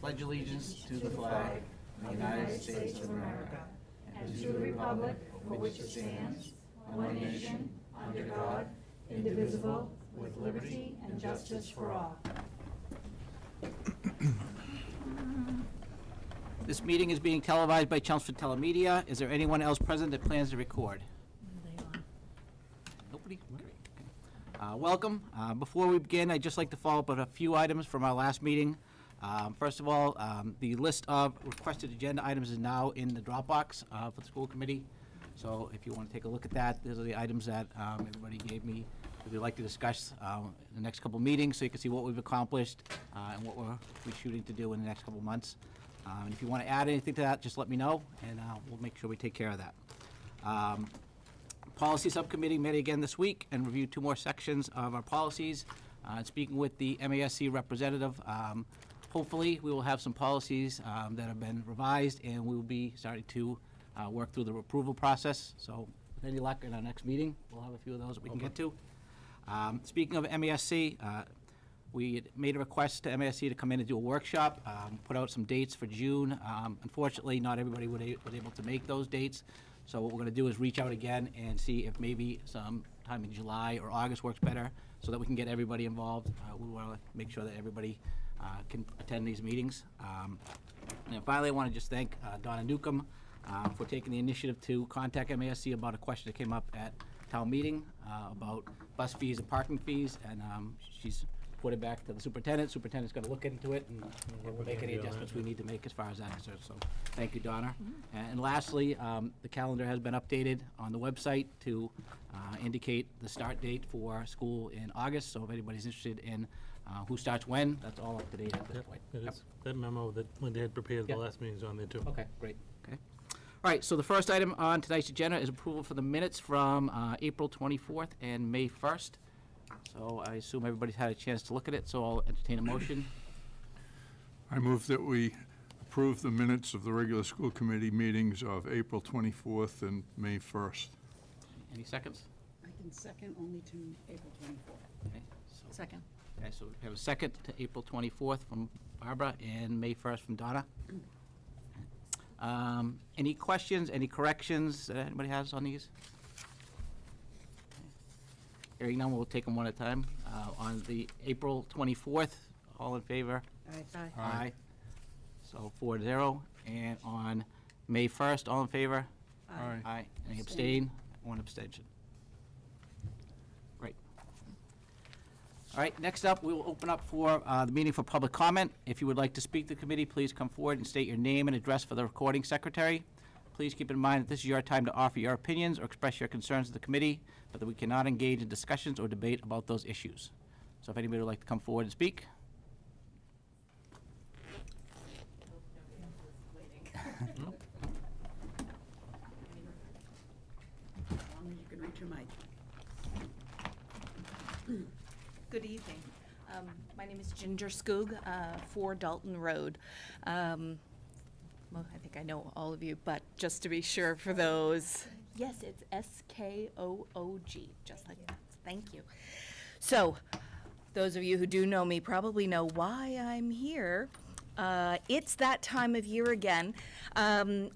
pledge allegiance to the flag of the United States of America and to the republic for which it stands, one nation, under God, indivisible, with liberty and justice for all. This meeting is being televised by Chelmsford Telemedia. Is there anyone else present that plans to record? Nobody? Great. Okay. Welcome. Before we begin, I'd just like to follow up on a few items from our last meeting. First of all, the list of requested agenda items is now in the Dropbox for the school committee. So if you want to take a look at that, these are the items that everybody gave me that we'd like to discuss in the next couple meetings, so you can see what we've accomplished and what we're shooting to do in the next couple months. And if you want to add anything to that, just let me know, and we'll make sure we take care of that. Policy Subcommittee met again this week and reviewed 2 more sections of our policies. Speaking with the MASC representative, hopefully we will have some policies that have been revised, and we will be starting to work through the approval process. So with any luck in our next meeting, we'll have a few of those that we can get to. Speaking of MASC, we had made a request to MASC to come in and do a workshop, put out some dates for June. Unfortunately, not everybody was able to make those dates. So what we're going to do is reach out again and see if maybe some time in July or August works better so that we can get everybody involved. We want to make sure that everybody can attend these meetings. And finally, I want to just thank Donna Newcomb for taking the initiative to contact MASC about a question that came up at town meeting about bus fees and parking fees, and she's put it back to the superintendent. Superintendent's going to look into it, and we'll make any adjustments we need to make as far as that is concerned. So thank you, Donna. And lastly, the calendar has been updated on the website to indicate the start date for school in August. So if anybody's interested in who starts when, that's all up to date at this point. That memo that Linda had prepared at the last meeting is on there too. Okay, great. Okay. All right, so the first item on tonight's agenda is approval for the minutes from April 24th and May 1st. So I assume everybody's had a chance to look at it, so I'll entertain a motion. I move that we approve the minutes of the regular school committee meetings of April 24th and May 1st. Any seconds? I can second only to April 24th. Okay, so, Second. Okay, so we have a second to April 24th from Barbara and May 1st from Donna. Any questions, any corrections that anybody has on these? Hearing none, we'll take them one at a time. On the April 24th, all in favor? Aye. Aye. So 4-0. And on May 1st, all in favor? Aye. Aye. Any abstain? 1 abstention. Great. All right, next up, we will open up for the meeting for public comment. If you would like to speak to the committee, please come forward and state your name and address for the recording secretary. Please keep in mind that this is your time to offer your opinions or express your concerns to the committee, but that we cannot engage in discussions or debate about those issues. So if anybody would like to come forward and speak. As long as you can reach your mic. Good evening. My name is Ginger Skoog, 4 Dalton Road. Well, I think I know all of you, but just to be sure for those, yes, it's S-K-O-O-G, just like that. Thank you. So, those of you who do know me probably know why I'm here. It's that time of year again. For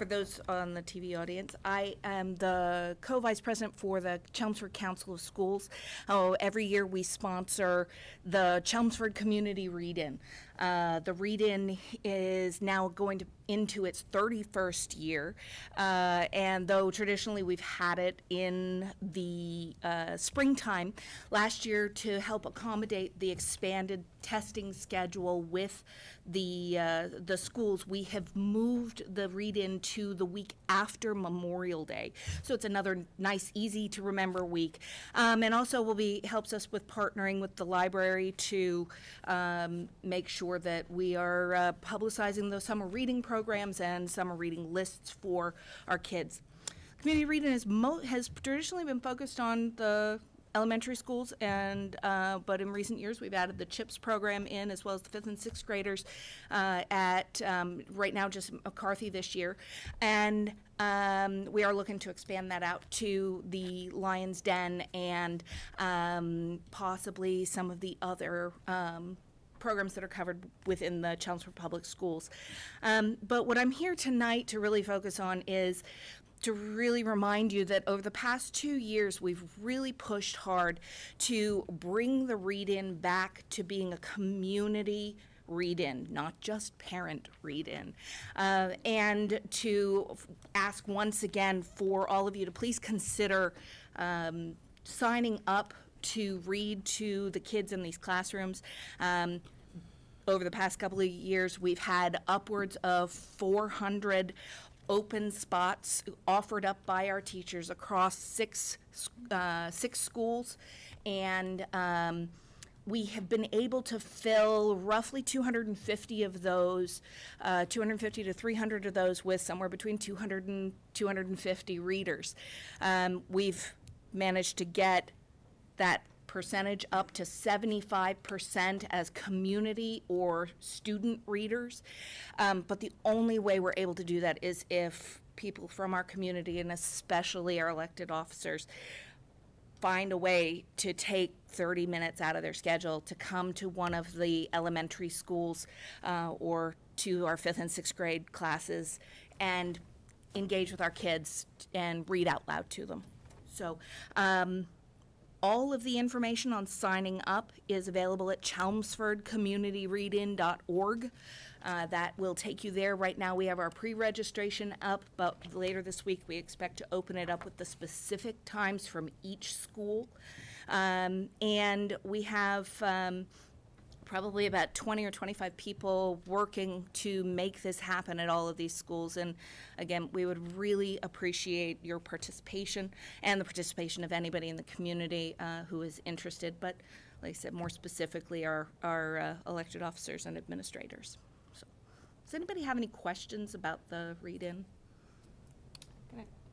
those on the TV audience, I am the co-vice president for the Chelmsford Council of Schools. Every year we sponsor the Chelmsford Community ReadIn. The ReadIn is now going into its 31st year, and though traditionally we've had it in the springtime, last year to help accommodate the expanded testing schedule with the schools, we have moved the ReadIn to the week after Memorial Day. So it's another nice, easy to remember week. And also helps us with partnering with the library to make sure that we are publicizing those summer reading programs and summer reading lists for our kids. Community reading has traditionally been focused on the elementary schools, and but in recent years we've added the CHIPS program in, as well as the 5th and 6th graders at right now just McCarthy this year, and we are looking to expand that out to the Lion's Den and possibly some of the other programs that are covered within the Chelmsford Public Schools. But what I'm here tonight to really focus on is to really remind you that over the past 2 years, we've really pushed hard to bring the ReadIn back to being a community ReadIn, not just parent ReadIn, and to ask once again for all of you to please consider signing up to read to the kids in these classrooms. Over the past couple of years, we've had upwards of 400 open spots offered up by our teachers across six schools, and we have been able to fill roughly 250 of those, 250 to 300 of those with somewhere between 200 and 250 readers. We've managed to get that percentage up to 75% as community or student readers. But the only way we're able to do that is if people from our community, and especially our elected officers, find a way to take 30 minutes out of their schedule to come to one of the elementary schools or to our 5th and 6th grade classes and engage with our kids and read out loud to them. So all of the information on signing up is available at chelmsfordcommunityreadin.org. That will take you there. Right now we have our pre-registration up, but later this week we expect to open it up with the specific times from each school. And we have probably about 20 or 25 people working to make this happen at all of these schools. And again, we would really appreciate your participation and the participation of anybody in the community who is interested, but like I said, more specifically our elected officers and administrators. So, does anybody have any questions about the ReadIn?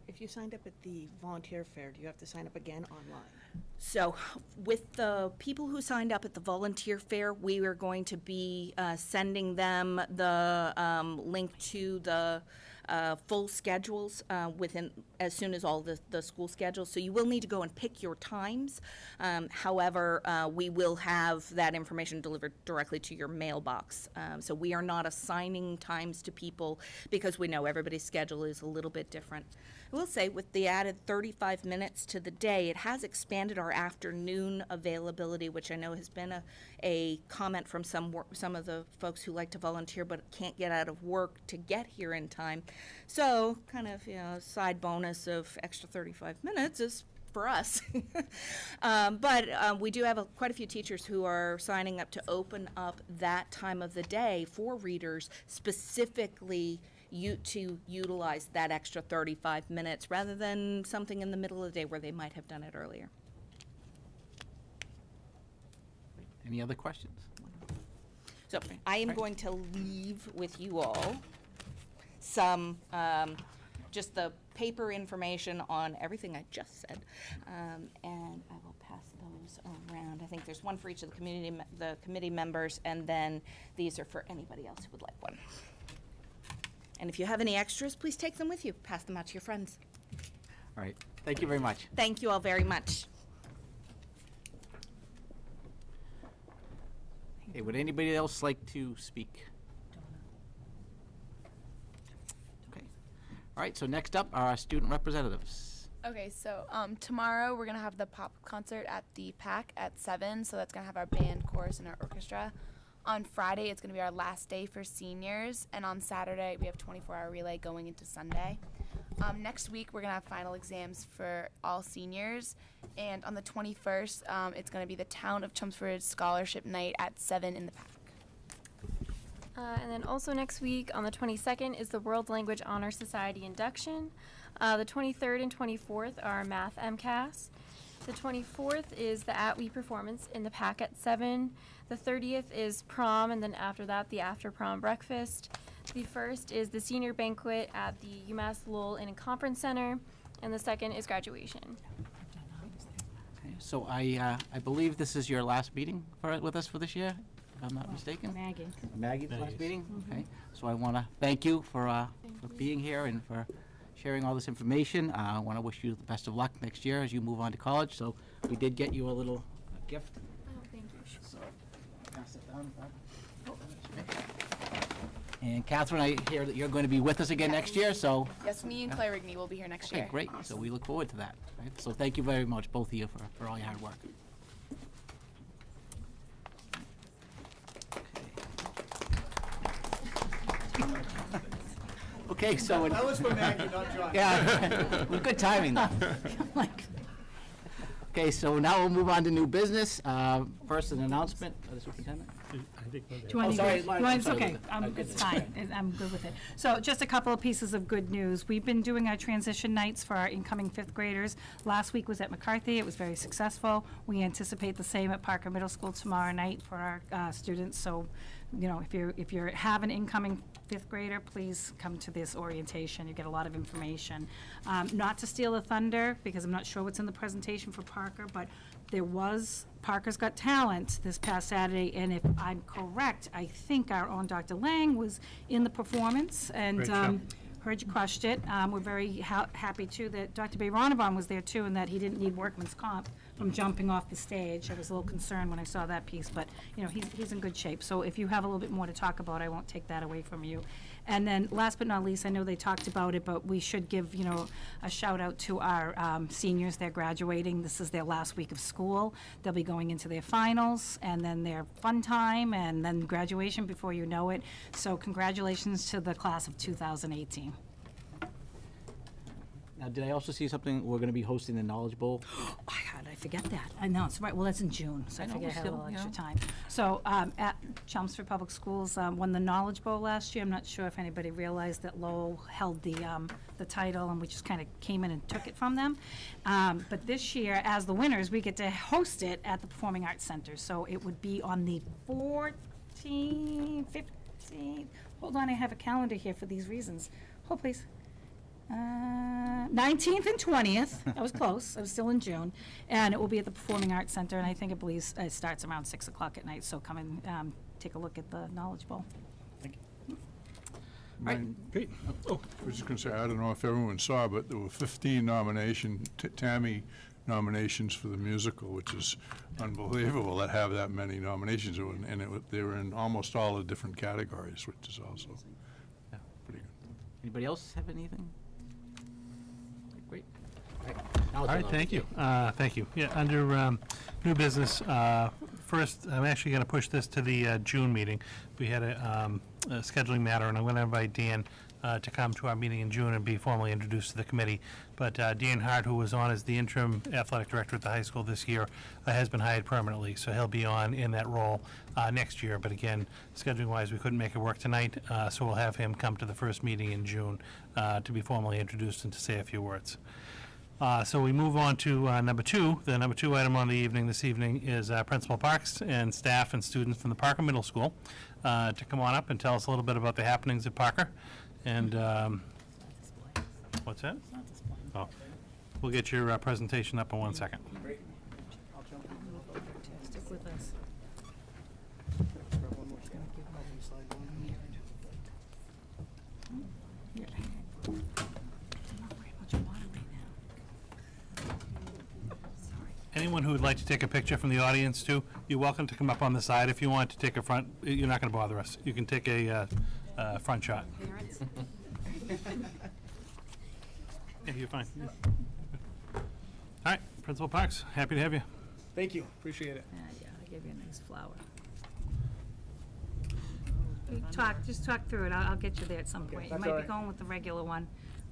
If you signed up at the volunteer fair, do you have to sign up again online? So with the people who signed up at the volunteer fair, we are going to be sending them the link to the full schedules as soon as all the school schedules. So you will need to go and pick your times. However, we will have that information delivered directly to your mailbox. So we are not assigning times to people because we know everybody's schedule is a little bit different. I will say with the added 35 minutes to the day, it has expanded our afternoon availability, which I know has been a comment from some of the folks who like to volunteer but can't get out of work to get here in time. So kind of, side bonus of extra 35 minutes is for us. But we do have quite a few teachers who are signing up to open up that time of the day for readers specifically to utilize that extra 35 minutes rather than something in the middle of the day where they might have done it earlier. Any other questions? So I am going to leave with you all some, just the paper information on everything I just said, and I will pass those around. I think there's one for each of the committee members, and then these are for anybody else who would like one. And if you have any extras, please take them with you. Pass them out to your friends. All right. Thank you very much. Thank you all very much. Hey, would anybody else like to speak? Okay. All right, so next up are our student representatives. Okay, so tomorrow we're going to have the pop concert at the CPAC at 7, so that's going to have our band, chorus, and our orchestra. On Friday, it's going to be our last day for seniors, and on Saturday, we have 24-hour relay going into Sunday. Next week, we're going to have final exams for all seniors, and on the 21st, it's going to be the Town of Chelmsford Scholarship Night at 7 in the PAC. And then also next week, on the 22nd, is the World Language Honor Society induction. The 23rd and 24th are Math MCAS. The 24th is the At-We performance in the PAC at 7. The 30th is prom, and then after that, the after-prom breakfast. The 1st is the senior banquet at the UMass Lowell Inn and Conference Center, and the 2nd is graduation. Okay, so I believe this is your last meeting with us for this year, if I'm not mistaken. Maggie's last meeting? Okay. So I want to thank you for being here and for sharing all this information. I want to wish you the best of luck next year as you move on to college. So we did get you a little gift. Oh, thank you. So pass it And Catherine, I hear that you're going to be with us again next year, so, Yes, me and Claire Rigney will be here next okay, year. great. So we look forward to that. Right? So thank you very much, both of you, for all your hard work. Okay, so. That was for Maggie, not John. Yeah, well, good timing, though. Okay, so now we'll move on to new business. First, an announcement of the superintendent. I think Do you want me to sorry, go? Lauren, You want- I'm It's sorry, okay, Elizabeth. it's fine, I'm good with it. So just a couple of pieces of good news. We've been doing our transition nights for our incoming fifth graders. Last week was at McCarthy, it was very successful. We anticipate the same at Parker Middle School tomorrow night for our students. So, you know, if you have an incoming fifth grader, please come to this orientation. You get a lot of information. Not to steal the thunder, because I'm not sure what's in the presentation for Parker, but there was Parker's Got Talent this past Saturday, and if I'm correct, I think our own Dr. Lang was in the performance, and Great show. heard you crushed it. We're very happy, too, that Dr. Bayronabon was there, too, and that he didn't need workman's comp from jumping off the stage. I was a little concerned when I saw that piece, but, you know, he's in good shape. So if you have a little bit more to talk about, I won't take that away from you. And then, last but not least, I know they talked about it, but we should give, you know, a shout out to our seniors. They're graduating. This is their last week of school. They'll be going into their finals, and then their fun time, and then graduation before you know it. So congratulations to the class of 2018. Now, did I also see something, we're going to be hosting the Knowledge Bowl? Oh, how did I forget that? I know, it's right, well, that's in June, so I I know, figured I but had a still, little you extra know. time. So, at Chelmsford Public Schools, won the Knowledge Bowl last year. I'm not sure if anybody realized that Lowell held the title, and we just kind of came in and took it from them. But this year, as the winners, we get to host it at the Performing Arts Center. So it would be on the 14th, 15th, hold on, I have a calendar here for these reasons. Hold, please. 19th and 20th. I was close. I was still in June. And it will be at the Performing Arts Center, and I think it starts around 6 o'clock at night. So come and take a look at the Knowledge Bowl. Great. Oh, I was just going to say, I don't know if everyone saw, but there were 15 Tammy nominations for the musical, which is unbelievable that have that many nominations. And they were in almost all the different categories, which is also pretty good. Anybody else have anything? Great. All right, thank you. Thank you. Yeah, under new business, first, I'm actually going to push this to the June meeting. We had a scheduling matter, and I'm going to invite Dan to come to our meeting in June and be formally introduced to the committee. But Dan Hart, who was on as the interim athletic director at the high school this year, has been hired permanently, so he'll be on in that role next year. But again, scheduling-wise, we couldn't make it work tonight, so we'll have him come to the first meeting in June to be formally introduced and to say a few words. So we move on to number two. The number two item on the evening this evening is Principal Parks and staff and students from the Parker Middle School to come on up and tell us a little bit about the happenings at Parker. And what's that? Oh, we'll get your presentation up in 1 second. Stick with us. Anyone who would like to take a picture from the audience too, you're welcome to come up on the side. If you want to take a front, you're not going to bother us. You can take a front shot. Yeah, you're fine. All right, Principal Parks, happy to have you. Thank you, appreciate it. Yeah, I gave you a nice flower. Just talk through it. I'll get you there at some point. You that's might all be right. going with the regular one.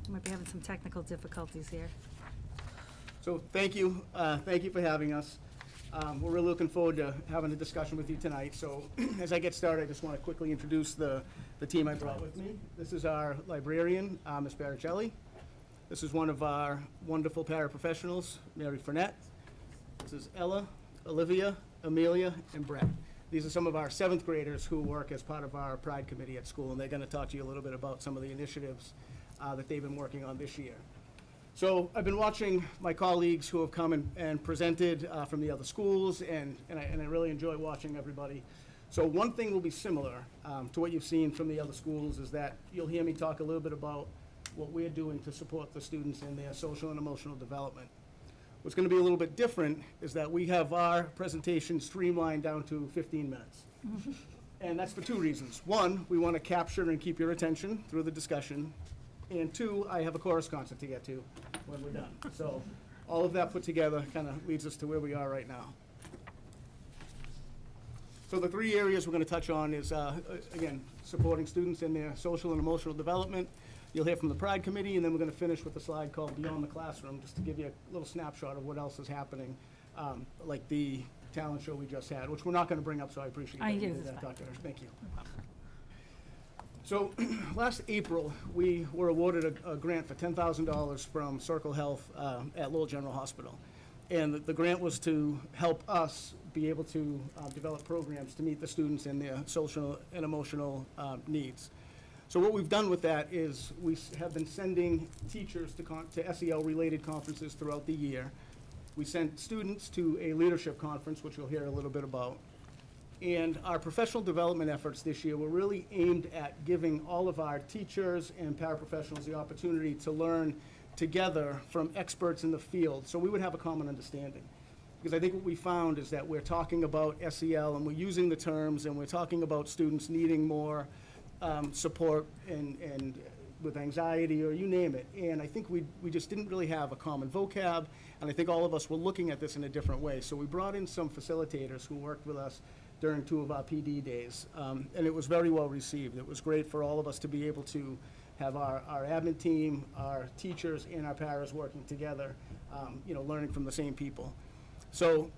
You might be having some technical difficulties here. So thank you for having us. We're really looking forward to having a discussion with you tonight. So as I get started, I just want to quickly introduce the team I brought with me. This is our librarian, Ms. Baricelli. This is one of our wonderful paraprofessionals, Mary Furnett. This is Ella, Olivia, Amelia, and Brett. These are some of our 7th graders who work as part of our Pride Committee at school, and they're going to talk to you a little bit about some of the initiatives that they've been working on this year. So I've been watching my colleagues who have come and presented from the other schools, and I really enjoy watching everybody. So one thing will be similar to what you've seen from the other schools is that you'll hear me talk a little bit about what we're doing to support the students in their social and emotional development. What's going to be a little bit different is that we have our presentation streamlined down to 15 minutes. And that's for two reasons. One, we want to capture and keep your attention through the discussion. And two, I have a chorus concert to get to when we're done. So all of that put together kind of leads us to where we are right now. So the three areas we're going to touch on is, again, supporting students in their social and emotional development. You'll hear from the Pride Committee, and then we're going to finish with a slide called Beyond the Classroom, just to give you a little snapshot of what else is happening, like the talent show we just had, which we're not going to bring up, so I appreciate that. Dr. Hirsch. Thank you. So last April, we were awarded a grant for $10,000 from Circle Health at Lowell General Hospital. And the grant was to help us be able to develop programs to meet the students in their social and emotional needs. So what we've done with that is we have been sending teachers to SEL-related conferences throughout the year. We sent students to a leadership conference, which you'll hear a little bit about. And our professional development efforts this year were really aimed at giving all of our teachers and paraprofessionals the opportunity to learn together from experts in the field, so we would have a common understanding. Because I think what we found is that we're talking about SEL and we're using the terms and we're talking about students needing more support and with anxiety or you name it. And I think we just didn't really have a common vocab, and I think all of us were looking at this in a different way. So we brought in some facilitators who worked with us during 2 of our PD days, and it was very well received. It was great for all of us to be able to have our admin team, our teachers, and our paras working together, learning from the same people. So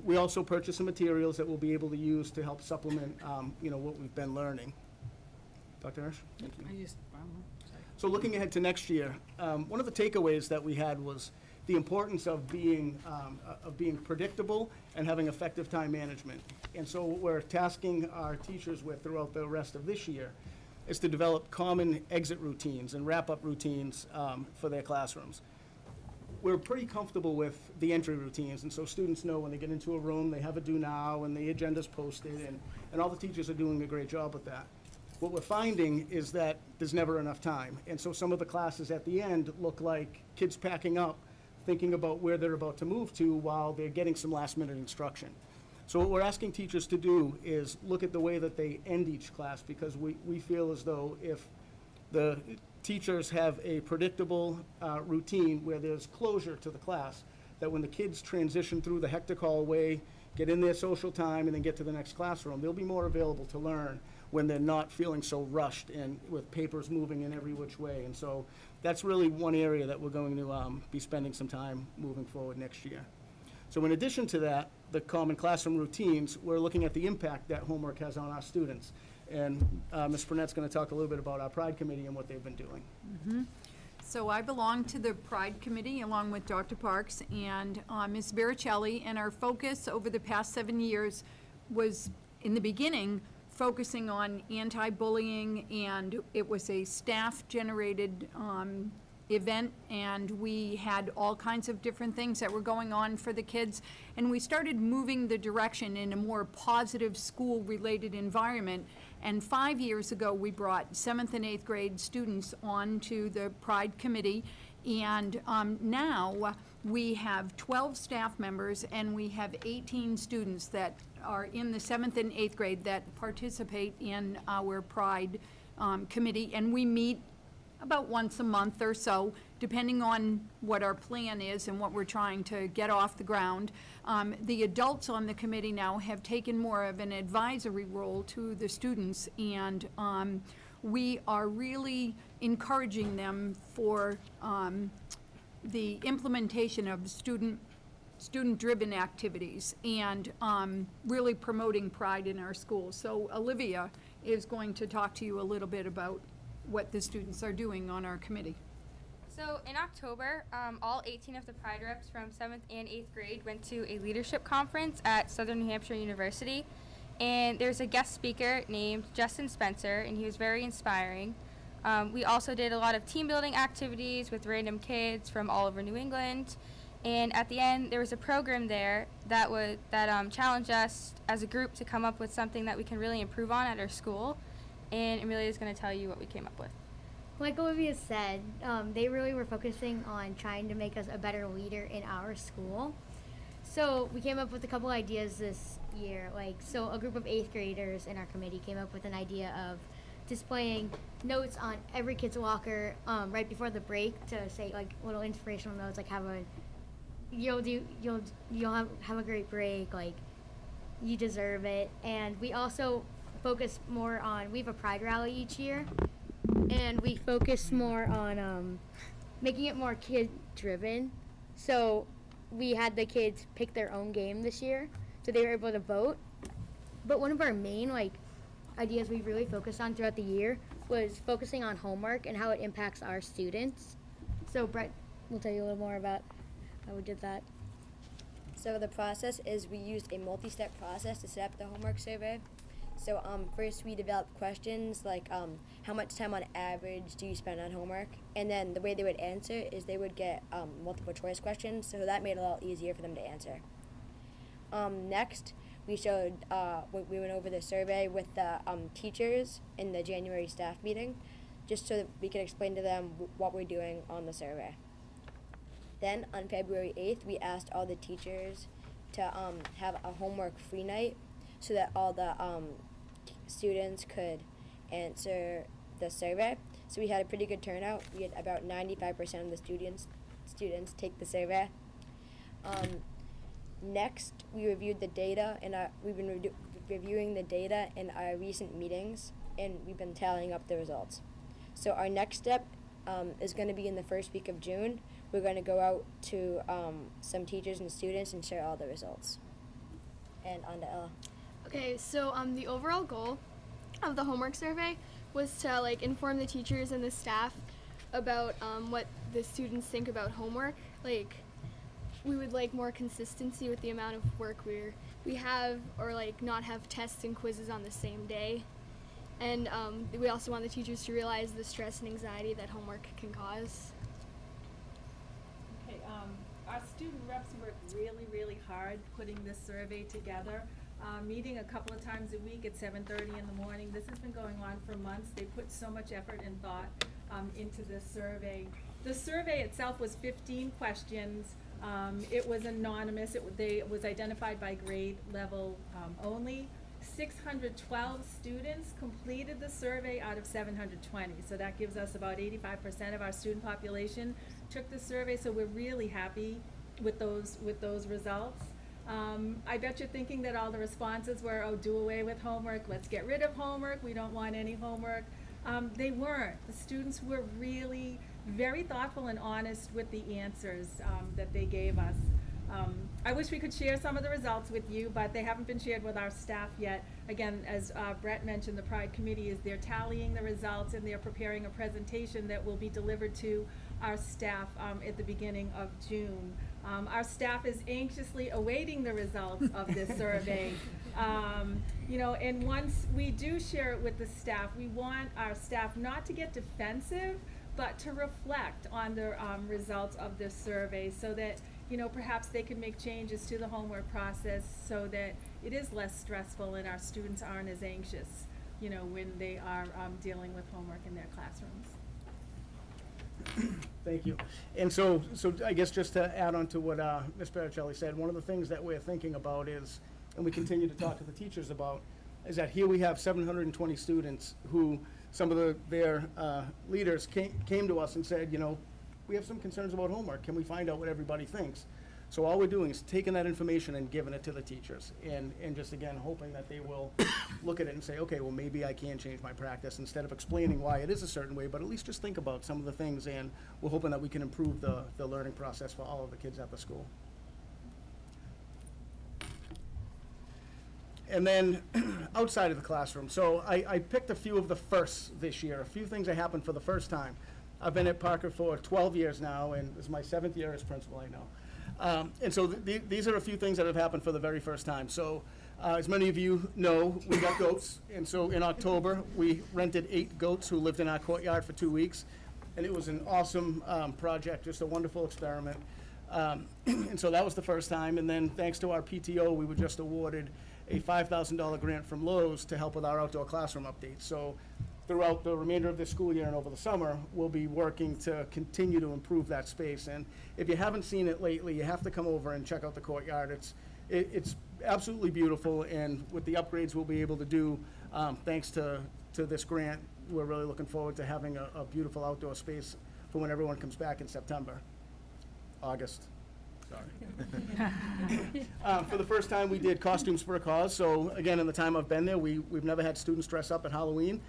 we also purchased some materials that we'll be able to use to help supplement, what we've been learning. Dr. Hirsch? Thank you. So looking ahead to next year, one of the takeaways that we had was the importance of being predictable and having effective time management. And so what we're tasking our teachers with throughout the rest of this year is to develop common exit routines and wrap-up routines for their classrooms. We're pretty comfortable with the entry routines, and so students know when they get into a room, they have a do now, and the agenda's posted, and all the teachers are doing a great job with that. What we're finding is that there's never enough time, and so some of the classes at the end look like kids packing up, thinking about where they're about to move to while they're getting some last-minute instruction. So what we're asking teachers to do is look at the way that they end each class, because we feel as though if the teachers have a predictable routine where there's closure to the class, that when the kids transition through the hectic hallway, get in their social time, and then get to the next classroom, they'll be more available to learn when they're not feeling so rushed and with papers moving in every which way. And so that's really one area that we're going to be spending some time moving forward next year. So in addition to that, the common classroom routines, we're looking at the impact that homework has on our students. And Ms. Burnett's going to talk a little bit about our Pride Committee and what they've been doing. Mm-hmm. So I belong to the Pride Committee along with Dr. Parks and Ms. Baricelli, and our focus over the past 7 years was, in the beginning, focusing on anti-bullying, and it was a staff-generated event, and we had all kinds of different things that were going on for the kids, and we started moving the direction in a more positive school-related environment. And 5 years ago, we brought 7th and 8th grade students onto the Pride Committee, and now we have 12 staff members, and we have 18 students that are in the 7th and 8th grade that participate in our Pride Committee, and we meet about once a month or so, depending on what our plan is and what we're trying to get off the ground. The adults on the committee now have taken more of an advisory role to the students, and we are really encouraging them for the implementation of student-driven activities and really promoting pride in our schools. So Olivia is going to talk to you a little bit about what the students are doing on our committee. So in October, all 18 of the Pride reps from 7th and 8th grade went to a leadership conference at Southern New Hampshire University, and there's a guest speaker named Justin Spencer, and he was very inspiring. We also did a lot of team building activities with random kids from all over New England, and at the end there was a program there that challenged us as a group to come up with something that we can really improve on at our school, and Amelia is going to tell you what we came up with. Like Olivia said, they really were focusing on trying to make us a better leader in our school. So we came up with a couple ideas this year. So a group of 8th graders in our committee came up with an idea of displaying notes on every kid's locker right before the break to say little inspirational notes, you'll have a great break, you deserve it. And we also focus more on, we have a pride rally each year, and we focus more on making it more kid driven. So we had the kids pick their own game this year, so they were able to vote. But one of our main ideas we really focused on throughout the year was focusing on homework and how it impacts our students. So Brett will tell you a little more about how we did that. So the process is we used a multi-step process to set up the homework survey. So first we developed questions like how much time on average do you spend on homework? And then the way they would answer is they would get multiple choice questions, so that made it a lot easier for them to answer. Next, we showed, we went over the survey with the teachers in the January staff meeting, just so that we could explain to them what we're doing on the survey. Then on February 8th, we asked all the teachers to have a homework free night so that all the students could answer the survey. So we had a pretty good turnout. We had about 95% of the students take the survey. Next, we reviewed the data, and we've been reviewing the data in our recent meetings, and we've been tallying up the results. So our next step is going to be in the first week of June. We're going to go out to some teachers and students and share all the results. And on to Ella. Okay, so the overall goal of the homework survey was to inform the teachers and the staff about what the students think about homework. We would like more consistency with the amount of work we have, or not have tests and quizzes on the same day. And we also want the teachers to realize the stress and anxiety that homework can cause. Okay, our student reps worked really, really hard putting this survey together. Meeting a couple of times a week at 7:30 in the morning. This has been going on for months. They put so much effort and thought into this survey. The survey itself was 15 questions. It was anonymous. It was identified by grade level only. 612 students completed the survey out of 720. So that gives us about 85% of our student population took the survey. So we're really happy with those results. I bet you're thinking that all the responses were, oh, do away with homework, let's get rid of homework, we don't want any homework. They weren't. The students were really very thoughtful and honest with the answers that they gave us. I wish we could share some of the results with you, but they haven't been shared with our staff yet. Again, as Brett mentioned, the Pride Committee they're tallying the results, and they're preparing a presentation that will be delivered to our staff at the beginning of June. Our staff is anxiously awaiting the results of this survey. And once we do share it with the staff, we want our staff not to get defensive, but to reflect on the results of this survey so that, perhaps they can make changes to the homework process so that it is less stressful and our students aren't as anxious, when they are dealing with homework in their classrooms. Thank you. And so I guess just to add on to what Ms. Baricelli said, one of the things that we're thinking about is, and we continue to talk to the teachers about, is that here we have 720 students who some of their leaders came to us and said, we have some concerns about homework. Can we find out what everybody thinks? So all we're doing is taking that information and giving it to the teachers, and just again hoping that they will look at it and say, okay, well maybe I can change my practice, instead of explaining why it is a certain way, but at least just think about some of the things, and we're hoping that we can improve the learning process for all of the kids at the school. And then outside of the classroom, so I picked a few of the firsts this year, a few things that happened for the first time. I've been at Parker for 12 years now, and this is my 7th year as principal, I know. And so these are a few things that have happened for the very first time. So as many of you know, we got goats. And so in October, we rented 8 goats who lived in our courtyard for 2 weeks. And it was an awesome project, just a wonderful experiment. And so that was the first time. And then thanks to our PTO, we were just awarded a $5,000 grant from Lowe's to help with our outdoor classroom updates. So throughout the remainder of this school year and over the summer, we'll be working to continue to improve that space. And if you haven't seen it lately, you have to come over and check out the courtyard. It's absolutely beautiful, and with the upgrades we'll be able to do, thanks to this grant, we're really looking forward to having a beautiful outdoor space for when everyone comes back in August. Sorry. For the first time, we did costumes for a cause. So again, in the time I've been there, we've never had students dress up at Halloween,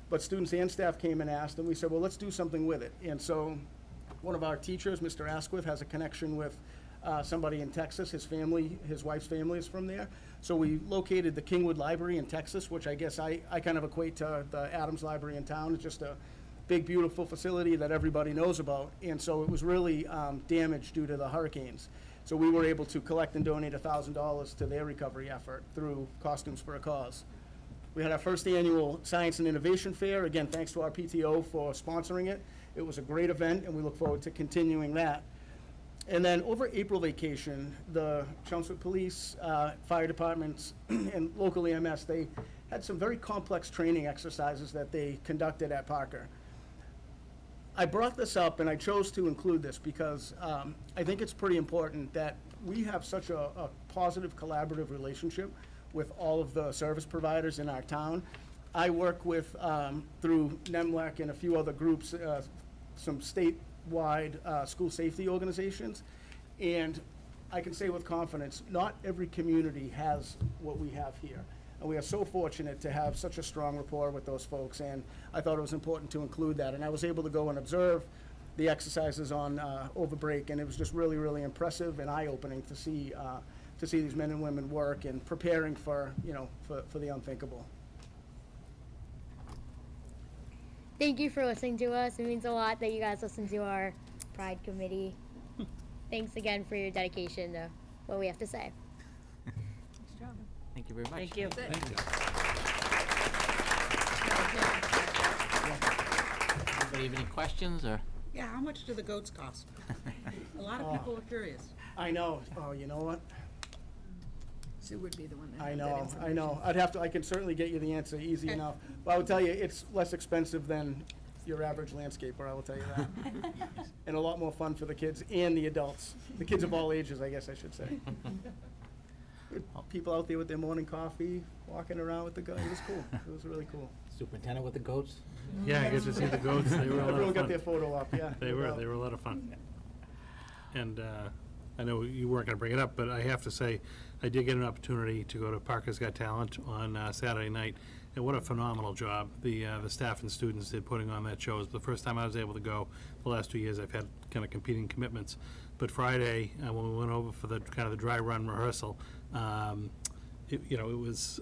but students and staff came and asked, and we said, well, let's do something with it. And so one of our teachers, Mr. Asquith, has a connection with somebody in Texas. His wife's family is from there. So we located the Kingwood Library in Texas, which I guess I kind of equate to the Adams Library in town. It's just a big, beautiful facility that everybody knows about. And so it was really damaged due to the hurricanes. So we were able to collect and donate $1,000 to their recovery effort through Costumes for a Cause. We had our first annual Science and Innovation Fair. Again, thanks to our PTO for sponsoring it. It was a great event, and we look forward to continuing that. And then over April vacation, the Chelmsford Police, fire departments, and local EMS, they had some very complex training exercises that they conducted at Parker. I brought this up, and I chose to include this because I think it's pretty important that we have such a positive collaborative relationship with all of the service providers in our town. I work with, through NEMLEC and a few other groups, some statewide school safety organizations, and I can say with confidence, not every community has what we have here. And we are so fortunate to have such a strong rapport with those folks, and I thought it was important to include that. And I was able to go and observe the exercises on over break, and it was just really, really impressive and eye-opening to see these men and women work and preparing for, for the unthinkable. Thank you for listening to us. It means a lot that you guys listen to our Pride Committee. Thanks again for your dedication to what we have to say. Thank you very much. Thank you. Thank you. Anybody have any questions, or? Yeah, how much do the goats cost? A lot of people are curious. I know. Oh, you know what? Sue would be the one that I has that know. information. I can certainly get you the answer easy enough. But I will tell you, it's less expensive than your average landscaper, I will tell you that. And a lot more fun for the kids and the adults. The kids of all ages, I guess I should say. People out there with their morning coffee, walking around with the goats. It was cool. It was really cool. Superintendent with the goats? Yeah, I get to see the goats. They were a lot of fun. Everyone got their photo up, yeah. They were a lot of fun. And I know you weren't going to bring it up, but I have to say, I did get an opportunity to go to Parker's Got Talent on Saturday night, and what a phenomenal job the staff and students did putting on that show. It was the first time I was able to go. The last 2 years I've had kind of competing commitments. But Friday, when we went over for the kind of the dry run rehearsal, it was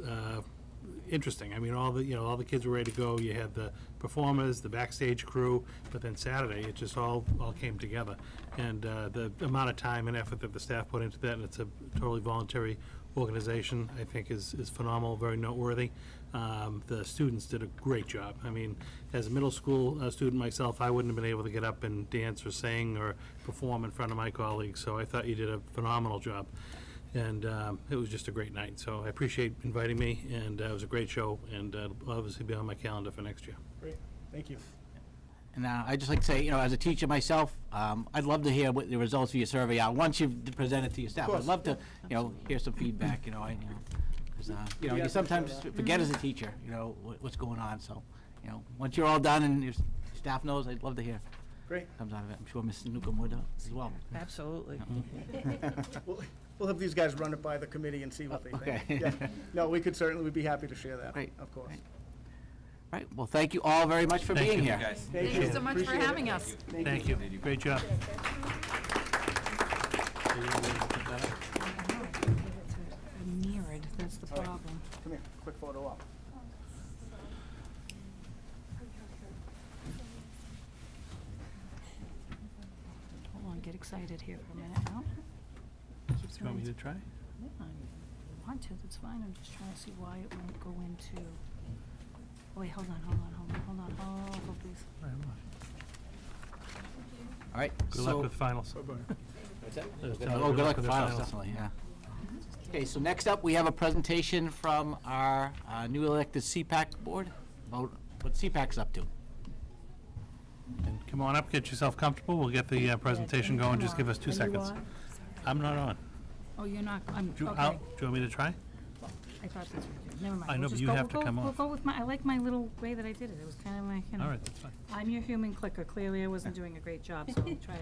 interesting. I mean, all the kids were ready to go. You had the performers, the backstage crew, but then Saturday it just all came together. And the amount of time and effort that the staff put into that, and it's a totally voluntary organization, I think is phenomenal, very noteworthy. The students did a great job. I mean, as a middle school student myself, I wouldn't have been able to get up and dance or sing or perform in front of my colleagues, so I thought you did a phenomenal job. And it was just a great night. So I appreciate inviting me, and it was a great show, and it'll obviously be on my calendar for next year. Great, thank you. And I'd just like to say, as a teacher myself, I'd love to hear what the results of your survey are once you've presented to your staff. I'd love to, hear some feedback, because, you sometimes forget as a teacher, what's going on. So, once you're all done and your staff knows, I'd love to hear. Great. Comes out of it. I'm sure Mrs. Newcomb would as well. Absolutely. We'll have these guys run it by the committee and see what they think. Okay. Yeah. No, we'd be happy to share that. Great. Of course. All right. Well, thank you all very much for being here. Thank you so much for having us. Thank you. Great job. Mirrored, that's the problem. Come here, quick photo op. Hold on, get excited here for a minute now. Keeps You want me running. to try? Yeah, I want to, that's fine, I'm just trying to see why it won't go into, oh, wait, hold on, hold please. All right. Good luck with finals. What's that? Good Oh, good luck with the finals, definitely, yeah. Okay, so next up, we have a presentation from our new elected CPAC board about what CPAC's up to. And come on up, get yourself comfortable. We'll get the presentation going. Just give us 2 seconds. I'm not on. Oh, you're not, Do you okay. want me to try? I thought that's what you did. Never mind. I know, We'll but just you go- have to we'll go- come off. We'll go with I like my little way that I did it. It was kind of like, All right, that's fine. I'm your human clicker. Clearly, I wasn't doing a great job, so I'll try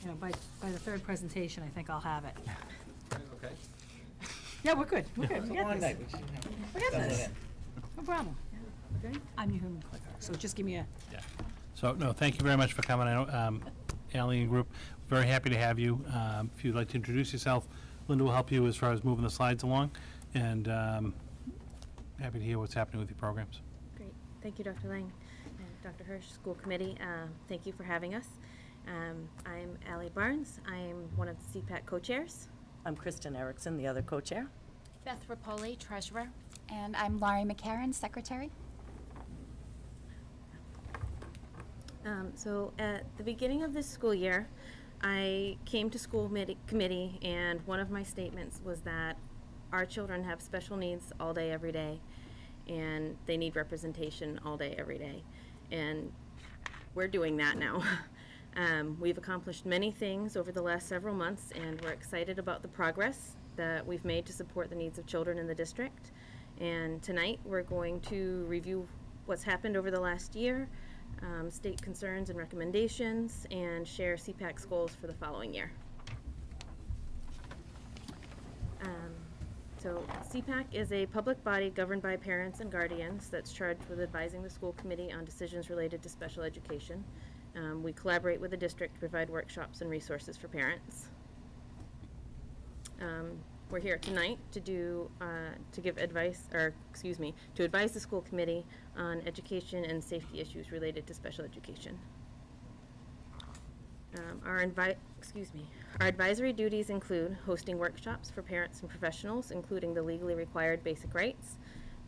and, by the third presentation, I think I'll have it. Okay. Yeah, we're good. We're good. It's We a got long this. night. We should have We got done with this. it. No problem. Okay? I'm your human clicker, so just give me a, So, no, thank you very much for coming. I know, Ally and group, very happy to have you. If you'd like to introduce yourself, Linda will help you as far as moving the slides along, and happy to hear what's happening with your programs. Great. Thank you, Dr. Lang and Dr. Hirsch, School Committee. Thank you for having us. I'm Ally Barnes. I'm one of the CPAC co-chairs. I'm Kristen Erickson, the other co-chair. Beth Rapoli, treasurer. And I'm Laurie McCarran, secretary. So at the beginning of this school year, I came to school committee, and one of my statements was that our children have special needs all day, every day, and they need representation all day, every day. And we're doing that now. We've accomplished many things over the last several months, and we're excited about the progress that we've made to support the needs of children in the district. And tonight, we're going to review what's happened over the last year, state concerns and recommendations, and share CPAC's goals for the following year. So CPAC is a public body governed by parents and guardians that's charged with advising the school committee on decisions related to special education. We collaborate with the district to provide workshops and resources for parents. We're here tonight to give advice, to advise the school committee on education and safety issues related to special education. Our advisory duties include hosting workshops for parents and professionals, including the legally required basic rights,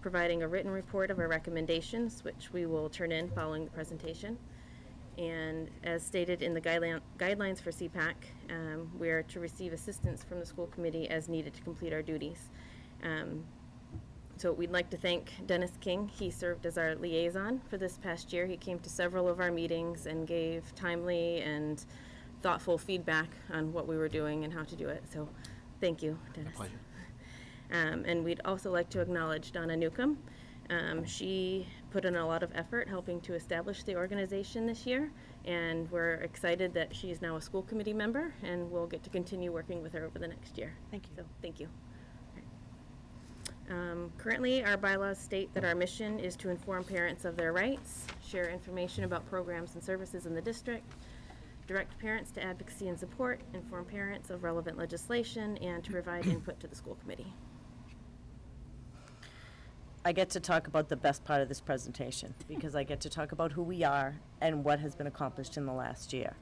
providing a written report of our recommendations, which we will turn in following the presentation. And as stated in the guidelines for CPAC, we are to receive assistance from the school committee as needed to complete our duties. So we'd like to thank Dennis King. He served as our liaison for this past year. He came to several of our meetings and gave timely and thoughtful feedback on what we were doing and how to do it. So thank you, Dennis. My pleasure. And we'd also like to acknowledge Donna Newcomb. She put in a lot of effort helping to establish the organization this year, and we're excited that she is now a school committee member, and we'll get to continue working with her over the next year. Thank you. So, thank you. Currently, our bylaws state that our mission is to inform parents of their rights, share information about programs and services in the district, direct parents to advocacy and support, inform parents of relevant legislation, and to provide input to the school committee. I get to talk about the best part of this presentation because I get to talk about who we are and what has been accomplished in the last year.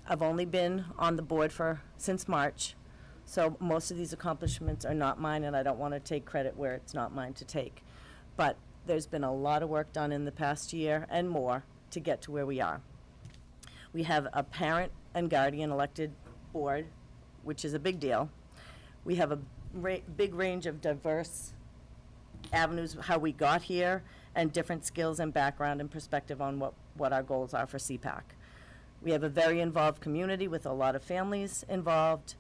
I've only been on the board since March, so most of these accomplishments are not mine, and I don't want to take credit where it's not mine to take. But there's been a lot of work done in the past year and more to get to where we are. We have a parent and guardian elected board, which is a big deal. We have a big range of diverse avenues how we got here and different skills and background and perspective on what our goals are for CPAC. We have a very involved community with a lot of families involved.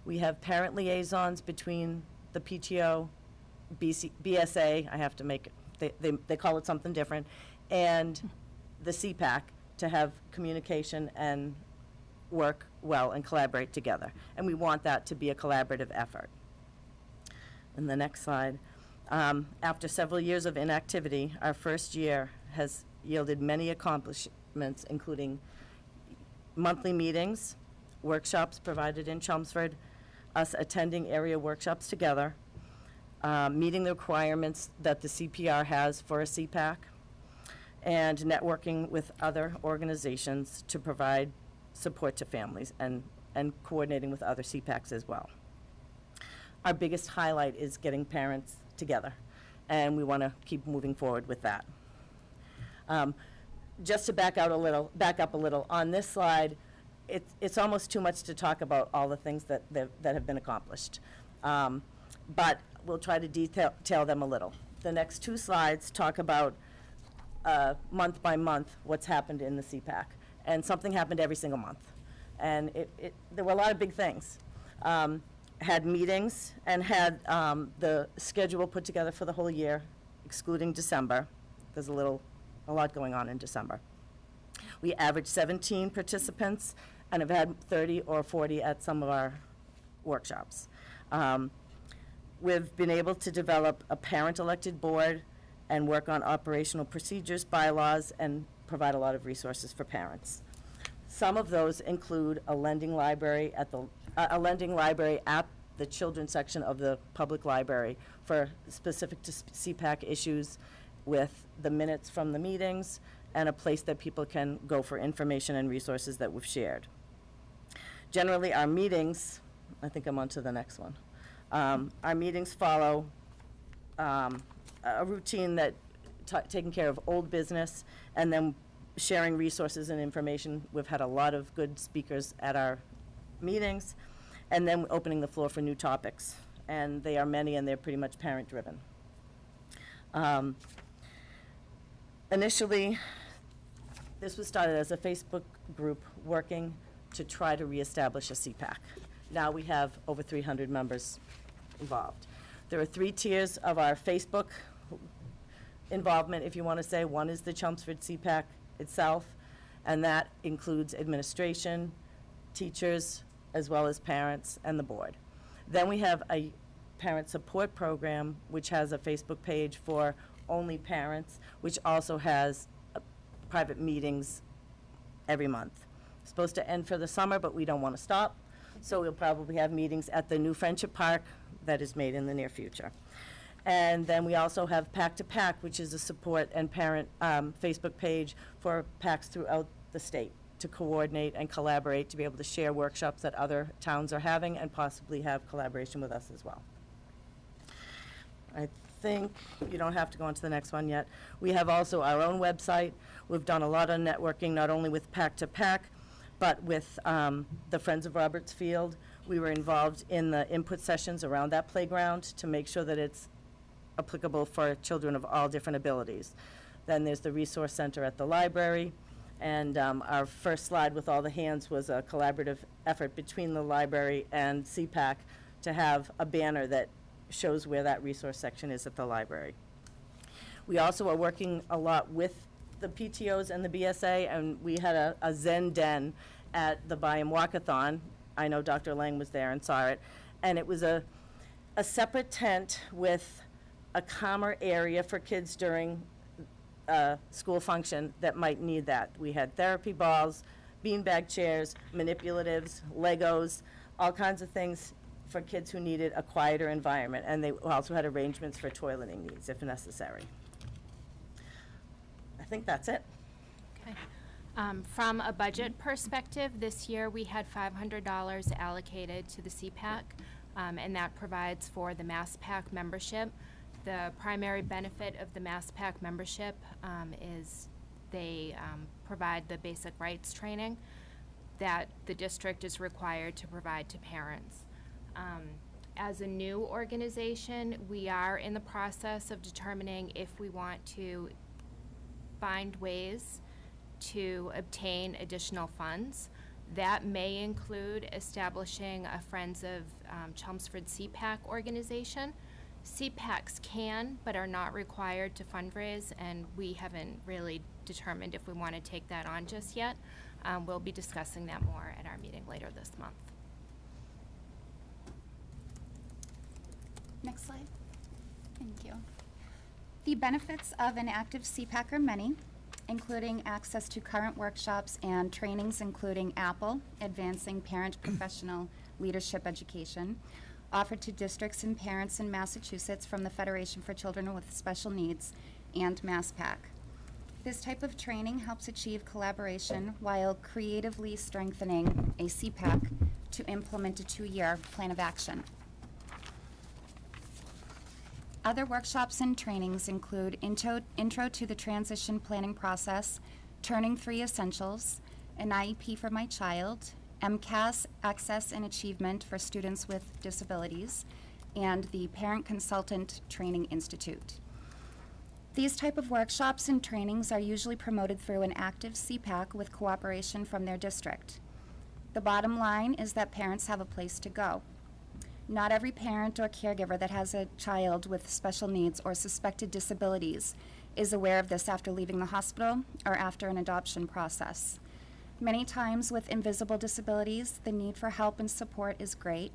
We have parent liaisons between the PTO, BSA, I have to make it, they call it something different, and the CPAC to have communication and work well and collaborate together. And we want that to be a collaborative effort. And the next slide. After several years of inactivity, our first year has yielded many accomplishments, including monthly meetings, workshops provided in Chelmsford, us attending area workshops together, meeting the requirements that the CPR has for a CPAC, and networking with other organizations to provide support to families and coordinating with other CPACs as well. Our biggest highlight is getting parents together, and we want to keep moving forward with that. Just to back up a little, on this slide, it's almost too much to talk about all the things that have been accomplished. But we'll try to detail them a little. The next two slides talk about month by month what's happened in the CPAC. And something happened every single month. And there were a lot of big things. Had meetings and had the schedule put together for the whole year, excluding December. There's a lot going on in December. We averaged 17 participants and have had 30 or 40 at some of our workshops. We've been able to develop a parent-elected board and work on operational procedures, bylaws, and provide a lot of resources for parents. Some of those include a lending library at the children's section of the public library for specific to CPAC issues, with the minutes from the meetings and a place that people can go for information and resources that we've shared. Generally, our meetings, I think I'm on to the next one. Our meetings follow a routine that taking care of old business and then sharing resources and information. We've had a lot of good speakers at our meetings, and then opening the floor for new topics. And they are many, and they're pretty much parent-driven. Initially, this was started as a Facebook group working to try to reestablish a CPAC. Now we have over 300 members involved. There are 3 tiers of our Facebook involvement, if you want to say. One is the Chelmsford CPAC itself, and that includes administration, teachers, as well as parents and the board. Then we have a parent support program, which has a Facebook page for only parents, which also has private meetings every month. It's supposed to end for the summer, but we don't want to stop, so we'll probably have meetings at the new Friendship Park that is made in the near future. And then we also have PAC to PAC, which is a support and parent Facebook page for PACs throughout the state to coordinate and collaborate, to be able to share workshops that other towns are having and possibly have collaboration with us as well. I think you don't have to go on to the next one yet. We have also our own website. We've done a lot of networking, not only with PAC to PAC, but with the Friends of Roberts Field. We were involved in the input sessions around that playground to make sure that it's applicable for children of all different abilities. Then there's the resource center at the library, and our first slide with all the hands was a collaborative effort between the library and CPAC to have a banner that shows where that resource section is at the library. We also are working a lot with the PTOs and the BSA, and we had a Zen Den at the Buy 'em Walkathon. I know Dr. Lang was there and saw it, and it was a separate tent with a calmer area for kids during school function that might need that. We had therapy balls, beanbag chairs, manipulatives, Legos, all kinds of things for kids who needed a quieter environment, and they also had arrangements for toileting needs if necessary. I think that's it. Okay. From a budget perspective, this year we had $500 allocated to the CPAC, and that provides for the MassPAC membership. The primary benefit of the MassPAC membership is they provide the basic rights training that the district is required to provide to parents. As a new organization, we are in the process of determining if we want to find ways to obtain additional funds. That may include establishing a Friends of Chelmsford CPAC organization. CPACs can, but are not required to fundraise, and we haven't really determined if we want to take that on just yet. We'll be discussing that more at our meeting later this month. Next slide. Thank you. The benefits of an active CPAC are many, including access to current workshops and trainings, including Apple, Advancing Parent Professional Leadership Education, offered to districts and parents in Massachusetts from the Federation for Children with Special Needs and MassPAC. This type of training helps achieve collaboration while creatively strengthening a CPAC to implement a 2-year plan of action. Other workshops and trainings include Intro to the Transition Planning Process, Turning 3 Essentials, an IEP for my child, MCAS Access and Achievement for Students with Disabilities, and the Parent Consultant Training Institute. These type of workshops and trainings are usually promoted through an active CPAC with cooperation from their district. The bottom line is that parents have a place to go. Not every parent or caregiver that has a child with special needs or suspected disabilities is aware of this after leaving the hospital or after an adoption process. Many times with invisible disabilities, the need for help and support is great,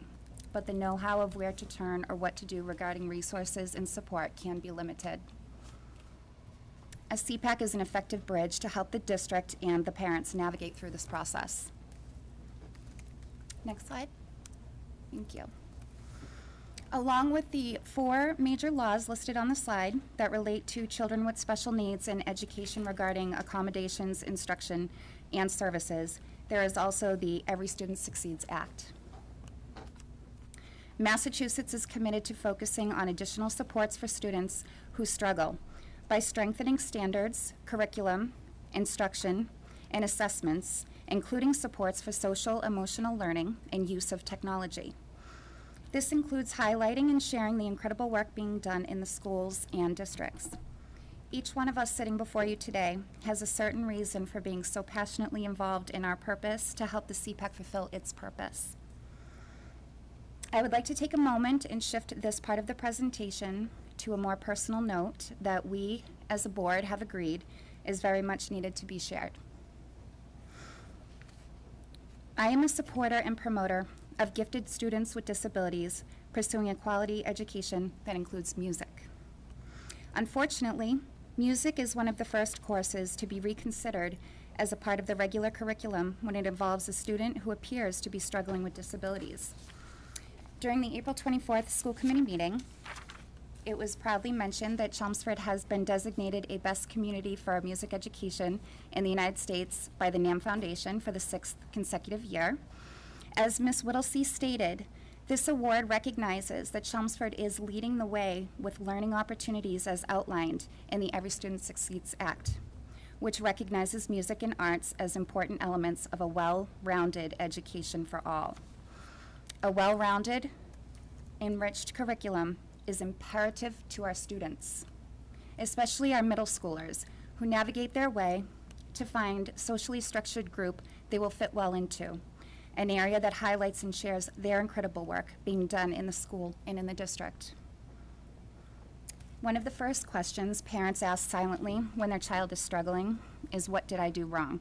but the know-how of where to turn or what to do regarding resources and support can be limited. A CPAC is an effective bridge to help the district and the parents navigate through this process. Next slide. Thank you. Along with the 4 major laws listed on the slide that relate to children with special needs and education regarding accommodations, instruction, and services, there is also the Every Student Succeeds Act. Massachusetts is committed to focusing on additional supports for students who struggle by strengthening standards, curriculum, instruction, and assessments, including supports for social emotional learning and use of technology. This includes highlighting and sharing the incredible work being done in the schools and districts. Each one of us sitting before you today has a certain reason for being so passionately involved in our purpose to help the CPAC fulfill its purpose. I would like to take a moment and shift this part of the presentation to a more personal note that we, as a board, have agreed is very much needed to be shared. I am a supporter and promoter of gifted students with disabilities pursuing a quality education that includes music. Unfortunately, music is one of the first courses to be reconsidered as a part of the regular curriculum when it involves a student who appears to be struggling with disabilities. During the April 24th school committee meeting, it was proudly mentioned that Chelmsford has been designated a best community for music education in the United States by the NAM Foundation for the 6th consecutive year. As Ms. Whittlesey stated, this award recognizes that Chelmsford is leading the way with learning opportunities as outlined in the Every Student Succeeds Act, which recognizes music and arts as important elements of a well-rounded education for all. A well-rounded, enriched curriculum is imperative to our students, especially our middle schoolers, who navigate their way to find socially structured group they will fit well into, an area that highlights and shares their incredible work being done in the school and in the district. One of the first questions parents ask silently when their child is struggling is, what did I do wrong?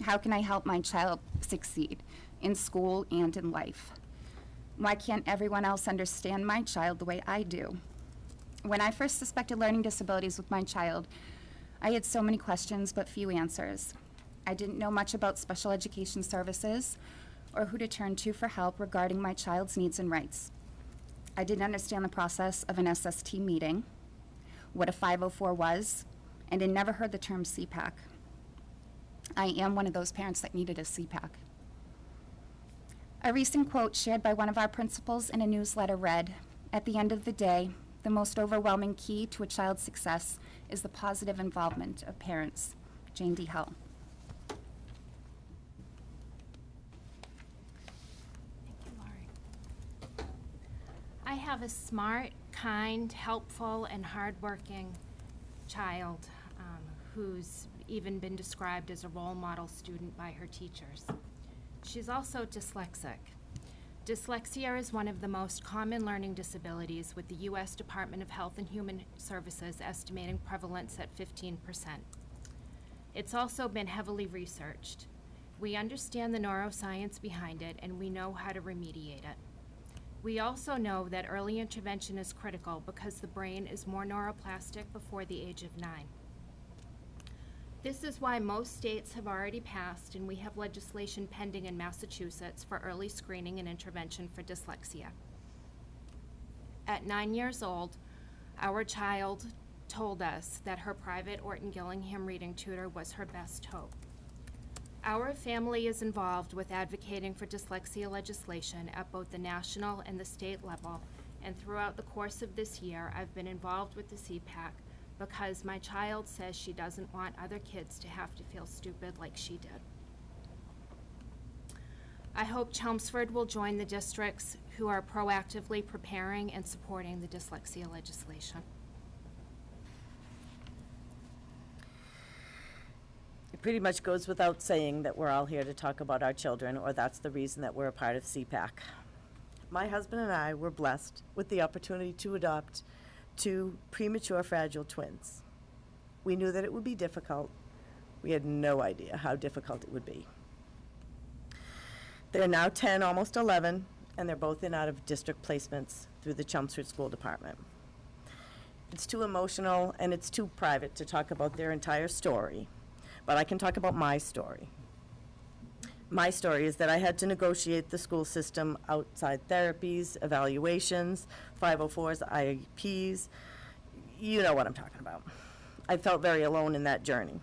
How can I help my child succeed in school and in life? Why can't everyone else understand my child the way I do? When I first suspected learning disabilities with my child, I had so many questions but few answers. I didn't know much about special education services or who to turn to for help regarding my child's needs and rights. I didn't understand the process of an SST meeting, what a 504 was, and had never heard the term CPAC. I am one of those parents that needed a CPAC. A recent quote shared by one of our principals in a newsletter read, "At the end of the day, the most overwhelming key to a child's success is the positive involvement of parents." Jane D. Hull. Thank you, Laurie. I have a smart, kind, helpful, and hardworking child who's even been described as a role model student by her teachers. She's also dyslexic. Dyslexia is one of the most common learning disabilities, with the U.S. Department of Health and Human Services estimating prevalence at 15%. It's also been heavily researched. We understand the neuroscience behind it, and we know how to remediate it. We also know that early intervention is critical because the brain is more neuroplastic before the age of 9. This is why most states have already passed, and we have legislation pending in Massachusetts for early screening and intervention for dyslexia. At 9 years old, our child told us that her private Orton Gillingham reading tutor was her best hope. Our family is involved with advocating for dyslexia legislation at both the national and the state level, and throughout the course of this year, I've been involved with the CPAC because my child says she doesn't want other kids to have to feel stupid like she did. I hope Chelmsford will join the districts who are proactively preparing and supporting the dyslexia legislation. It pretty much goes without saying that we're all here to talk about our children, or that's the reason that we're a part of CPAC. My husband and I were blessed with the opportunity to adopt 2 premature fragile twins. We knew that it would be difficult. We had no idea how difficult it would be. They're now 10, almost 11, and they're both in out of district placements through the Chelmsford School Department. It's too emotional and it's too private to talk about their entire story, but I can talk about my story. My story is that I had to negotiate the school system, outside therapies, evaluations, 504s, IEPs. You know what I'm talking about. I felt very alone in that journey.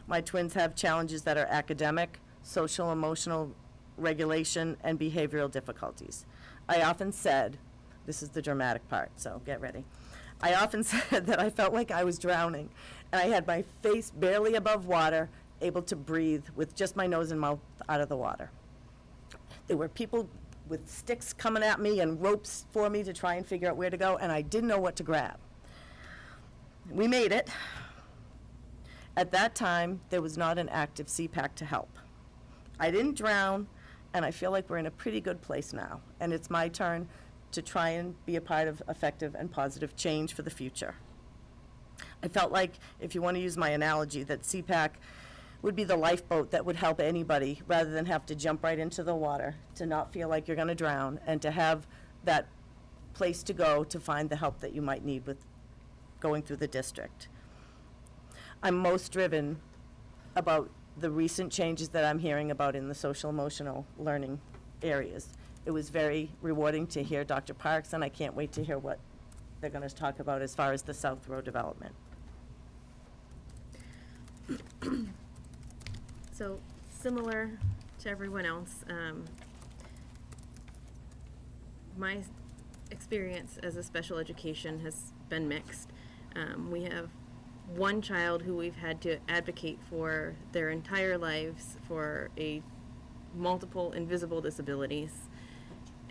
My twins have challenges that are academic, social, emotional, regulation, and behavioral difficulties. I often said, this is the dramatic part, so get ready. I often said that I felt like I was drowning, and I had my face barely above water, able to breathe with just my nose and mouth out of the water. There were people with sticks coming at me and ropes for me to try and figure out where to go, and I didn't know what to grab. We made it. At that time, there was not an active CPAC to help. I didn't drown, and I feel like we're in a pretty good place now, and it's my turn to try and be a part of effective and positive change for the future. I felt like, if you want to use my analogy, that CPAC would be the lifeboat that would help anybody rather than have to jump right into the water, to not feel like you're going to drown, and to have that place to go to find the help that you might need with going through the district. I'm most driven about the recent changes that I'm hearing about in the social emotional learning areas. It was very rewarding to hear Dr. Parks, and I can't wait to hear what they're going to talk about as far as the South Road development. So, similar to everyone else, my experience as a special education has been mixed. We have one child who we've had to advocate for their entire lives for multiple invisible disabilities,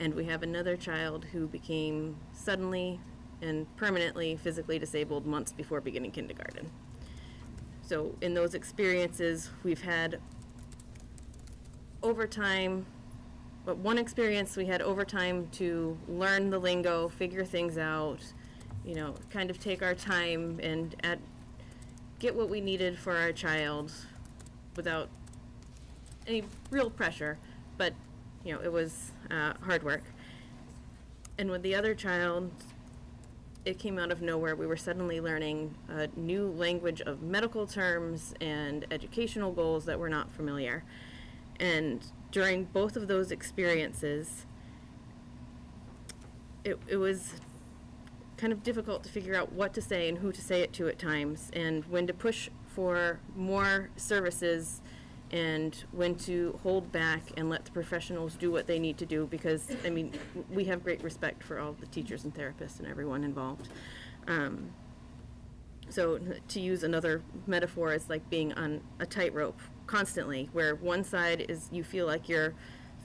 and we have another child who became suddenly and permanently physically disabled months before beginning kindergarten. So in those experiences, we've had overtime, but one experience we had overtime to learn the lingo, figure things out, you know, kind of take our time and get what we needed for our child without any real pressure, but you know, it was hard work. And with the other child, it came out of nowhere. We were suddenly learning a new language of medical terms and educational goals that were not familiar. And during both of those experiences, it was kind of difficult to figure out what to say and who to say it to at times, and when to push for more services and when to hold back and let the professionals do what they need to do, because, I mean, we have great respect for all the teachers and therapists and everyone involved. So to use another metaphor, it's like being on a tightrope constantly, where one side is you feel like you're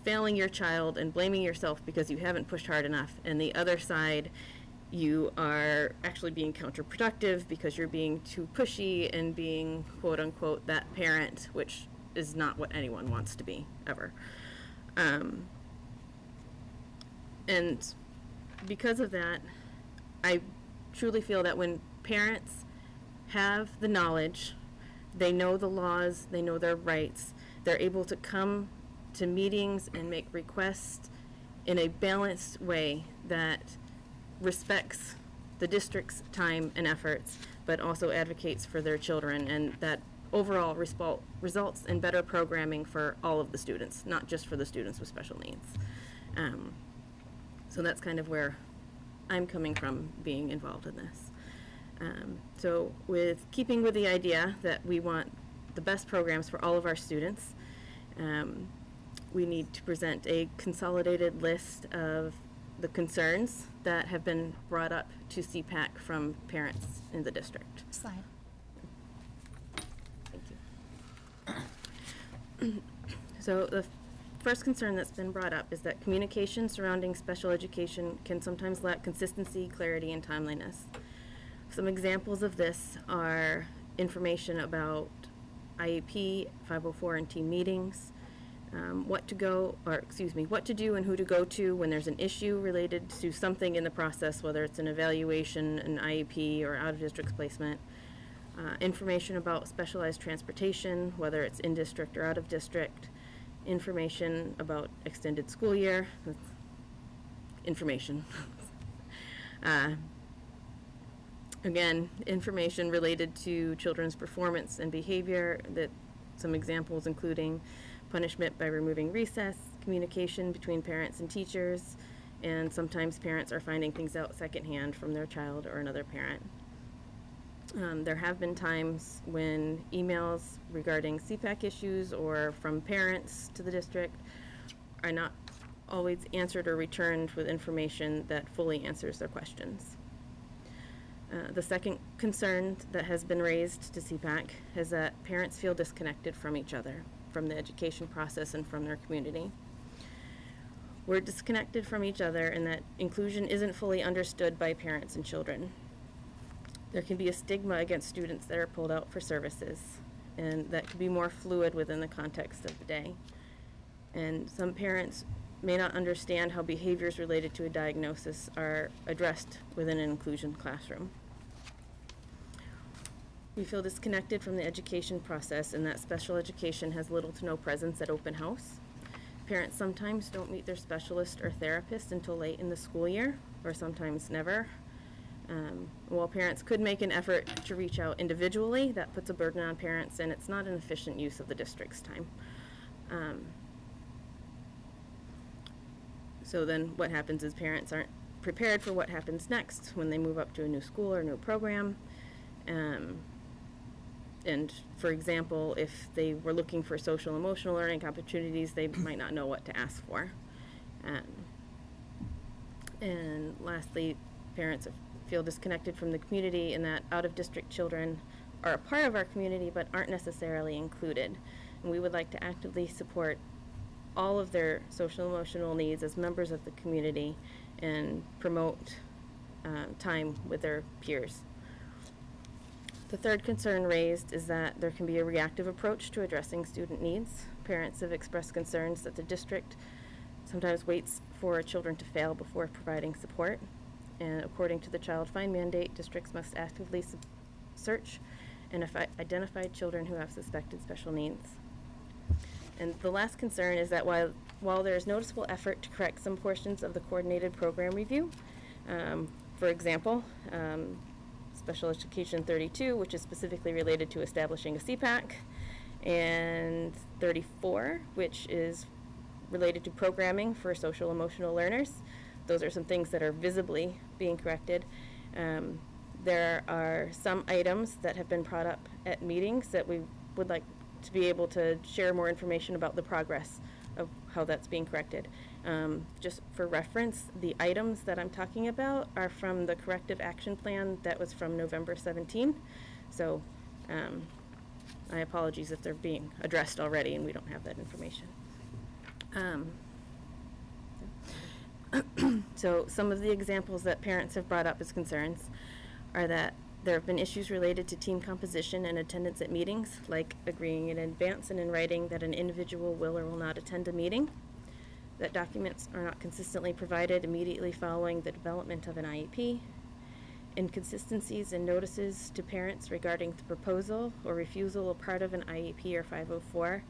failing your child and blaming yourself because you haven't pushed hard enough, and the other side you are actually being counterproductive because you're being too pushy and being, quote unquote, that parent, which is not what anyone wants to be, ever. And because of that, I truly feel that when parents have the knowledge, they know the laws, they know their rights, they're able to come to meetings and make requests in a balanced way that respects the district's time and efforts, but also advocates for their children, and that overall results in better programming for all of the students, not just for the students with special needs. So that's kind of where I'm coming from being involved in this. So with keeping with the idea that we want the best programs for all of our students, we need to present a consolidated list of the concerns that have been brought up to CPAC from parents in the district. Slide. Thank you. So the first concern that's been brought up is that communication surrounding special education can sometimes lack consistency, clarity, and timeliness. Some examples of this are information about IEP, 504 and team meetings, what to do and who to go to when there's an issue related to something in the process, whether it's an evaluation, an IEP, or out-of-district placement, information about specialized transportation, whether it's in-district or out-of-district, information about extended school year, information. Again, information related to children's performance and behavior, that some examples including punishment by removing recess, communication between parents and teachers, and sometimes parents are finding things out secondhand from their child or another parent. There have been times when emails regarding CPAC issues or from parents to the district are not always answered or returned with information that fully answers their questions. The second concern that has been raised to CPAC is that parents feel disconnected from each other, from the education process and from their community. We're disconnected from each other in that inclusion isn't fully understood by parents and children. There can be a stigma against students that are pulled out for services, and that can be more fluid within the context of the day. And some parents may not understand how behaviors related to a diagnosis are addressed within an inclusion classroom. We feel disconnected from the education process in that special education has little to no presence at open house. Parents sometimes don't meet their specialist or therapist until late in the school year, or sometimes never. While parents could make an effort to reach out individually, that puts a burden on parents, and it's not an efficient use of the district's time. So then what happens is parents aren't prepared for what happens next when they move up to a new school or new program. And for example, if they were looking for social emotional learning opportunities, they might not know what to ask for. And lastly, parents feel disconnected from the community in that out-of-district children are a part of our community but aren't necessarily included. And we would like to actively support all of their social emotional needs as members of the community and promote time with their peers. The third concern raised is that there can be a reactive approach to addressing student needs. Parents have expressed concerns that the district sometimes waits for children to fail before providing support. And according to the Child Find mandate, districts must actively search and identify children who have suspected special needs. And the last concern is that while there is noticeable effort to correct some portions of the coordinated program review, for example, Special Education 32, which is specifically related to establishing a CPAC, and 34, which is related to programming for social emotional learners. Those are some things that are visibly being corrected. There are some items that have been brought up at meetings that we would like to be able to share more information about the progress of how that's being corrected. Just for reference, the items that I'm talking about are from the corrective action plan that was from November 17. So I apologize if they're being addressed already and we don't have that information. So some of the examples that parents have brought up as concerns are that there have been issues related to team composition and attendance at meetings, like agreeing in advance and in writing that an individual will or will not attend a meeting, that documents are not consistently provided immediately following the development of an IEP, inconsistencies in notices to parents regarding the proposal or refusal of part of an IEP or 504,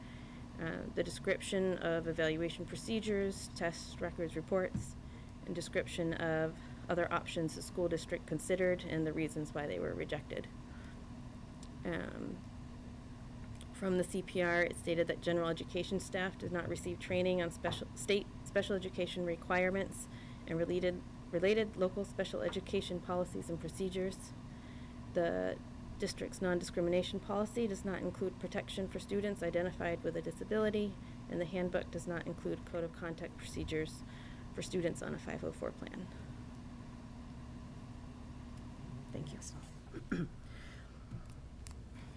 the description of evaluation procedures, tests, records, reports, and description of other options the school district considered and the reasons why they were rejected. From the CPR, it stated that general education staff does not receive training on state special education requirements and related local special education policies and procedures. The district's non-discrimination policy does not include protection for students identified with a disability, and the handbook does not include code of conduct procedures for students on a 504 plan. Thank you.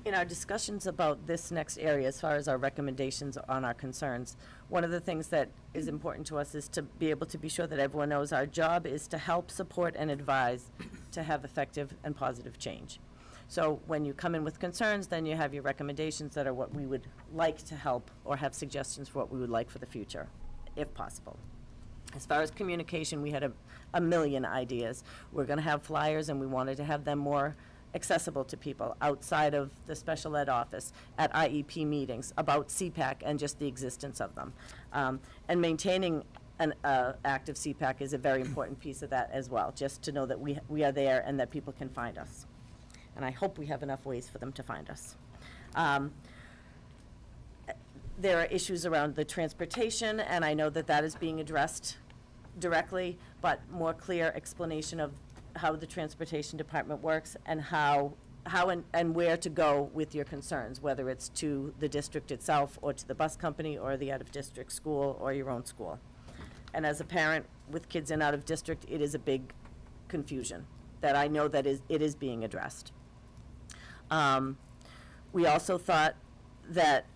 In our discussions about this next area, as far as our recommendations on our concerns, one of the things that is important to us is to be able to be sure that everyone knows our job is to help, support, and advise to have effective and positive change. So when you come in with concerns, then you have your recommendations that are what we would like to help, or have suggestions for what we would like for the future, if possible. As far as communication, we had a million ideas. We're going to have flyers, and we wanted to have them more accessible to people outside of the special ed office, at IEP meetings, about CPAC and just the existence of them. And maintaining an active CPAC is a very important piece of that as well, just to know that we are there and that people can find us. And I hope we have enough ways for them to find us. There are issues around the transportation, and I know that that is being addressed directly, but more clear explanation of how the transportation department works and how and where to go with your concerns, whether it's to the district itself or to the bus company or the out-of-district school or your own school. And as a parent with kids in out-of-district, it is a big confusion that I know that it is being addressed. We also thought that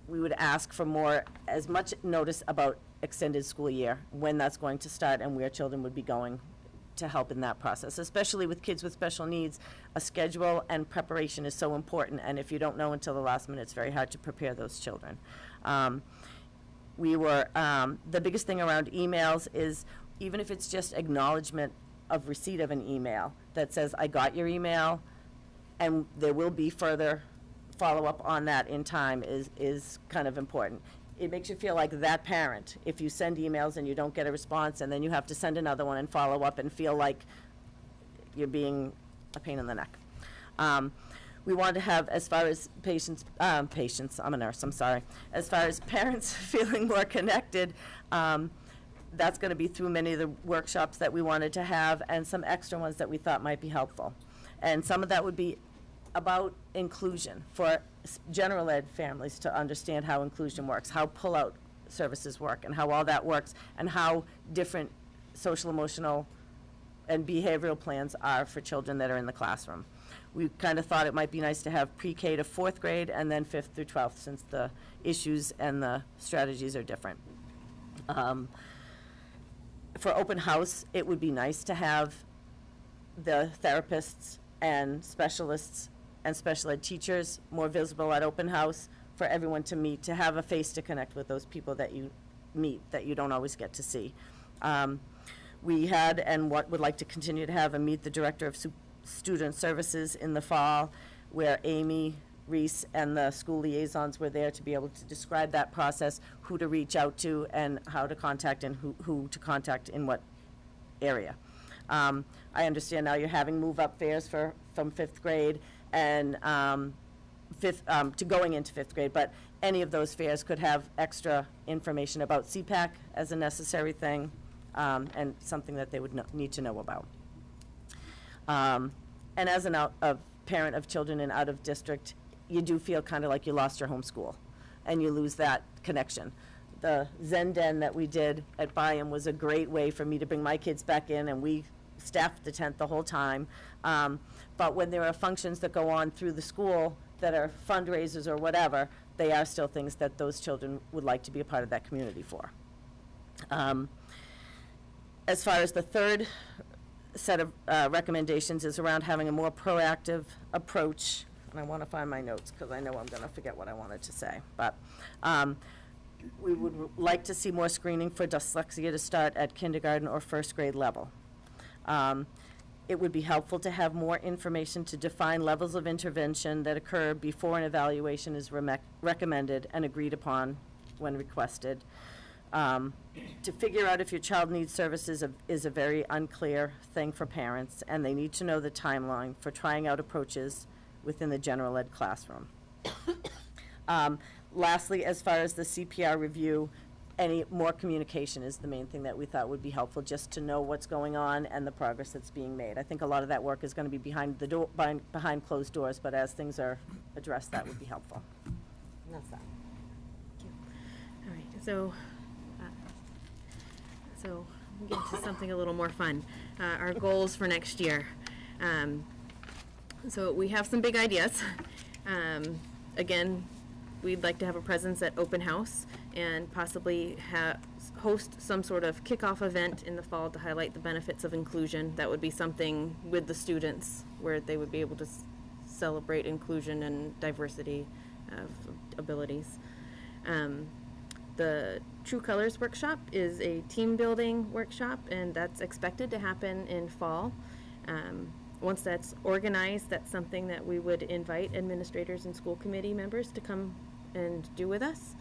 we would ask for as much notice about extended school year, when that's going to start and where children would be going to help in that process, especially with kids with special needs. A schedule and preparation is so important, and if you don't know until the last minute, it's very hard to prepare those children. The biggest thing around emails is, even if it's just acknowledgement of receipt of an email that says, I got your email, and there will be further follow-up on that in time, is kind of important. It makes you feel like that parent, if you send emails and you don't get a response, and then you have to send another one and follow up and feel like you're being a pain in the neck. We want to have, as far as patients, I'm a nurse, I'm sorry. As far as parents feeling more connected, that's going to be through many of the workshops that we wanted to have, and some extra ones that we thought might be helpful. And some of that would be about inclusion for general ed families to understand how inclusion works, how pull-out services work, and how all that works, and how different social, emotional, and behavioral plans are for children that are in the classroom. We kind of thought it might be nice to have pre-K to 4th grade and then 5th through 12th, since the issues and the strategies are different. For open house, it would be nice to have the therapists and specialists and special ed teachers more visible at open house, for everyone to meet, to have a face to connect with those people that you meet that you don't always get to see. We had, and would like to continue to have, a Meet the Director of Student Services in the fall, where Amy, Reese, and the school liaisons were there to be able to describe that process, who to reach out to, and how to contact, and who to contact in what area. I understand now you're having move-up fairs from 5th grade, and to going into 5th grade, but any of those fairs could have extra information about CPAC as a necessary thing, and something that they would need to know about. And as a parent of children in out-of-district, you do feel kind of like you lost your home school, and you lose that connection. The Zen Den that we did at Byam was a great way for me to bring my kids back in, and we staffed the tent the whole time. But when there are functions that go on through the school that are fundraisers or whatever, they are still things that those children would like to be a part of that community for. As far as the third set of recommendations is around having a more proactive approach, and I want to find my notes because I know I'm going to forget what I wanted to say, but we would like to see more screening for dyslexia to start at kindergarten or 1st grade level. It would be helpful to have more information to define levels of intervention that occur before an evaluation is recommended and agreed upon when requested. To figure out if your child needs services is a very unclear thing for parents, and they need to know the timeline for trying out approaches within the general ed classroom. Lastly, as far as the CPR review, any more communication is the main thing that we thought would be helpful, just to know what's going on and the progress that's being made. I think a lot of that work is going to be behind closed doors, but as things are addressed, that would be helpful. And that's that. Thank you. All right, so we'll get into something a little more fun. Our goals for next year. So we have some big ideas. Again, we'd like to have a presence at open house and possibly host some sort of kickoff event in the fall to highlight the benefits of inclusion. That would be something with the students where they would be able to celebrate inclusion and diversity of abilities. The True Colors workshop is a team building workshop, and that's expected to happen in fall. Once that's organized, that's something that we would invite administrators and school committee members to come and do with us.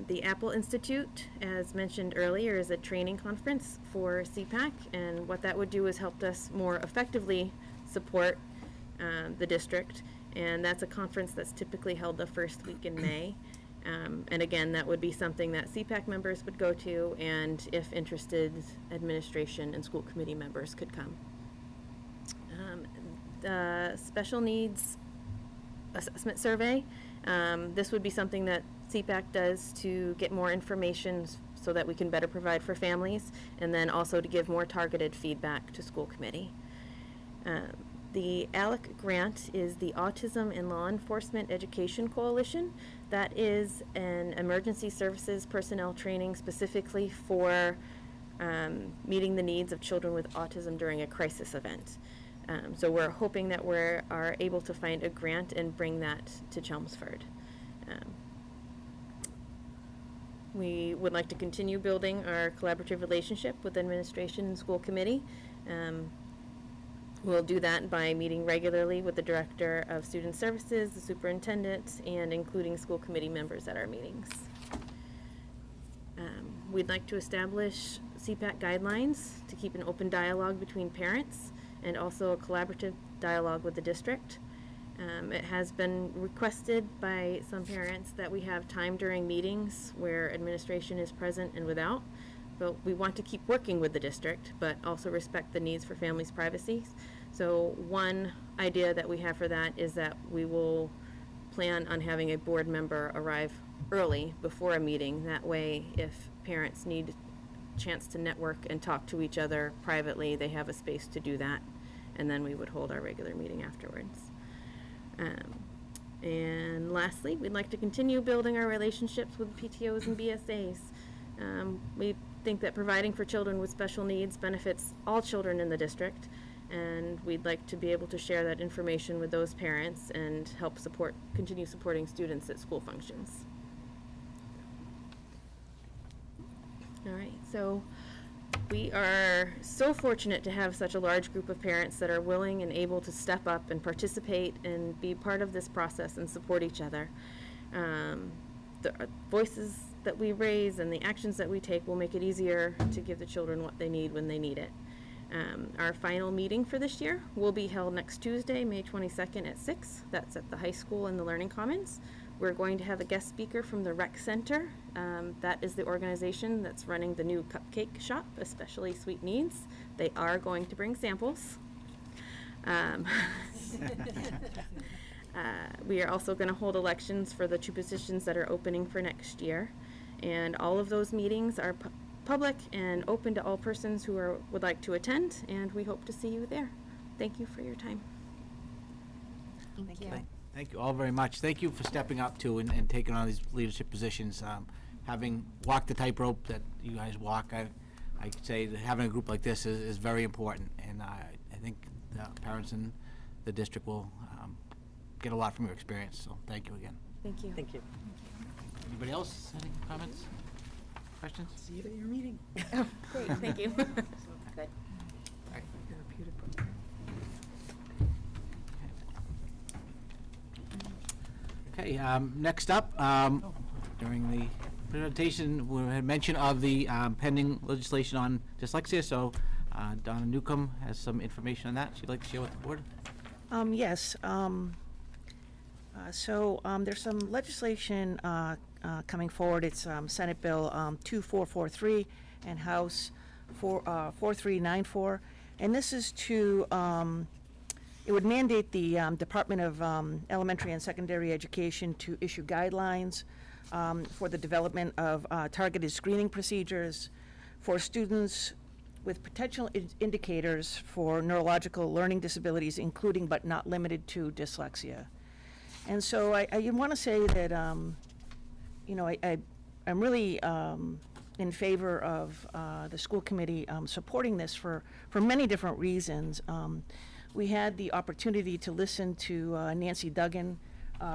The Apple Institute, as mentioned earlier, is a training conference for CPAC, and what that would do is help us more effectively support the district, and that's a conference that's typically held the first week in May. And again, that would be something that CPAC members would go to, and if interested, administration and school committee members could come. The special needs assessment survey, this would be something that CPAC does to get more information so that we can better provide for families, and then also to give more targeted feedback to school committee. The ALEC grant is the Autism and Law Enforcement Education Coalition. That is an emergency services personnel training specifically for meeting the needs of children with autism during a crisis event. So we're hoping that we are able to find a grant and bring that to Chelmsford. We would like to continue building our collaborative relationship with administration and school committee. We'll do that by meeting regularly with the Director of Student Services, the Superintendent, and including school committee members at our meetings. We'd like to establish CPAC guidelines to keep an open dialogue between parents and also a collaborative dialogue with the district. It has been requested by some parents that we have time during meetings where administration is present and without. But we want to keep working with the district, but also respect the needs for families' privacy. So one idea that we have for that is that we will plan on having a board member arrive early before a meeting. That way, if parents need a chance to network and talk to each other privately, they have a space to do that. And then we would hold our regular meeting afterwards. And lastly, we'd like to continue building our relationships with PTOs and BSAs. We think that providing for children with special needs benefits all children in the district, and we'd like to be able to share that information with those parents and help continue supporting students at school functions. All right, so we are so fortunate to have such a large group of parents that are willing and able to step up and participate and be part of this process and support each other. The voices that we raise and the actions that we take will make it easier to give the children what they need when they need it. Our final meeting for this year will be held next Tuesday, May 22nd at 6. That's at the high school in the Learning Commons. We're going to have a guest speaker from the Rec Center. That is the organization that's running the new cupcake shop, Especially Sweet Needs. They are going to bring samples. We are also going to hold elections for the 2 positions that are opening for next year. And all of those meetings are public and open to all persons who would like to attend, and we hope to see you there. Thank you for your time. Thank you. Thank you all very much. Thank you for stepping up to and taking on these leadership positions. Having walked the tightrope that you guys walk, I could say that having a group like this is very important, and I think the parents in the district will get a lot from your experience, so thank you again. Thank you. Thank you. Anybody else? Any comments? Questions? See you at your meeting. Oh, great, thank you. Good. Therapeutic program. Okay, next up, during the presentation, we had mention of the pending legislation on dyslexia, so Donna Newcomb has some information on that she'd like to share with the board. Yes. So there's some legislation coming forward. It's Senate Bill 2443 and House 4394. And this is to, it would mandate the Department of Elementary and Secondary Education to issue guidelines for the development of targeted screening procedures for students with potential indicators for neurological learning disabilities, including but not limited to dyslexia. And so I want to say that, you know, I'm really in favor of the school committee supporting this for many different reasons. We had the opportunity to listen to Nancy Duggan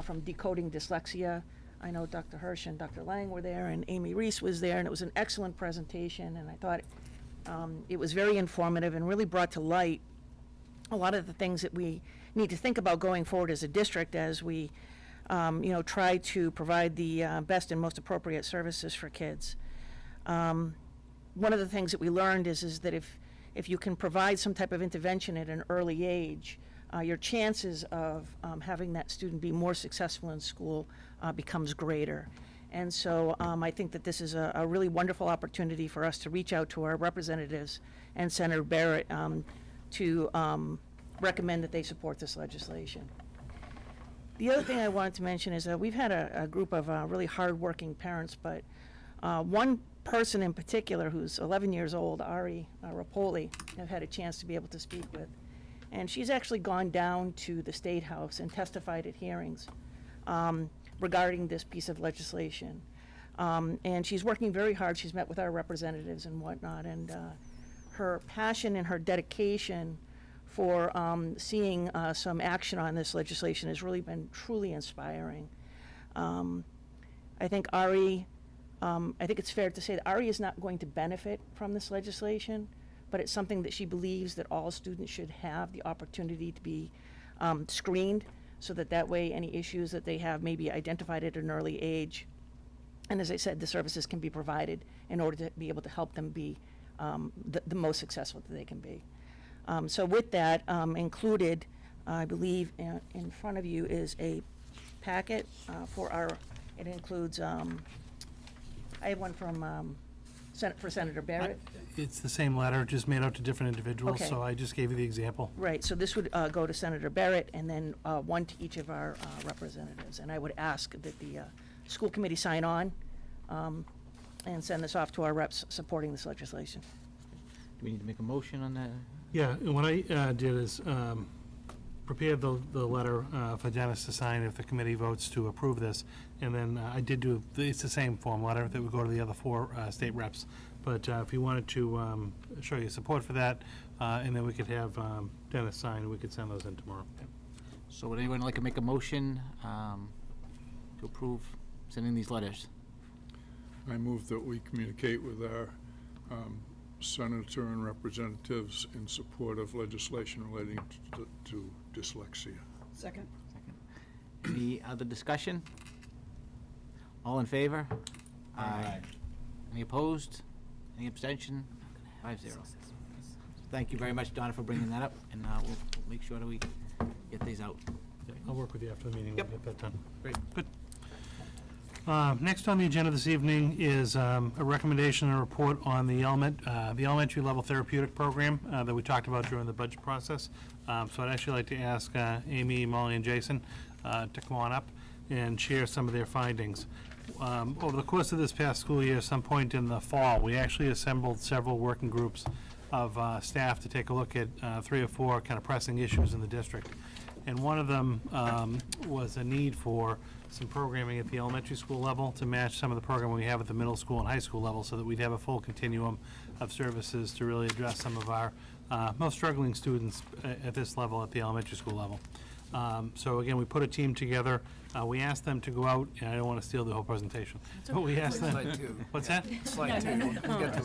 from Decoding Dyslexia. I know Dr. Hirsch and Dr. Lang were there, and Amy Reese was there, and it was an excellent presentation, and I thought it was very informative and really brought to light a lot of the things that we need to think about going forward as a district as we try to provide the best and most appropriate services for kids. One of the things that we learned is that if you can provide some type of intervention at an early age, your chances of having that student be more successful in school becomes greater. And so I think that this is a really wonderful opportunity for us to reach out to our representatives and Senator Barrett to recommend that they support this legislation. The other thing I wanted to mention is that we've had a group of really hardworking parents, but one person in particular who's 11 years old, Ari Rapoli, I've had a chance to be able to speak with. And she's actually gone down to the State House and testified at hearings regarding this piece of legislation. And she's working very hard. She's met with our representatives and whatnot. And her passion and her dedication for seeing some action on this legislation has really been truly inspiring. I think Ari, I think it's fair to say that Ari is not going to benefit from this legislation, but it's something that she believes that all students should have the opportunity to be screened, so that way any issues that they have may be identified at an early age. And as I said, the services can be provided in order to be able to help them be the most successful that they can be. So with that included, I believe in front of you is a packet for our, it includes, I have one from for Senator Barrett. It's the same letter, just made out to different individuals, Okay. so I just gave you the example. Right, so this would go to Senator Barrett and then one to each of our representatives. And I would ask that the school committee sign on and send this off to our reps supporting this legislation. Do we need to make a motion on that? Yeah, and what I did is prepared the letter for Dennis to sign if the committee votes to approve this. And then I did do, it's the same form letter that would go to the other 4 state reps. But if you wanted to show your support for that, and then we could have Dennis sign, and we could send those in tomorrow. So would anyone like to make a motion to approve sending these letters? I move that we communicate with our senator and representatives in support of legislation relating to dyslexia. Second. Any other discussion? All in favor? Aye. Any opposed? Any abstention? 5-0. Thank you very much, Donna, for bringing that up, and we'll make sure that we get these out. I'll work with you after the meeting. Yep. We'll get that done. Great. Good. Next on the agenda this evening is a recommendation and report on the elementary level therapeutic program that we talked about during the budget process. So I'd actually like to ask Amy, Molly, and Jason to come on up and share some of their findings. Over the course of this past school year, some point in the fall, we actually assembled several working groups of staff to take a look at 3 or 4 kind of pressing issues in the district. And one of them was a need for some programming at the elementary school level to match some of the programming we have at the middle school and high school level, so that we'd have a full continuum of services to really address some of our most struggling students at this level, at the elementary school level. So again, we put a team together. We asked them to go out, and I don't want to steal the whole presentation, but we asked them. Slide 2. What's that? Slide 2.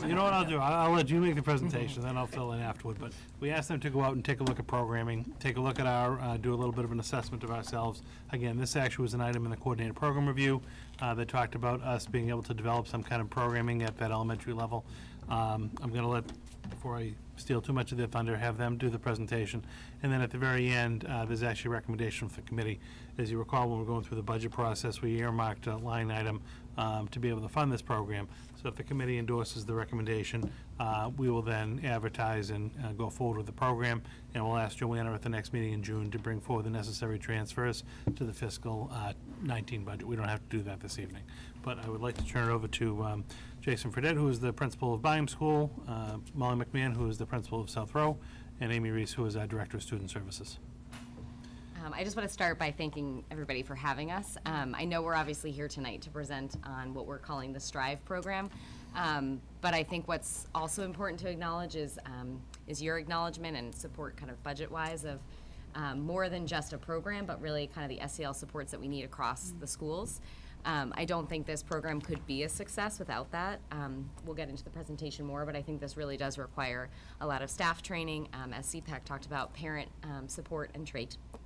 You know what I'll do? I'll let you make the presentation, then I'll fill in afterward. But we asked them to go out and take a look at programming, take a look at our, do a little bit of an assessment of ourselves. Again, this actually was an item in the coordinated program review that talked about us being able to develop some kind of programming at that elementary level. I'm going to let, before I steal too much of their thunder, have them do the presentation. And then at the very end, there's actually a recommendation for the committee. As you recall, when we're going through the budget process, we earmarked a line item to be able to fund this program. So if the committee endorses the recommendation, we will then advertise and go forward with the program. And we'll ask Joanna at the next meeting in June to bring forward the necessary transfers to the fiscal 19 budget. We don't have to do that this evening. But I would like to turn it over to Jason Fredette, who is the principal of Byam School, Molly McMahon, who is the principal of South Row, and Amy Reese, who is our Director of Student Services. I just want to start by thanking everybody for having us. I know we're obviously here tonight to present on what we're calling the STRIVE program. But I think what's also important to acknowledge is your acknowledgement and support kind of budget-wise of more than just a program, but really kind of the SEL supports that we need across the schools. I don't think this program could be a success without that. We'll get into the presentation more, but I think this really does require a lot of staff training, as CPAC talked about, parent support and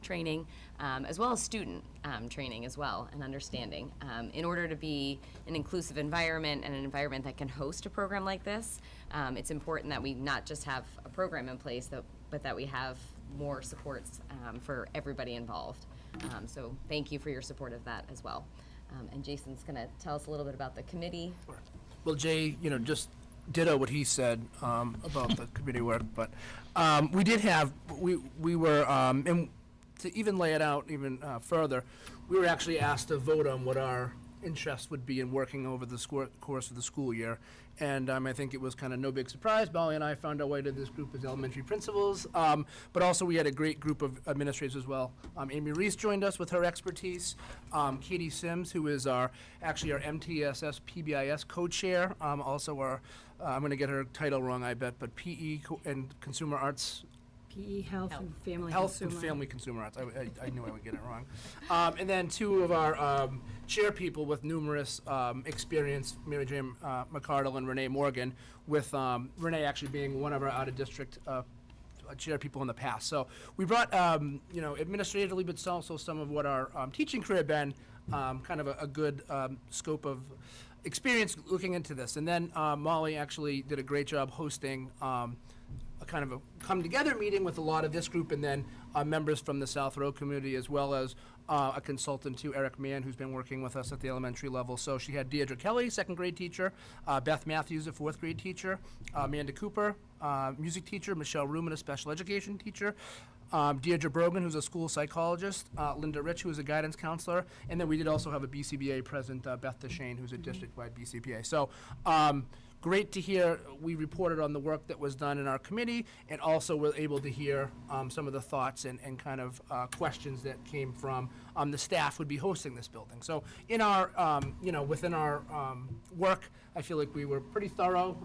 training, as well as student training as well and understanding. In order to be an inclusive environment and an environment that can host a program like this, it's important that we not just have a program in place, but that we have more supports for everybody involved. So thank you for your support of that as well. And Jason's going to tell us a little bit about the committee. Well, Jay, just ditto what he said about the committee work, but we did have, we were, and to even lay it out even further, we were actually asked to vote on what our interest would be in working over the course of the school year. And I think it was kind of no big surprise. Molly and I found our way to this group as elementary principals, but also we had a great group of administrators as well. Amy Reese joined us with her expertise. Katie Sims, who is actually our MTSS PBIS co-chair, also our, I'm going to get her title wrong, I bet, but PE and Consumer Arts. PE, Health and Family Health Consumer. and Family Consumer Arts. I knew I would get it wrong. And then two of our chair people with numerous experience, Mary Jane McCardle and Renee Morgan, with Renee actually being one of our out-of-district chair people in the past. So we brought, administratively, but also some of what our teaching career had been, kind of a good scope of experience looking into this. And then Molly actually did a great job hosting a kind of a come-together meeting with a lot of this group, and then members from the South Row community, as well as a consultant too, Eric Mann, who's been working with us at the elementary level. So she had Deirdre Kelly, second grade teacher, Beth Matthews, a fourth grade teacher, Amanda Cooper, music teacher, Michelle Ruman, a special education teacher, Deirdre Brogan, who's a school psychologist, Linda Rich, who is a guidance counselor, and then we did also have a BCBA present, Beth DeShane, who's a district-wide BCBA. So great to hear. We reported on the work that was done in our committee, and also were able to hear some of the thoughts and kind of questions that came from the staff would be hosting this building. So in our, within our work, I feel like we were pretty thorough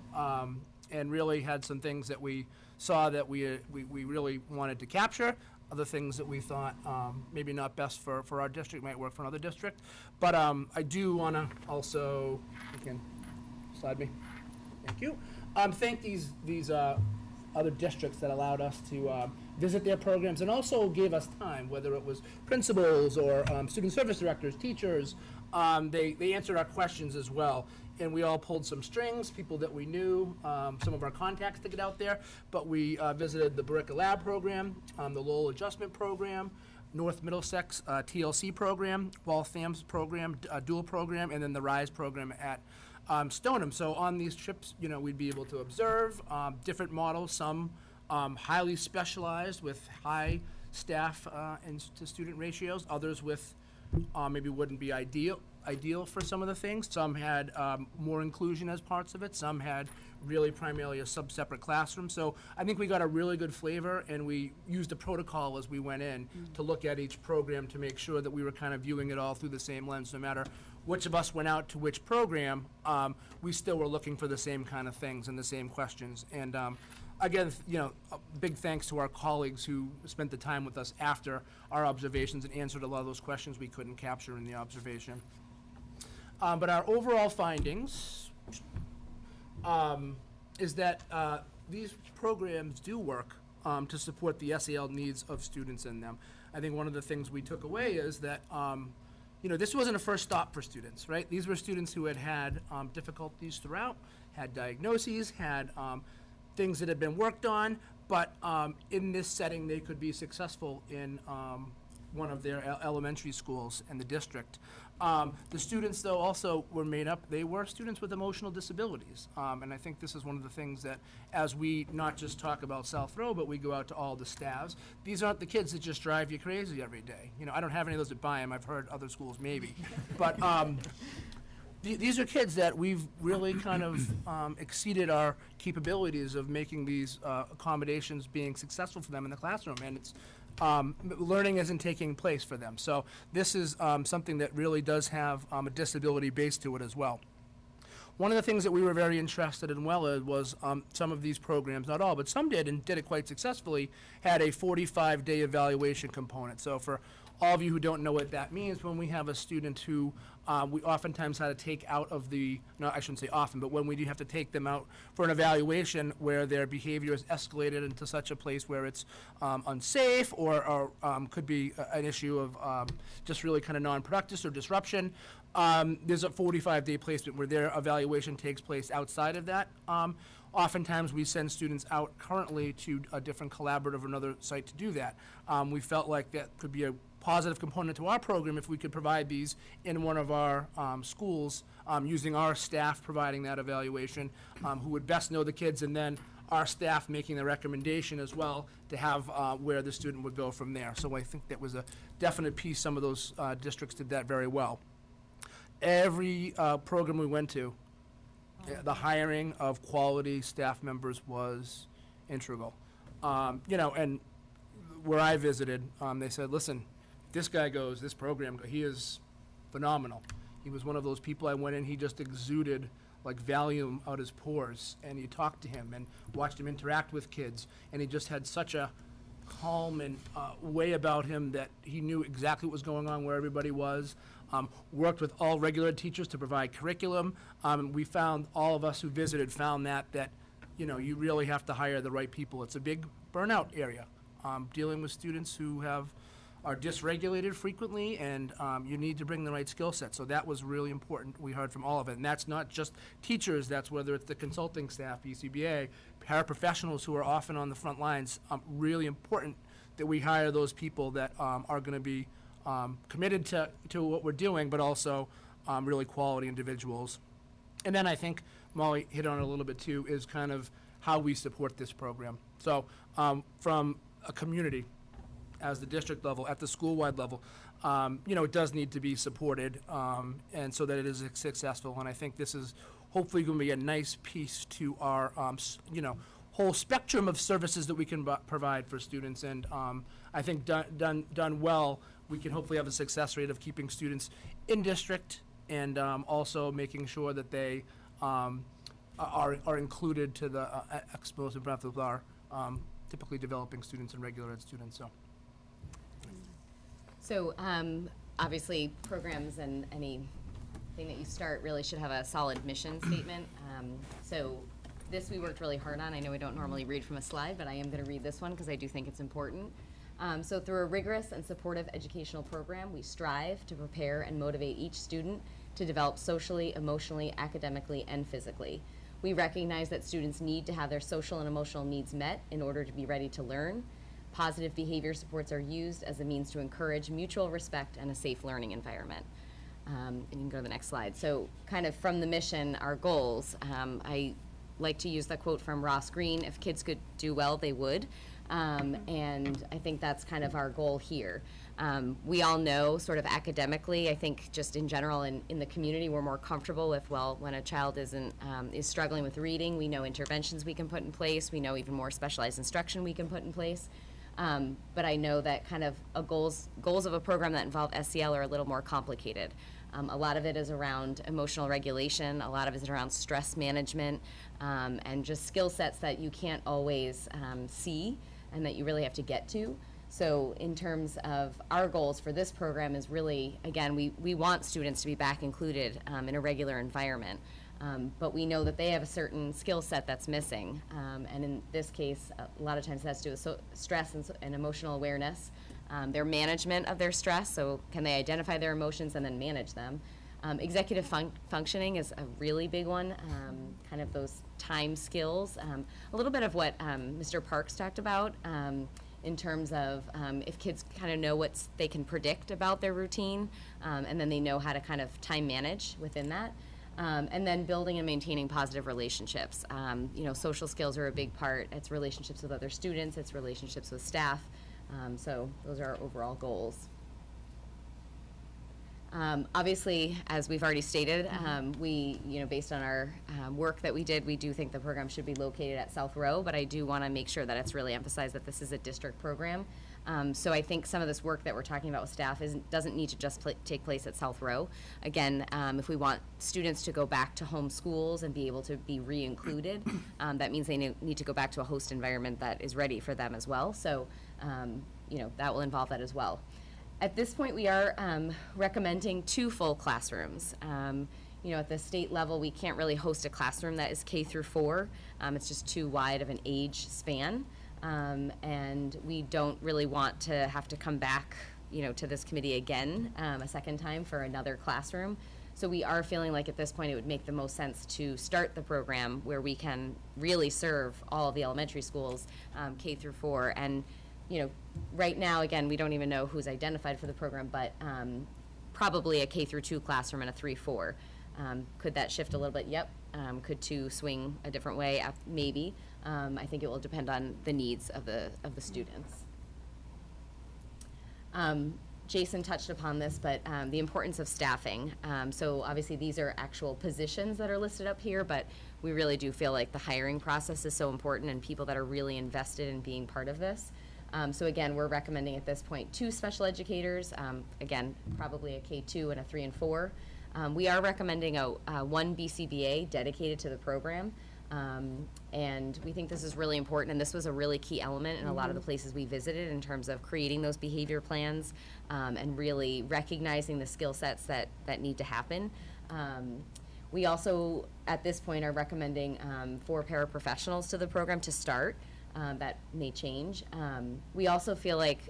and really had some things that we saw that we really wanted to capture. Other things that we thought maybe not best for our district might work for another district. But I do want to also, you can slide me. Thank you. Thank these other districts that allowed us to visit their programs and also gave us time, whether it was principals or student service directors, teachers. They answered our questions as well. And we all pulled some strings, people that we knew, some of our contacts to get out there. But we visited the Barica Lab program, the Lowell Adjustment program, North Middlesex TLC program, Waltham's program, dual program, and then the RISE program at Stoneham. So on these trips, we'd be able to observe different models, some highly specialized with high staff and to student ratios, others with maybe wouldn't be ideal for some of the things. Some had more inclusion as parts of it. Some had really primarily a separate classroom. So I think we got a really good flavor, and we used a protocol as we went in to look at each program to make sure that we were kind of viewing it all through the same lens. No matter which of us went out to which program, we still were looking for the same kind of things and the same questions. And again, a big thanks to our colleagues who spent the time with us after our observations and answered a lot of those questions we couldn't capture in the observation. But our overall findings is that these programs do work to support the SEL needs of students in them. I think one of the things we took away is that this wasn't a first stop for students, right? These were students who had difficulties throughout, had diagnoses, had things that had been worked on, but in this setting they could be successful in one of their elementary schools in the district. The students, though, also were they were students with emotional disabilities. And I think this is one of the things that, as we not just talk about South Row, but we go out to all the staffs, these aren't the kids that just drive you crazy every day. I don't have any of those at Byam. I've heard other schools maybe. But these are kids that we've really kind of exceeded our capabilities of making these accommodations being successful for them in the classroom. And it's learning isn't taking place for them. So this is something that really does have a disability base to it as well. one of the things that we were very interested in was some of these programs, not all, but some did and did it quite successfully, had a 45-day evaluation component. So for all of you who don't know what that means, when we have a student who we oftentimes had to take out of the, no, I shouldn't say often, but when we do have to take them out for an evaluation where their behavior is escalated into such a place where it's unsafe or could be an issue of just really kind of non-productive or disruption, there's a 45-day placement where their evaluation takes place outside of that. Oftentimes, we send students out currently to a different collaborative or another site to do that. We felt like that could be a positive component to our program if we could provide these in one of our schools using our staff providing that evaluation, who would best know the kids, and then our staff making the recommendation as well to have where the student would go from there. So I think that was a definite piece. Some of those districts did that very well. Every program we went to, the hiring of quality staff members was integral. You know, and where I visited, they said, listen, this guy goes, this program, he is phenomenal. He was one of those people I went in, he just exuded like Valium out his pores, and you talked to him and watched him interact with kids, and he just had such a calm and way about him that he knew exactly what was going on where everybody was. Worked with all regular teachers to provide curriculum. We found, all of us who visited found that you know, you really have to hire the right people. It's a big burnout area, dealing with students who are dysregulated frequently, and you need to bring the right skill set. So that was really important. We heard from all of it, and that's not just teachers. That's whether it's the consulting staff, BCBA, paraprofessionals who are often on the front lines. Really important that we hire those people that are going to be committed to what we're doing, but also really quality individuals. And then I think Molly hit on it a little bit too, is kind of how we support this program. So from a community, as the district level, at the school-wide level, you know, it does need to be supported, and so that it is successful. And I think this is hopefully going to be a nice piece to our, you know, whole spectrum of services that we can provide for students. And I think done well, we can hopefully have a success rate of keeping students in district, and also making sure that they are included to the exposed and breadth of our typically developing students and regular ed students. So obviously programs and anything that you start really should have a solid mission statement. So this we worked really hard on. I know we don't normally read from a slide, but I am going to read this one because I do think it's important. So through a rigorous and supportive educational program, we strive to prepare and motivate each student to develop socially, emotionally, academically, and physically. We recognize that students need to have their social and emotional needs met in order to be ready to learn. Positive behavior supports are used as a means to encourage mutual respect and a safe learning environment. And you can go to the next slide. So kind of from the mission, our goals, I like to use the quote from Ross Greene, if kids could do well, they would. And I think that's kind of our goal here. We all know sort of academically, I think just in general in the community, we're more comfortable with, well, when a child is struggling with reading, we know interventions we can put in place. We know even more specialized instruction we can put in place. But I know that kind of goals of a program that involve SEL are a little more complicated. A lot of it is around emotional regulation. A lot of it is around stress management, and just skill sets that you can't always see and that you really have to get to. So in terms of our goals for this program is really, again, we want students to be back included in a regular environment. But we know that they have a certain skill set that's missing. And in this case, a lot of times it has to do with stress and emotional awareness. Their management of their stress, so can they identify their emotions and then manage them. Executive functioning is a really big one, kind of those time skills. A little bit of what Mr. Parks talked about in terms of if kids kind of know what they can predict about their routine, and then they know how to kind of time manage within that. And then building and maintaining positive relationships. You know, social skills are a big part. It's relationships with other students, it's relationships with staff. So those are our overall goals. Obviously, as we've already stated, we, you know, based on our work that we did, we do think the program should be located at South Row, but I do want to make sure that it's really emphasized that this is a district program. So I think some of this work that we're talking about with staff doesn't need to just take place at South Row. Again, if we want students to go back to home schools and be able to be re-included, that means they need to go back to a host environment that is ready for them as well. So, that will involve that as well. At this point, we are recommending 2 full classrooms. At the state level, we can't really host a classroom that is K through 4. It's just too wide of an age span. And we don't really want to have to come back, to this committee again a second time for another classroom. So we are feeling like at this point it would make the most sense to start the program where we can really serve all of the elementary schools, K through 4. And, right now, again, we don't even know who's identified for the program, but probably a K through 2 classroom and a 3-4. Could that shift a little bit? Yep. Could 2 swing a different way? Maybe. I think it will depend on the needs of the students. Jason touched upon this, but the importance of staffing. So obviously these are actual positions that are listed up here, but we really do feel like the hiring process is so important and people that are really invested in being part of this. So again, we're recommending at this point 2 special educators, again, probably a K2 and a 3 and 4. We are recommending one BCBA dedicated to the program. And we think this is really important, and this was a really key element in a lot of the places we visited in terms of creating those behavior plans and really recognizing the skill sets that need to happen. We also, at this point, are recommending 4 paraprofessionals to the program to start. That may change. We also feel like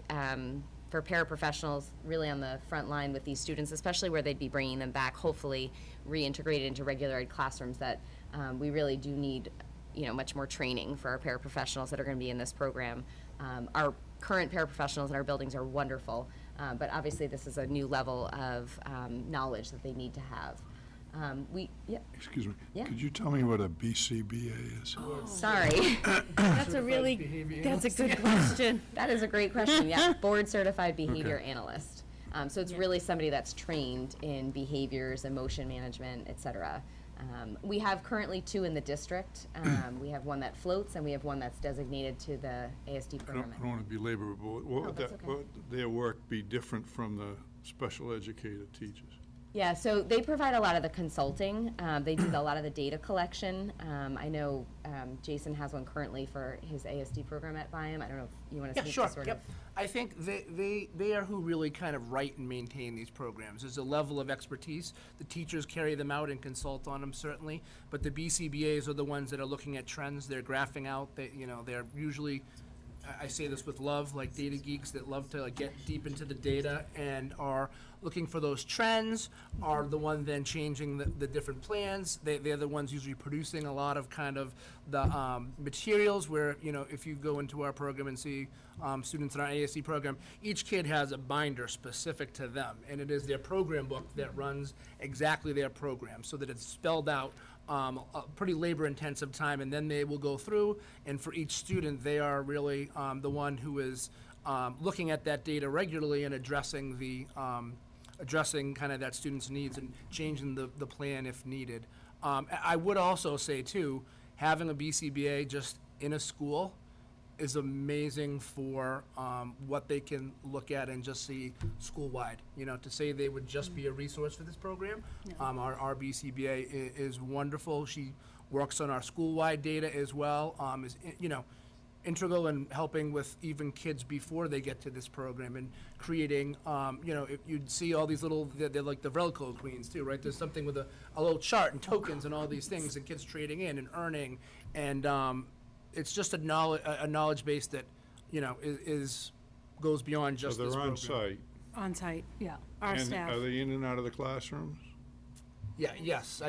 for paraprofessionals really on the front line with these students, especially where they'd be bringing them back, hopefully reintegrated into regular ed classrooms, that we really do need, much more training for our paraprofessionals that are going to be in this program. Our current paraprofessionals in our buildings are wonderful, but obviously this is a new level of knowledge that they need to have. Excuse me. Yeah. Could you tell me what a BCBA is? Oh. Sorry. That's a good question. That is a great question. Yeah, Board Certified Behavior Analyst. So it's really somebody that's trained in behaviors, emotion management, et cetera. We have currently 2 in the district. We have one that floats, and we have one that's designated to the ASD program. I don't want to belabor, but what would their work be different from the special educated teachers? Yeah, so they provide a lot of the consulting. They do a lot of the data collection. I know Jason has one currently for his ASD program at Byam. I don't know if you want to speak to sort of. I think they are who really kind of write and maintain these programs. There's a level of expertise. The teachers carry them out and consult on them, certainly, but the BCBAs are the ones that are looking at trends. They're graphing out. They're usually, I say this with love, like data geeks that love to get deep into the data and are looking for those trends, are the one then changing the different plans. They're the ones usually producing a lot of kind of the materials where, if you go into our program and see students in our ASC program, each kid has a binder specific to them, and it is their program book that runs exactly their program so that it's spelled out a pretty labor-intensive time, and then they will go through, and for each student, they are really the one who is looking at that data regularly and addressing kind of that student's needs and changing the plan if needed. I would also say, too, having a BCBA just in a school is amazing for what they can look at and just see school-wide. To say they would just be a resource for this program, our BCBA is wonderful. She works on our school-wide data as well, is integral in helping with even kids before they get to this program and creating, you'd see all these little, they're like the Velcro queens too, right? There's something with a little chart and tokens and all these things and kids trading in and earning, and it's just a knowledge base that, goes beyond just this program. So they're on site? On site, yeah. Our staff. Are they in and out of the classrooms? Yeah, yes.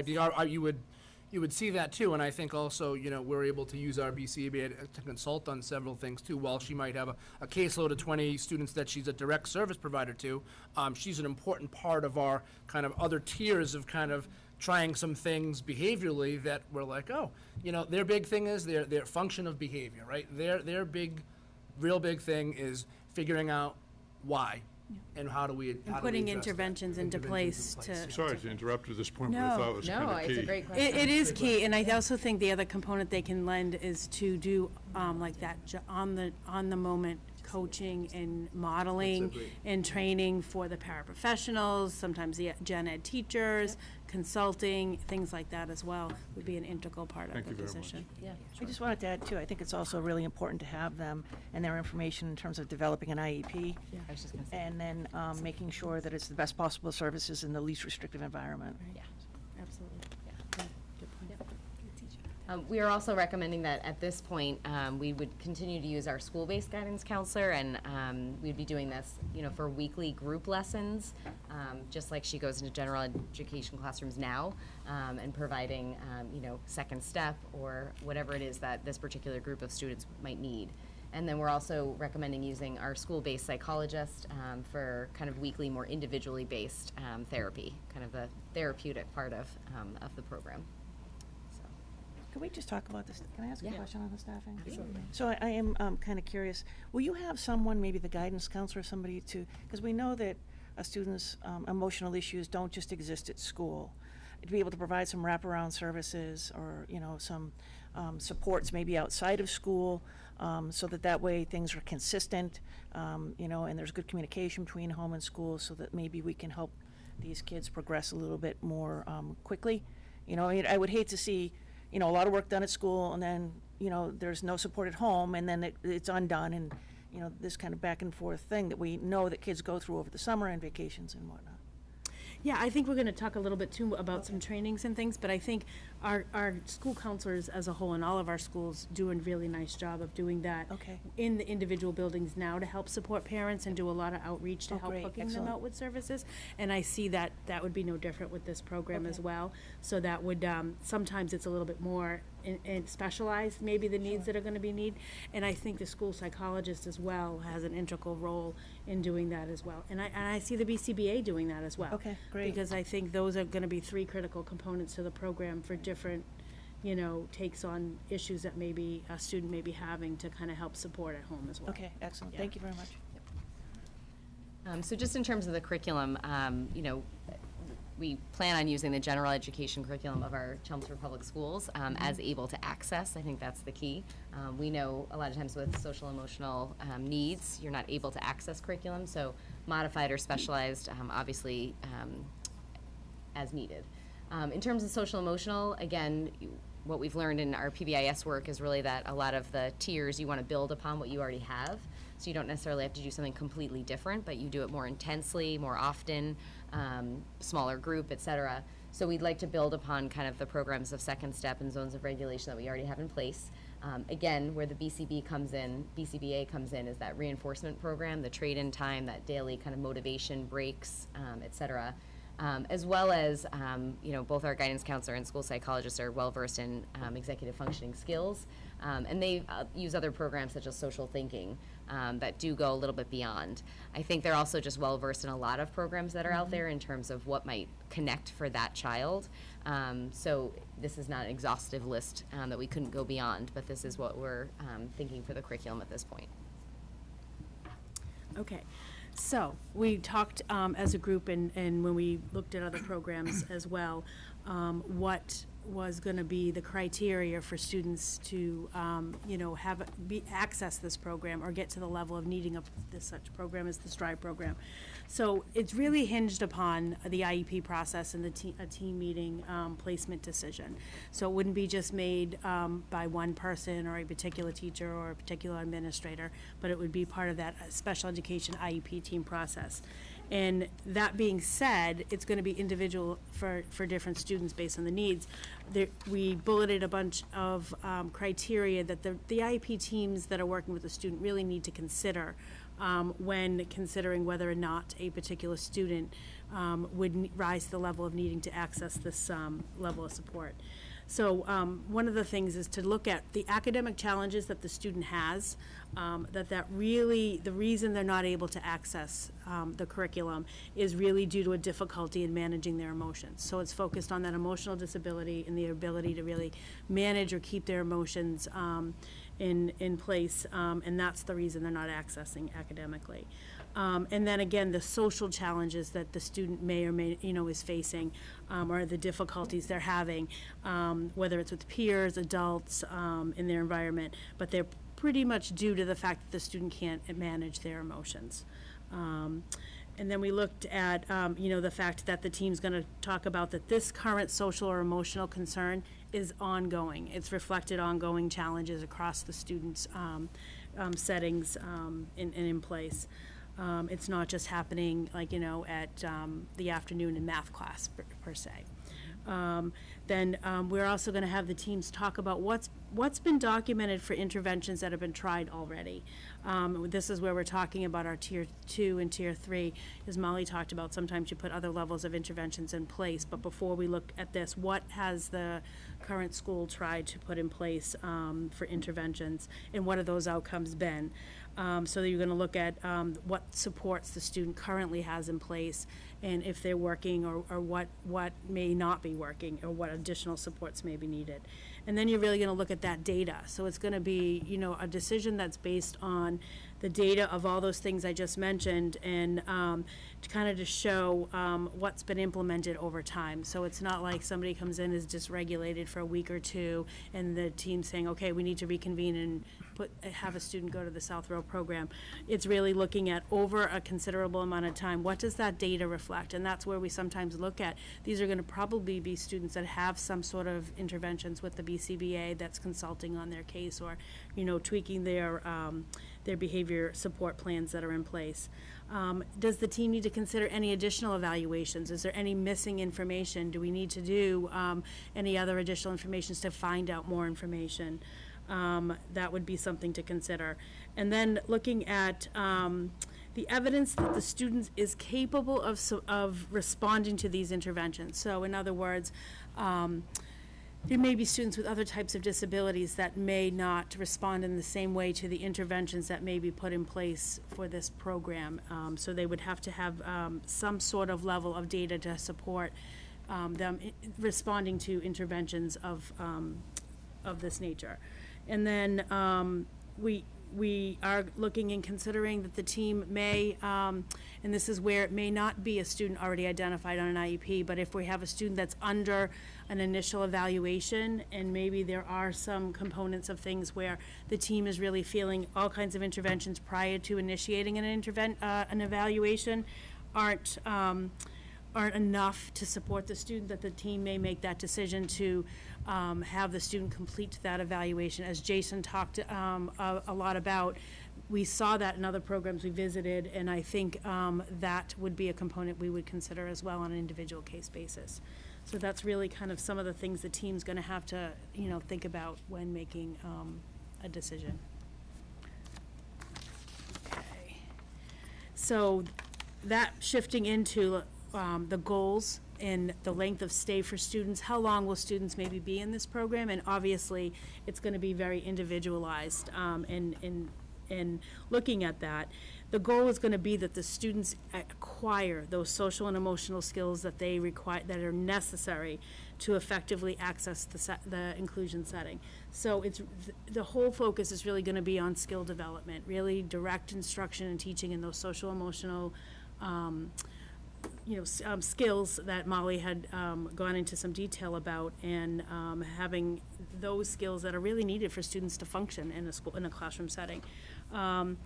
You would see that too, and I think also, we're able to use our BCBA to consult on several things too. While she might have a caseload of 20 students that she's a direct service provider to, she's an important part of our kind of other tiers of kind of trying some things behaviorally that we're like, their big thing is their function of behavior, right? Their real big thing is figuring out why. And how do we putting interventions into place to... Sorry to interrupt at this point, but I thought it was kind of key. It's a great question. It is key, and I also think the other component they can lend is to do like that on the moment coaching and modeling and training for the paraprofessionals, sometimes the gen ed teachers, consulting, things like that as well would be an integral part of the position. Yeah, I just wanted to add too, I think it's also really important to have them and their information in terms of developing an IEP. I was just gonna say. And then making sure that it's the best possible services in the least restrictive environment. Yeah. Absolutely. We are also recommending that at this point, we would continue to use our school-based guidance counselor, and we'd be doing this, for weekly group lessons, just like she goes into general education classrooms now, and providing, second step or whatever it is that this particular group of students might need. And then we're also recommending using our school-based psychologist for kind of weekly, more individually based therapy, kind of the therapeutic part of the program. Can we just talk about this? Can I ask a question on the staffing? Absolutely. So I am kind of curious. Will you have someone, maybe the guidance counselor, somebody to, because we know that a student's emotional issues don't just exist at school. To be able to provide some wraparound services or, some supports maybe outside of school, so that way things are consistent, and there's good communication between home and school, so that maybe we can help these kids progress a little bit more quickly. I would hate to see a lot of work done at school, and then, there's no support at home, and then it's undone, and, this kind of back and forth thing that we know that kids go through over the summer and vacations and whatnot. Yeah, I think we're going to talk a little bit too about some trainings and things, but I think our school counselors as a whole in all of our schools do a really nice job of doing that in the individual buildings now to help support parents and do a lot of outreach to help hooking them out with services. And I see that would be no different with this program as well. So that would, sometimes it's a little bit more and specialized, maybe the needs that are going to be needed. And I think the school psychologist as well has an integral role in doing that as well. And I see the BCBA doing that as well. Okay, great. Because I think those are going to be 3 critical components to the program for different, takes on issues that maybe a student may be having to kind of help support at home as well. Okay, excellent. Yeah. Thank you very much. So just in terms of the curriculum, we plan on using the general education curriculum of our Chelmsford Public Schools as able to access. I think that's the key. We know a lot of times with social emotional needs, you're not able to access curriculum, so modified or specialized, obviously, as needed. In terms of social emotional, again, what we've learned in our PBIS work is really that a lot of the tiers, you want to build upon what you already have. So you don't necessarily have to do something completely different, but you do it more intensely, more often, smaller group, et cetera. So we'd like to build upon kind of the programs of Second Step and zones of regulation that we already have in place. Again, where the BCBA comes in is that reinforcement program, the trade-in time, that daily kind of motivation breaks, et cetera. As well as, both our guidance counselor and school psychologists are well-versed in executive functioning skills, and they use other programs such as social thinking that do go a little bit beyond. I think they're also just well-versed in a lot of programs that are out there in terms of what might connect for that child. So this is not an exhaustive list that we couldn't go beyond, but this is what we're thinking for the curriculum at this point. Okay. So we talked as a group, and when we looked at other programs as well, what was going to be the criteria for students to, access this program or get to the level of needing such program as the STRIVE program. So it's really hinged upon the IEP process and a team meeting placement decision. So it wouldn't be just made by one person or a particular teacher or a particular administrator, but it would be part of that special education IEP team process. And that being said, it's going to be individual for different students based on the needs. We bulleted a bunch of criteria that the IEP teams that are working with the student really need to consider when considering whether or not a particular student would rise to the level of needing to access this level of support. So one of the things is to look at the academic challenges that the student has, that really, the reason they're not able to access the curriculum is really due to a difficulty in managing their emotions. So it's focused on that emotional disability and the ability to really manage or keep their emotions in place, and that's the reason they're not accessing academically. And then again, the social challenges that the student may or may, is facing, or the difficulties they're having, whether it's with peers, adults, in their environment, but they're pretty much due to the fact that the student can't manage their emotions. And then we looked at, you know, the fact that the team's going to talk about that this current social or emotional concern is ongoing. It's reflected ongoing challenges across the students' settings and in place. It's not just happening, like, you know, at the afternoon in math class per se. Then we're also going to have the teams talk about what's been documented for interventions that have been tried already. This is where we're talking about our tier 2 and tier 3. As Molly talked about, sometimes you put other levels of interventions in place, but before we look at this, what has the current school tried to put in place for interventions, and what have those outcomes been? So that you're going to look at what supports the student currently has in place, and if they're working, or what may not be working, or what additional supports may be needed. And then you're really going to look at that data. So it's going to be, you know, a decision that's based on the data of all those things I just mentioned, and to kind of just show what's been implemented over time. So it's not like somebody comes in is dysregulated for a week or two, and the team's saying, okay, we need to reconvene and have a student go to the South Row program. It's really looking at, over a considerable amount of time, what does that data reflect? And that's where we sometimes look at, these are going to probably be students that have some sort of interventions with the BCBA that's consulting on their case, or, you know, tweaking their behavior support plans that are in place. Does the team need to consider any additional evaluations? Is there any missing information? Do we need to do any other additional information to find out more information? That would be something to consider. And then looking at the evidence that the student is capable of responding to these interventions. So in other words, there may be students with other types of disabilities that may not respond in the same way to the interventions that may be put in place for this program. So they would have to have some sort of level of data to support them responding to interventions of this nature. And then we are looking and considering that the team may, and this is where it may not be a student already identified on an IEP, but if we have a student that's under an initial evaluation, and maybe there are some components of things where the team is really feeling all kinds of interventions prior to initiating an evaluation aren't enough to support the student, that the team may make that decision to have the student complete that evaluation. As Jason talked a lot about, we saw that in other programs we visited, and I think that would be a component we would consider as well on an individual case basis. So that's really kind of some of the things the team's going to have to, you know, think about when making a decision. Okay. So that shifting into the goals and the length of stay for students, how long will students maybe be in this program? And obviously, it's going to be very individualized in looking at that. The goal is going to be that the students acquire those social and emotional skills that they require, that are necessary to effectively access the inclusion setting. So it's the whole focus is really going to be on skill development, really direct instruction and teaching in those social emotional skills that Molly had gone into some detail about, and having those skills that are really needed for students to function in a classroom setting. And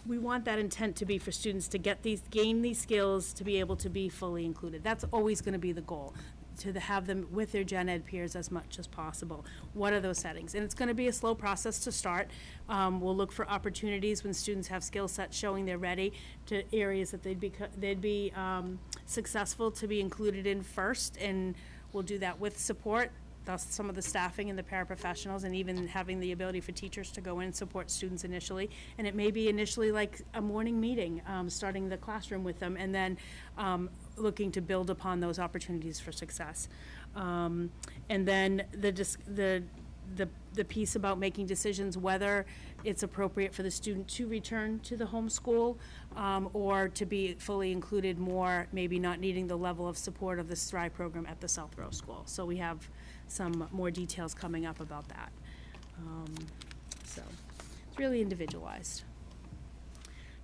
we want that intent to be for students to gain these skills to be able to be fully included. That's always going to be the goal, to have them with their gen ed peers as much as possible. What are those settings? And it's going to be a slow process to start. We'll look for opportunities when students have skill sets showing they're ready, to areas that they'd be successful to be included in first, and we'll do that with support. Thus, some of the staffing and the paraprofessionals, and even having the ability for teachers to go in and support students initially. And it may be initially like a morning meeting, starting the classroom with them, and then looking to build upon those opportunities for success. And then the piece about making decisions whether it's appropriate for the student to return to the home school or to be fully included more, maybe not needing the level of support of the Thrive program at the South Row School. So we have some more details coming up about that. So it's really individualized.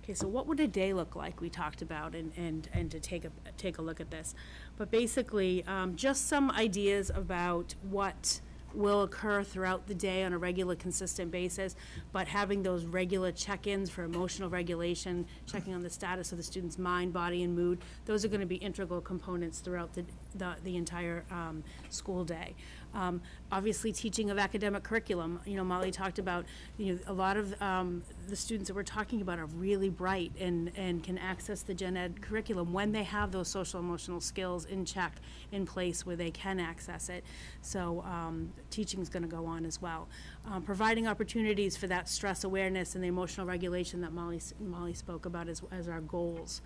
Okay, so what would a day look like? We talked about, and to take a look at this. But basically, just some ideas about what will occur throughout the day on a regular, consistent basis, but having those regular check-ins for emotional regulation, checking on the status of the student's mind, body, and mood, those are going to be integral components throughout the entire school day. Obviously, teaching of academic curriculum. You know, Molly talked about, you know, a lot of the students that we're talking about are really bright and can access the gen ed curriculum when they have those social emotional skills in check, in place where they can access it. So teaching is going to go on as well. Providing opportunities for that stress awareness and the emotional regulation that Molly spoke about as our goals.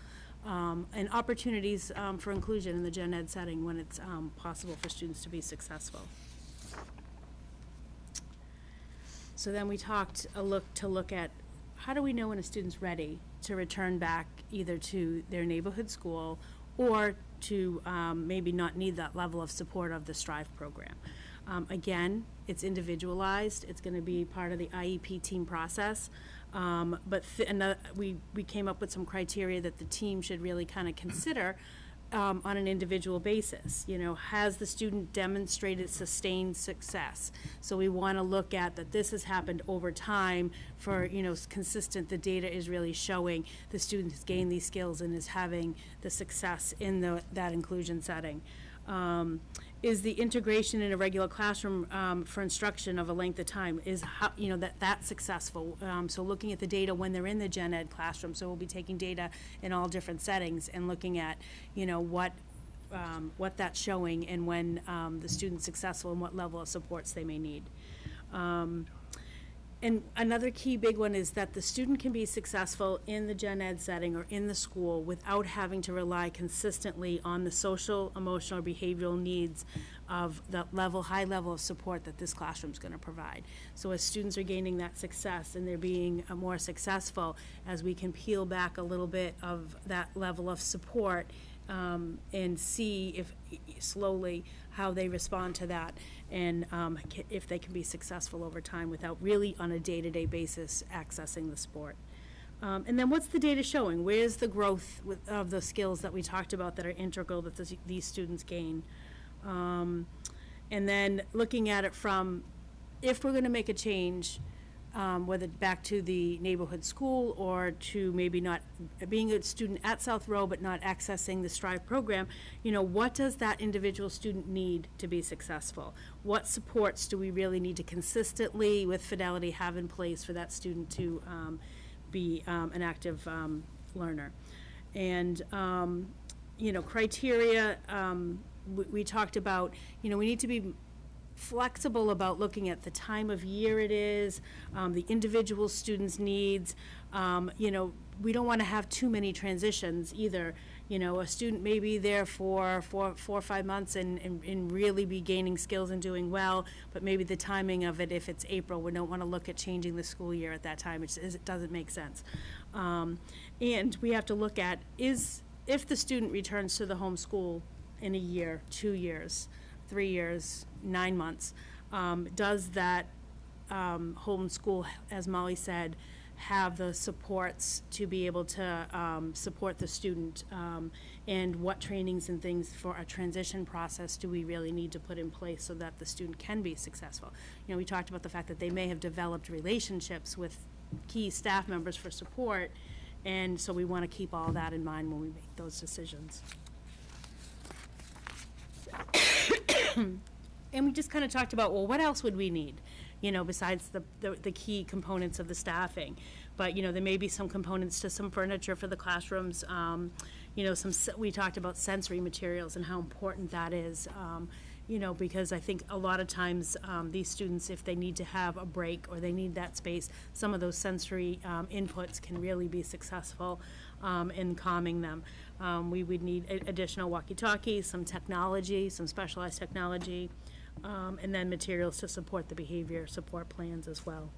And opportunities for inclusion in the gen ed setting when it's possible for students to be successful. So then we talked to look at how do we know when a student's ready to return back either to their neighborhood school or to maybe not need that level of support of the STRIVE program. Again, it's individualized. It's going to be part of the IEP team process. But we came up with some criteria that the team should really kind of consider on an individual basis. You know, has the student demonstrated sustained success? So we want to look at that this has happened over time for, you know, consistent, the data is really showing the student has gained these skills and is having the success in that inclusion setting. Is the integration in a regular classroom for instruction of a length of time, is how, you know, that's successful. So looking at the data when they're in the gen ed classroom, so we'll be taking data in all different settings and looking at, you know, what that's showing and when the student's successful and what level of supports they may need. And another key big one is that the student can be successful in the gen ed setting or in the school without having to rely consistently on the social, emotional, or behavioral needs of the high level of support that this classroom is going to provide. So as students are gaining that success and they're being more successful, as we can peel back a little bit of that level of support and see if slowly how they respond to that and if they can be successful over time without really on a day-to-day basis accessing the sport. And then what's the data showing? Where's the growth of the skills that we talked about that are integral that these students gain? And then looking at it from, if we're going to make a change, whether back to the neighborhood school or to maybe not being a student at South Row but not accessing the STRIVE program, you know, what does that individual student need to be successful? What supports do we really need to consistently, with fidelity, have in place for that student to be an active learner? And, you know, criteria, we talked about, you know, we need to be flexible about looking at the time of year it is, the individual student's needs. You know, we don't want to have too many transitions either. You know, a student may be there for 4 or 5 months and really be gaining skills and doing well, but maybe the timing of it, if it's April, we don't want to look at changing the school year at that time. It doesn't make sense. And we have to look at if the student returns to the home school in a year, 2 years, 3 years, 9 months, does that home school, as Molly said, have the supports to be able to support the student, and what trainings and things for a transition process do we really need to put in place so that the student can be successful? You know, we talked about the fact that they may have developed relationships with key staff members for support, and so we want to keep all that in mind when we make those decisions. And we just kind of talked about, well, what else would we need, you know, besides the key components of the staffing? But, you know, there may be some components to some furniture for the classrooms. You know, we talked about sensory materials and how important that is, you know, because I think a lot of times these students, if they need to have a break or they need that space, some of those sensory inputs can really be successful in calming them. We would need additional walkie-talkies, some technology, some specialized technology, and then materials to support the behavior support plans as well.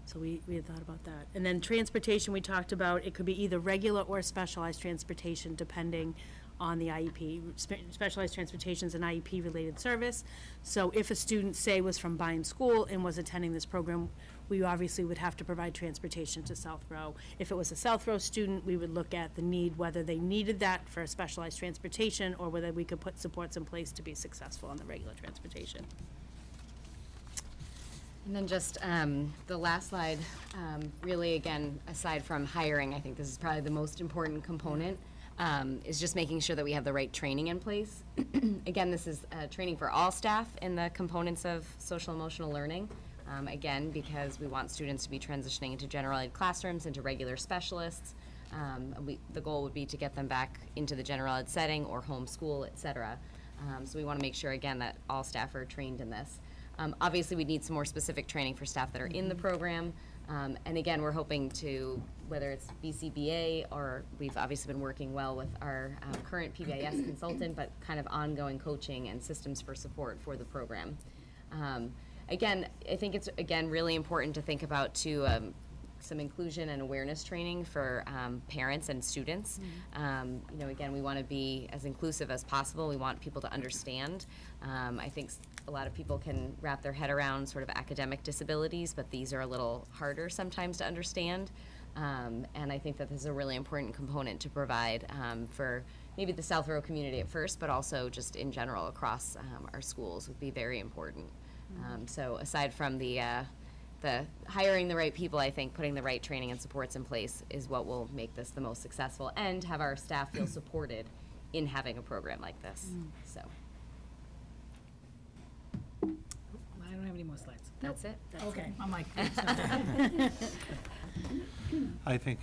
So we had thought about that. And then transportation, we talked about, it could be either regular or specialized transportation depending on the IEP. Specialized transportation is an IEP-related service. So if a student, say, was from Byron School and was attending this program, we obviously would have to provide transportation to South Row. If it was a South Row student, we would look at the need, whether they needed that for a specialized transportation or whether we could put supports in place to be successful on the regular transportation. And then just the last slide, really, again, aside from hiring, I think this is probably the most important component, is just making sure that we have the right training in place. Again, this is training for all staff in the components of social emotional learning. Again, because we want students to be transitioning into general ed classrooms, into regular specialists. The goal would be to get them back into the general ed setting or homeschool, et cetera. So we want to make sure, again, that all staff are trained in this. Obviously, we need some more specific training for staff that are in the program. And again, we're hoping to, whether it's BCBA or we've obviously been working well with our current PBIS consultant, but kind of ongoing coaching and systems for support for the program. Again, I think it's, again, really important to think about, too, some inclusion and awareness training for parents and students. You know, again, we want to be as inclusive as possible. We want people to understand. I think a lot of people can wrap their head around sort of academic disabilities, but these are a little harder sometimes to understand. And I think that this is a really important component to provide for maybe the South Row community at first, but also just in general across our schools would be very important. So aside from the hiring the right people, I think putting the right training and supports in place is what will make this the most successful and have our staff feel supported in having a program like this. So. I don't have any more slides. That's it. Okay, I'm like. I think,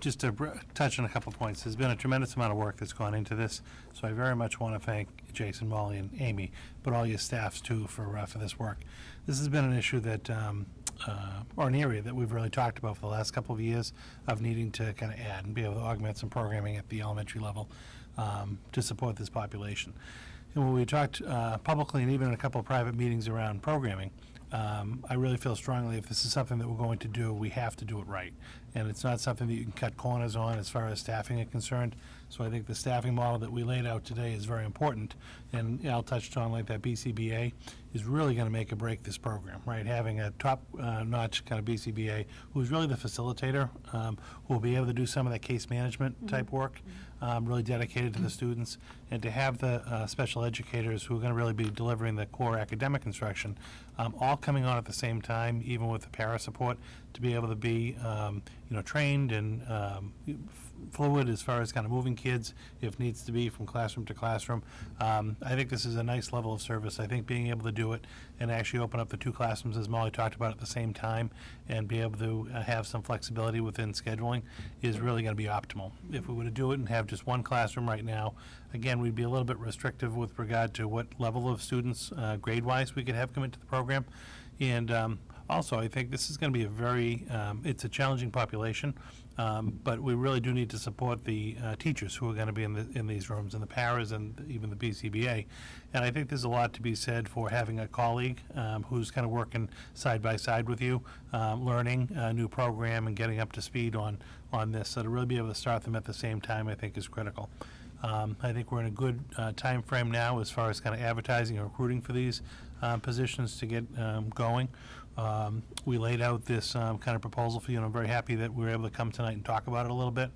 just to touch on a couple points, there's been a tremendous amount of work that's gone into this, so I very much want to thank Jason, Molly, and Amy, but all your staffs too for this work. This has been an issue that, or an area that we've really talked about for the last couple of years of needing to kind of add and be able to augment some programming at the elementary level to support this population. And when we talked publicly and even in a couple of private meetings around programming, I really feel strongly if this is something that we're going to do, we have to do it right. And it's not something that you can cut corners on as far as staffing is concerned. So I think the staffing model that we laid out today is very important. And Al touched on like that BCBA is really going to make or break this program, right? Having a top-notch kind of BCBA who's really the facilitator, who will be able to do some of that case management type work, really dedicated to the students, and to have the special educators who are going to really be delivering the core academic instruction, all coming on at the same time, even with the para support, to be able to be trained and fluid as far as kind of moving kids if needs to be from classroom to classroom. I think this is a nice level of service. I think being able to do it and actually open up the two classrooms, as Molly talked about, at the same time and be able to have some flexibility within scheduling is really going to be optimal. If we were to do it and have just one classroom right now, again, we'd be a little bit restrictive with regard to what level of students grade-wise we could have come into the program. And also, I think this is going to be a very, it's a challenging population, but we really do need to support the teachers who are going to be in these rooms, and the paras and even the BCBA. And I think there's a lot to be said for having a colleague who's kind of working side by side with you, learning a new program and getting up to speed on this. So to really be able to start them at the same time, I think, is critical. I think we're in a good time frame now as far as kind of advertising and recruiting for these positions to get going. We laid out this kind of proposal for you, and I'm very happy that we were able to come tonight and talk about it a little bit.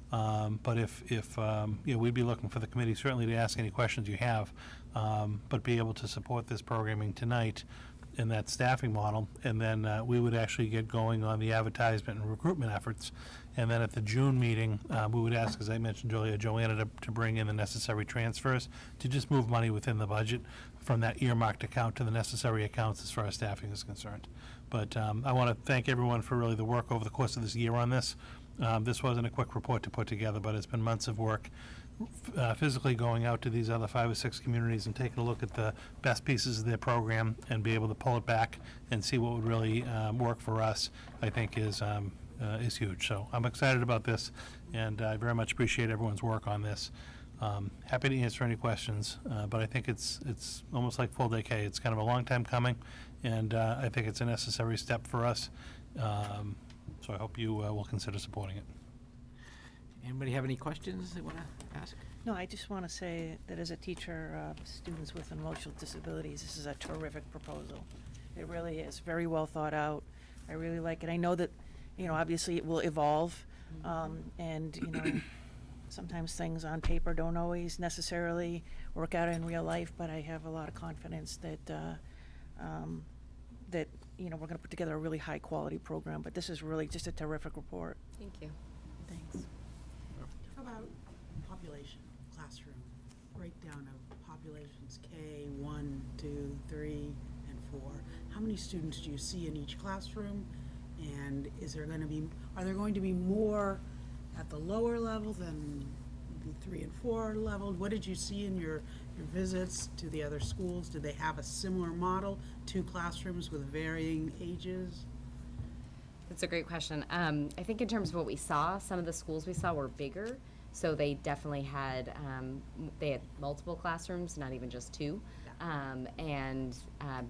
But if we'd be looking for the committee certainly to ask any questions you have, but be able to support this programming tonight in that staffing model, and then we would actually get going on the advertisement and recruitment efforts. And then at the June meeting, we would ask, as I mentioned earlier, Joanna to bring in the necessary transfers to just move money within the budget from that earmarked account to the necessary accounts as far as staffing is concerned. But I want to thank everyone for really the work over the course of this year on this. This wasn't a quick report to put together, but it's been months of work physically going out to these other 5 or 6 communities and taking a look at the best pieces of their program and be able to pull it back and see what would really work for us, I think is huge. So I'm excited about this, and I very much appreciate everyone's work on this. Happy to answer any questions, but I think it's almost like full day K. It's kind of a long time coming, and I think it's a necessary step for us. So I hope you will consider supporting it. Anybody have any questions they want to ask? No, I just want to say that as a teacher of students with emotional disabilities, this is a terrific proposal. It really is very well thought out. I really like it. I know that, obviously it will evolve, and, sometimes things on paper don't always necessarily work out in real life, but I have a lot of confidence that that, you know, we're going to put together a really high-quality program, but this is really just a terrific report. Thank you. Thanks. How about population, classroom, breakdown of populations, K, 1, 2, 3, and 4? How many students do you see in each classroom? And are there going to be more at the lower level than the 3 and 4 level? What did you see in your visits to the other schools? Did they have a similar model, 2 classrooms with varying ages? That's a great question. I think in terms of what we saw, some of the schools we saw were bigger, so they definitely had multiple classrooms, not even just 2. And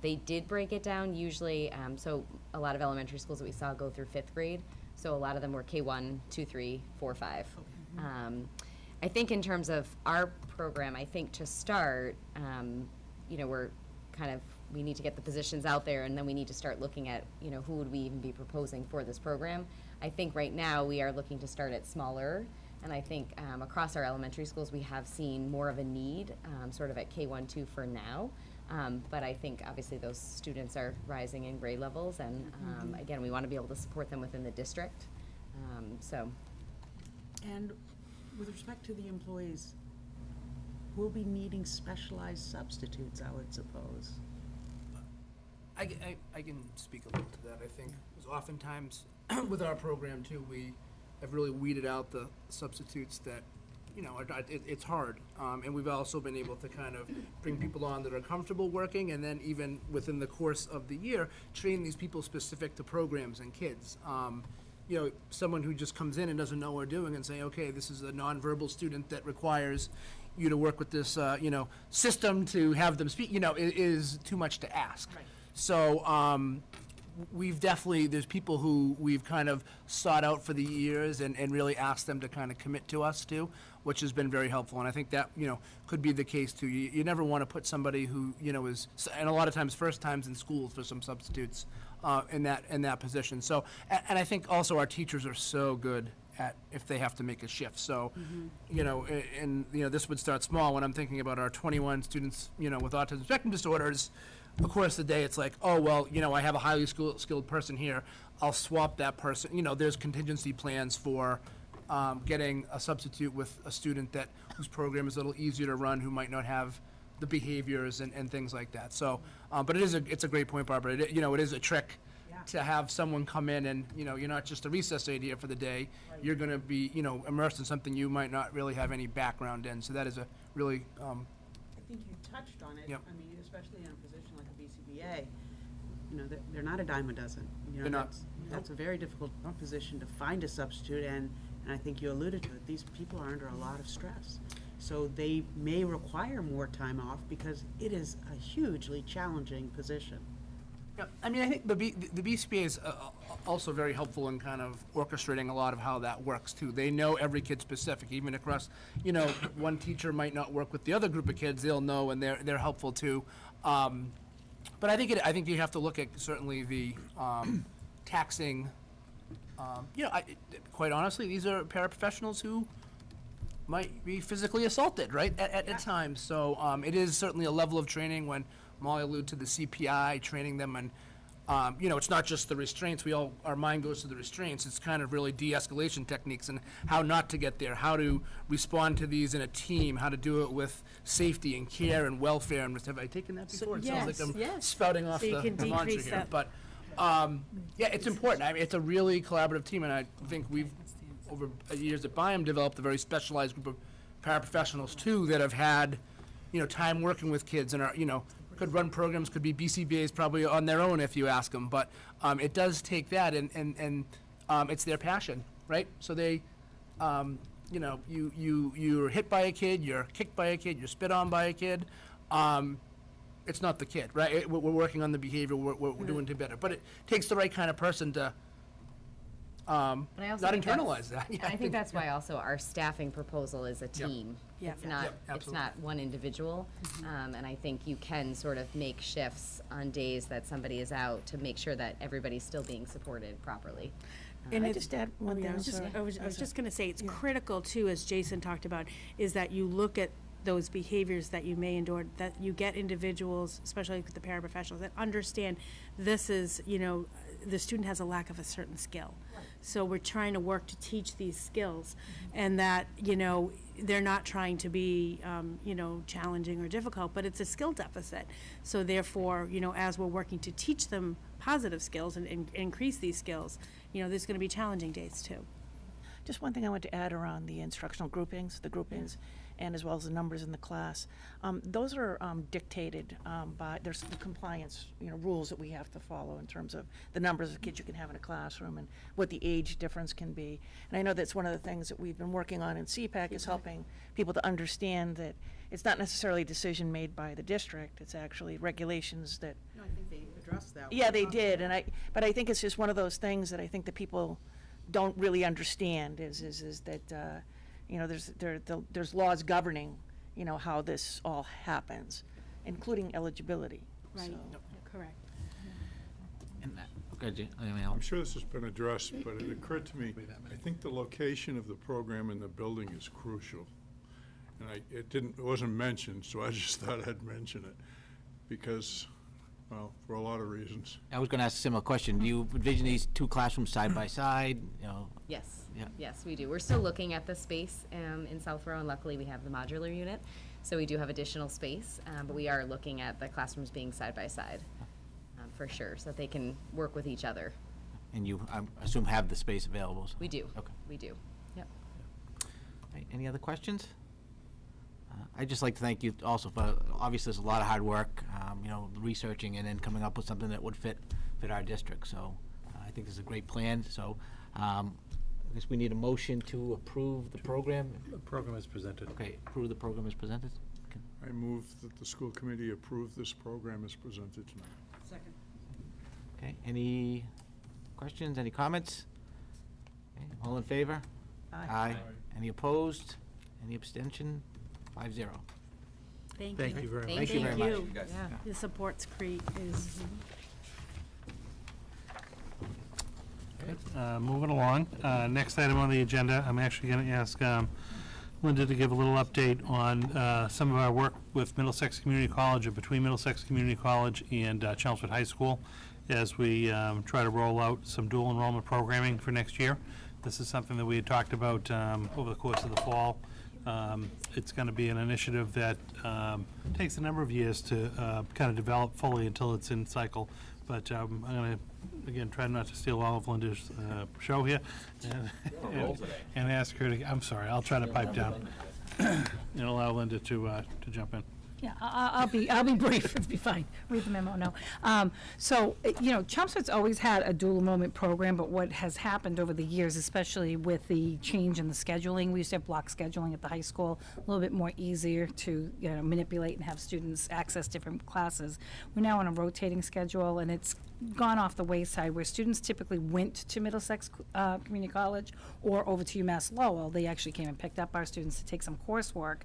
they did break it down usually, so a lot of elementary schools that we saw go through 5th grade, so a lot of them were K1, 2, 3, 4, 5. I think in terms of our program, I think to start, you know, we need to get the positions out there, and then we need to start looking at, you know, who would we even be proposing for this program. I think right now we are looking to start at smaller, and I think across our elementary schools we have seen more of a need sort of at K1, 2 for now. But I think obviously those students are rising in grade levels, and again, we want to be able to support them within the district. And with respect to the employees, we'll be needing specialized substitutes, I would suppose. I can speak a little to that. I think because oftentimes with our program too, we have really weeded out the substitutes that, you know, it's hard. And we've also been able to kind of bring people on that are comfortable working, and then even within the course of the year, train these people specific to programs and kids. You know, someone who just comes in and doesn't know what we're doing and say, okay, this is a nonverbal student that requires you to work with this, you know, system to have them speak, you know, is too much to ask. Right. So we've definitely, there's people who we've kind of sought out for the years and really asked them to kind of commit to us too, which has been very helpful. And I think that, you know, could be the case too. You never want to put somebody who, you know, is, and a lot of times first times in schools for some substitutes in that position. So, and I think also our teachers are so good at if they have to make a shift. So, you know, and you know, this would start small when I'm thinking about our 21 students, you know, with autism spectrum disorders. Of course, the day it's like, oh, well, you know, I have a highly skilled person here. I'll swap that person. You know, there's contingency plans for getting a substitute with a student whose program is a little easier to run, who might not have the behaviors and things like that. So, but it's a great point, Barbara. You know, it is a trick to have someone come in and, you know, you're not just a recess aide here for the day. Right. You're going to be, you know, immersed in something you might not really have any background in. So that is a really I think you touched on it. Yep. I mean, especially in a position like a BCBA, you know, they're not a dime a dozen. You know, they're not. That's a very difficult position to find a substitute, and I think you alluded to it. These people are under a lot of stress. So they may require more time off because it is a hugely challenging position. Yeah, I mean, I think the BCBA is also very helpful in kind of orchestrating a lot of how that works too. They know every kid specific, even across, you know, one teacher might not work with the other group of kids. They'll know, and they're helpful too. But I think you have to look at certainly the taxing. You know, quite honestly, these are paraprofessionals who might be physically assaulted, right, at times. So it is certainly a level of training when Molly alluded to the CPI, training them, and you know, it's not just the restraints. Our mind goes to the restraints. It's kind of really de-escalation techniques and how not to get there, how to respond to these in a team, how to do it with safety and care and welfare. And have I taken that before? It sounds like I'm spouting off the mantra here. But yeah, it's important. I mean, it's a really collaborative team, and I think we've, over years at Byam, developed a very specialized group of paraprofessionals too that have had, you know, time working with kids and are, you know, could run programs, could be BCBAs probably on their own if you ask them, but it does take that, and it's their passion, right? So they, you know, you're hit by a kid, you're kicked by a kid, you're spit on by a kid. It's not the kid, right? We're working on the behavior, we're doing to better, but it takes the right kind of person to not internalize that. Yeah, I think that's why also our staffing proposal is a team. Yep. It's not one individual, and I think you can sort of make shifts on days that somebody is out to make sure that everybody's still being supported properly. And I just add one thing. I was just going to say, it's critical too, as Jason talked about, is that you look at those behaviors that you may endure, that you get individuals, especially the paraprofessionals, that understand this is, you know, the student has a lack of a certain skill. So we're trying to work to teach these skills, and that, you know, they're not trying to be, you know, challenging or difficult, but it's a skill deficit. So therefore, you know, as we're working to teach them positive skills and increase these skills, you know, there's going to be challenging days too. Just one thing I want to add around the instructional groupings, and as well as the numbers in the class. Those are dictated by, there's the compliance, you know, rules that we have to follow in terms of the numbers of kids you can have in a classroom and what the age difference can be. And I know that's one of the things that we've been working on in CPAC is helping people to understand that it's not necessarily a decision made by the district, it's actually regulations that. No, I think they addressed that. Yeah, they did, and but I think it's just one of those things that I think that people don't really understand is that, you know, there's laws governing, you know, how this all happens, including eligibility. Right, So. correct. And that, I'm sure this has been addressed, but it occurred to me, I think the location of the program in the building is crucial. And it wasn't mentioned, so I just thought I'd mention it, because, well, for a lot of reasons. I was going to ask a similar question. Do you envision these two classrooms side by side, you know? Yes. Yeah. Yes, we do. We're still looking at the space in South Row, and luckily we have the modular unit, so we do have additional space, but we are looking at the classrooms being side by side, for sure, so that they can work with each other. And you, I assume, have the space available? So. We do. Okay. We do. Yep. Right, any other questions? I'd just like to thank you also for, obviously, there's a lot of hard work, you know, researching and then coming up with something that would fit our district. So I think this is a great plan. So I guess we need a motion to approve the program. The program is presented. Okay, approve the program as presented. Okay. I move that the school committee approve this program as presented tonight. Second. Okay, any questions, any comments? Okay, all in favor? Aye. Aye. Any opposed? Any abstention? 5-0. Thank you. Thank you very much. Thank you very much. Yeah. The supports Crete is. Moving along, next item on the agenda, I'm actually going to ask Linda to give a little update on some of our work with Middlesex Community College, or between Middlesex Community College and Chelmsford High School, as we try to roll out some dual enrollment programming for next year. This is something that we had talked about over the course of the fall. It's going to be an initiative that takes a number of years to kind of develop fully until it's in cycle. But I'm going to, again, try not to steal all of Linda's show here and ask her to, I'm sorry, I'll try to pipe down and allow Linda to jump in. Yeah, I'll be brief. It'll be fine. Read the memo. No. So, you know, Chelmsford's always had a dual enrollment program, but what has happened over the years, especially with the change in the scheduling, we used to have block scheduling at the high school, a little bit more easier to, you know, manipulate and have students access different classes. We're now on a rotating schedule, and it's gone off the wayside, where students typically went to Middlesex Community College or over to UMass Lowell. They actually came and picked up our students to take some coursework.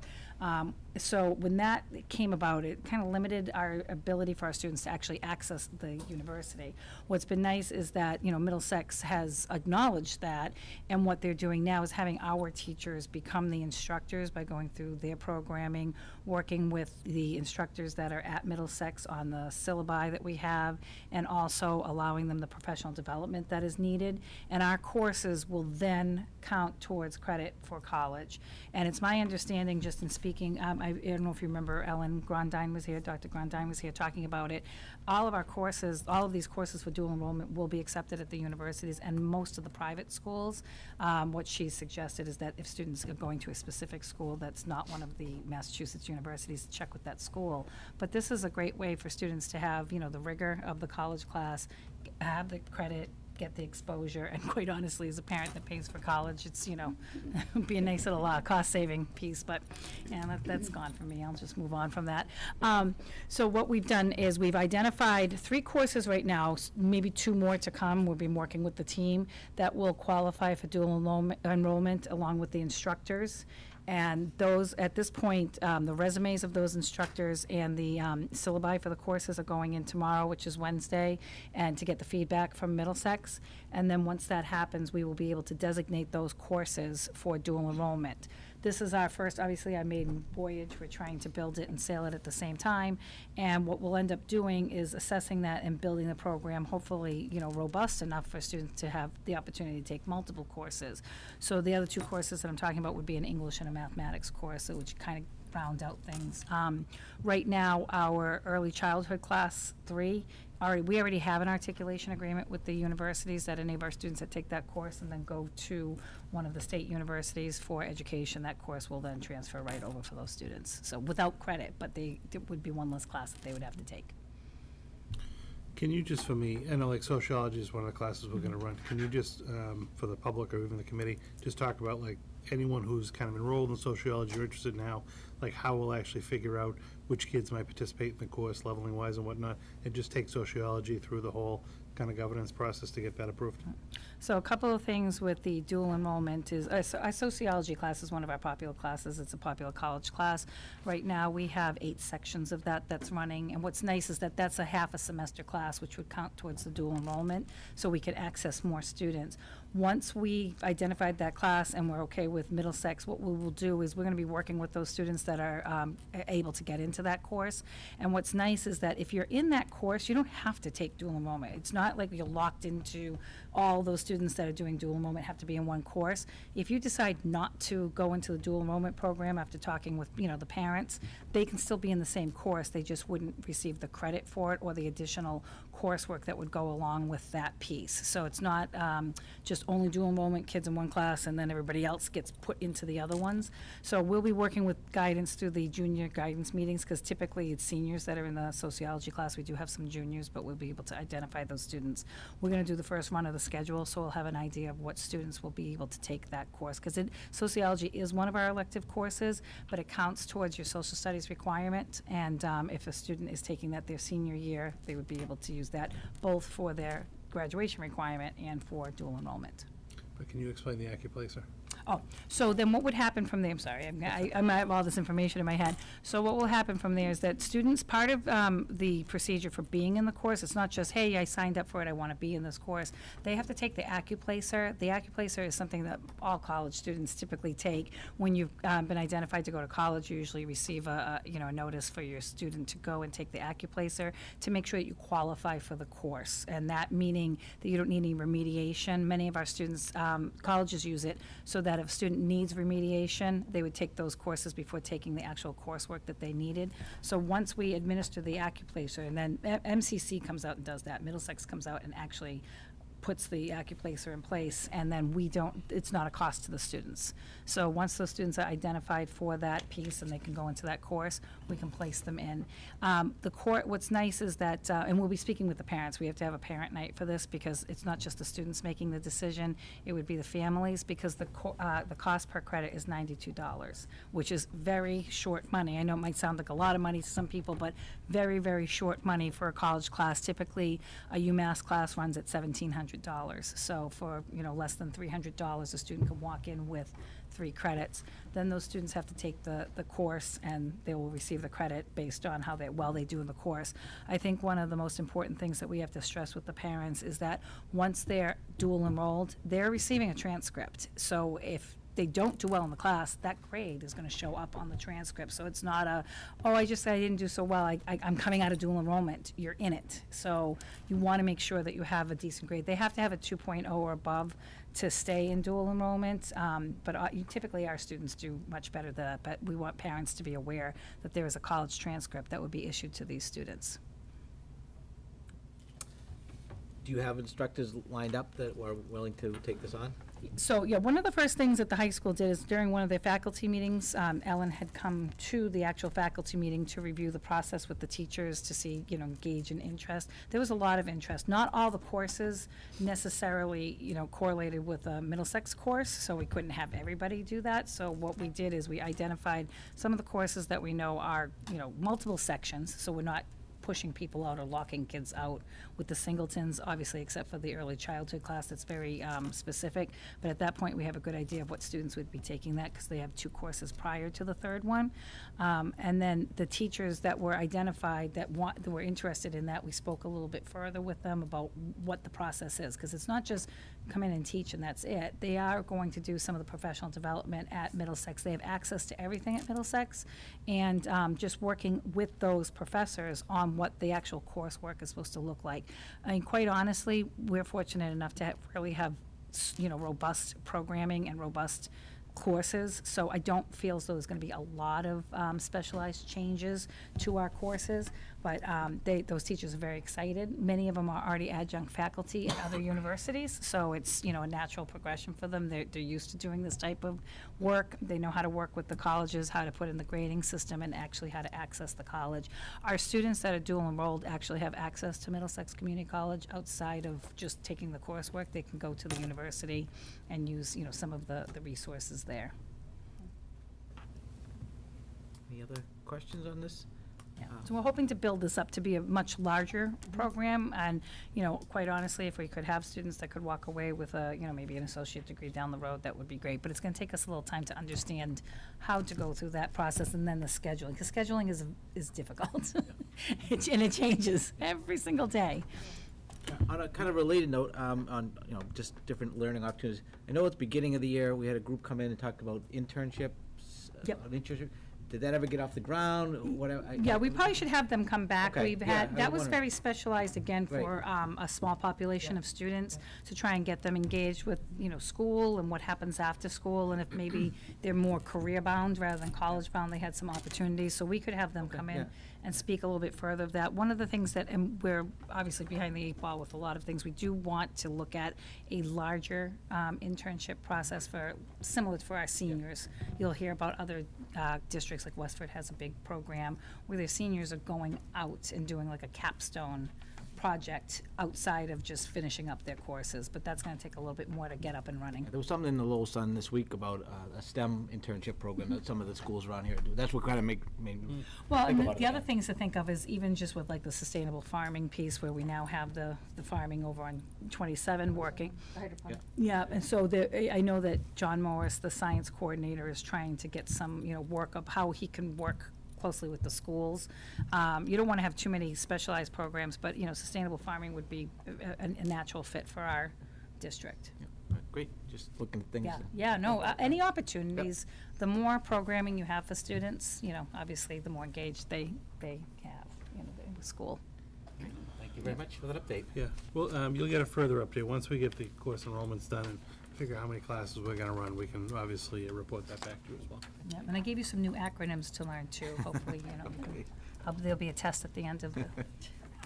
So when that came about, it kind of limited our ability for our students to actually access the university. What's been nice is that, you know, Middlesex has acknowledged that, and what they're doing now is having our teachers become the instructors by going through their programming, working with the instructors that are at Middlesex on the syllabi that we have, and also allowing them the professional development that is needed. And our courses will then count towards credit for college. And it's my understanding, just in speaking, I don't know if you remember, Ellen Grandine was here, Dr. Grandine was here talking about it. All of our courses, all of these courses for dual enrollment will be accepted at the universities and most of the private schools. What she suggested is that if students are going to a specific school that's not one of the Massachusetts universities, check with that school. But this is a great way for students to have, you know, the rigor of the college class, have the credit, get the exposure, and quite honestly, as a parent that pays for college, it's, you know, be a nice little cost-saving piece, but yeah, that's gone for me. I'll just move on from that. So what we've done is we've identified 3 courses right now, maybe 2 more to come. We've been working with the team that will qualify for dual enrollment along with the instructors. And those, at this point, the resumes of those instructors and the syllabi for the courses are going in tomorrow, which is Wednesday, and to get the feedback from Middlesex. And then once that happens, we will be able to designate those courses for dual enrollment. This is our first, obviously, our maiden voyage. We're trying to build it and sail it at the same time. And what we'll end up doing is assessing that and building the program, hopefully, robust enough for students to have the opportunity to take multiple courses. So the other two courses that I'm talking about would be an English and a mathematics course, which kind of round out things. Right now, our early childhood class 3, we already have an articulation agreement with the universities that enable our students that take that course and then go to one of the state universities for education. That course will then transfer right over for those students. So without credit, but it would be one less class that they would have to take. Can you just, for me, I know like sociology is one of the classes we're going to run. Can you just, for the public or even the committee, just talk about like anyone who's kind of enrolled in sociology or interested now, like how we'll actually figure out which kids might participate in the course, leveling wise and whatnot, and just take sociology through the whole kind of governance process to get that approved? So a couple of things with the dual enrollment is, our sociology class is one of our popular classes. It's a popular college class. Right now, we have 8 sections of that's running, and what's nice is that that's a half a semester class, which would count towards the dual enrollment, so we could access more students. Once we identified that class and we're okay with Middlesex, what we will do is we're going to be working with those students that are able to get into that course. And what's nice is that if you're in that course, you don't have to take dual enrollment. It's not like you're locked into all those students that are doing dual enrollment have to be in one course. If you decide not to go into the dual enrollment program after talking with the parents, they can still be in the same course. They just wouldn't receive the credit for it or the additional coursework that would go along with that piece. So it's not just only dual enrollment kids in one class and then everybody else gets put into the other ones. So we'll be working with guidance through the junior guidance meetings, because typically it's seniors that are in the sociology class. We do have some juniors, but we'll be able to identify those students. We're going to do the first run of the schedule, so we'll have an idea of what students will be able to take that course, because sociology is one of our elective courses, but it counts towards your social studies requirement. And if a student is taking that their senior year, they would be able to use that both for their graduation requirement and for dual enrollment. But can you explain the AccuPlacer? Oh, so then what would happen from there, I'm sorry, I might have all this information in my head. So what will happen from there is that students, part of the procedure for being in the course, it's not just, hey, I signed up for it, I want to be in this course. They have to take the AccuPlacer. The AccuPlacer is something that all college students typically take. When you've been identified to go to college, you usually receive a notice for your student to go and take the AccuPlacer to make sure that you qualify for the course. And that meaning that you don't need any remediation. Many of our students, colleges use it so that if a student needs remediation, they would take those courses before taking the actual coursework that they needed. So once we administer the AccuPlacer, and then MCC comes out and does that, Middlesex comes out and actually puts the AccuPlacer in place, and then it's not a cost to the students. So once those students are identified for that piece and they can go into that course, we can place them in. What's nice is that, and we'll be speaking with the parents, we have to have a parent night for this, because it's not just the students making the decision, it would be the families, because the cost per credit is $92, which is very short money. I know it might sound like a lot of money to some people, but very, very short money for a college class. Typically, a UMass class runs at $1,700. So for less than $300, a student can walk in with 3 credits. Then those students have to take the course, and they will receive the credit based on how well they do in the course. I think one of the most important things that we have to stress with the parents is that once they're dual enrolled, they're receiving a transcript. So if they don't do well in the class, that grade is going to show up on the transcript. So it's not I didn't do so well, I'm coming out of dual enrollment. You're in it. So you want to make sure that you have a decent grade. They have to have a 2.0 or above to stay in dual enrollment, but typically our students do much better than that. But we want parents to be aware that there is a college transcript that would be issued to these students. Do you have instructors lined up that were willing to take this on? So, yeah, one of the first things that the high school did is during one of their faculty meetings, Ellen had come to the actual faculty meeting to review the process with the teachers to see, gauge an interest. There was a lot of interest. Not all the courses necessarily, correlated with a Middlesex course, so we couldn't have everybody do that. So what we did is we identified some of the courses that we know are, multiple sections, so we're not pushing people out or locking kids out. With the singletons, obviously, except for the early childhood class, that's very specific. But at that point, we have a good idea of what students would be taking that, because they have 2 courses prior to the third one. And then the teachers that were identified that were interested in that, we spoke a little bit further with them about what the process is, because it's not just come in and teach and that's it. They are going to do some of the professional development at Middlesex. They have access to everything at Middlesex, and just working with those professors on what the actual coursework is supposed to look like. I mean, quite honestly, we're fortunate enough to really have, robust programming and robust courses, so I don't feel as though there's going to be a lot of specialized changes to our courses, but those teachers are very excited. Many of them are already adjunct faculty at other universities, so it's, a natural progression for them. They're used to doing this type of work. They know how to work with the colleges, how to put in the grading system, and actually how to access the college. Our students that are dual enrolled actually have access to Middlesex Community College outside of just taking the coursework. They can go to the university and use, some of the resources there. Any other questions on this? Yeah. So we're hoping to build this up to be a much larger program, and, quite honestly, if we could have students that could walk away with a, maybe an associate degree down the road, that would be great. But it's going to take us a little time to understand how to go through that process, and then the scheduling, because scheduling is difficult. And it changes every single day. On a kind of related note, on just different learning opportunities, I know at the beginning of the year, we had a group come in and talk about internships. Yep. An internship. Did that ever get off the ground? Whatever. Yeah, we probably should have them come back. Okay, We've yeah, had, I that was wondered. very specialized, again, Right. for a small population of students, to try and get them engaged with, school and what happens after school, and if maybe they're more career-bound rather than college-bound, they had some opportunities, so we could have them come in yeah. and speak a little bit further of that. One of the things that, and we're obviously behind the 8 ball with a lot of things, we do want to look at a larger internship process similar for our seniors. You'll hear about other districts, like Westford has a big program where their seniors are going out and doing like a capstone project outside of just finishing up their courses, but that's going to take a little bit more to get up and running. There was something in the Lowell Sun this week about a STEM internship program that some of the schools around here do. That's what kind of made me Well, think and about the it. other things to think of is even just with like the sustainable farming piece, where we now have the farming over on 27 working. Yeah, and so I know that John Morris, the science coordinator, is trying to get some, work of how he can work closely with the schools. You don't want to have too many specialized programs, but, sustainable farming would be a natural fit for our district. Great, just looking at things. Yeah, no, any opportunities, the more programming you have for students, obviously the more engaged they have, in the school. Thank you very much for that update. Yeah, well, you'll get a further update. Once we get the course enrollments done and figure out how many classes we're gonna run, we can obviously report that back to you as well. Yeah, and I gave you some new acronyms to learn too, hopefully, there'll be a test at the end of the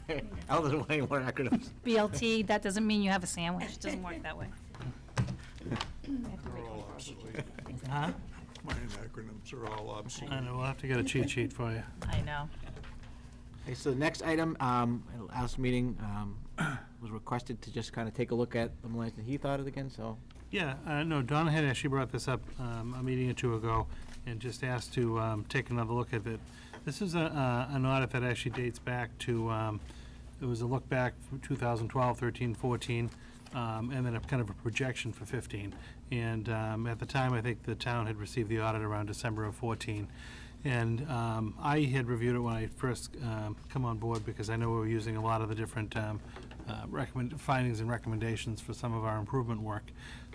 I don't want any more acronyms. BLT. That doesn't mean you have a sandwich, it doesn't work that way. They're all obsolete. Huh? My acronyms are all obsolete. I know, we'll have to get a cheat sheet for you. I know. Okay, so the next item, at the last meeting, was requested to just kind of take a look at the Melanson Heath audit again, so. Yeah, no, Donna had actually brought this up a meeting or two ago and just asked to take another look at it. This is an audit that actually dates back to, it was a look back from 2012, 13, 14, and then a kind of a projection for 15. And at the time, I think the town had received the audit around December of 14. And I had reviewed it when I first come on board, because I know we were using a lot of the different findings and recommendations for some of our improvement work.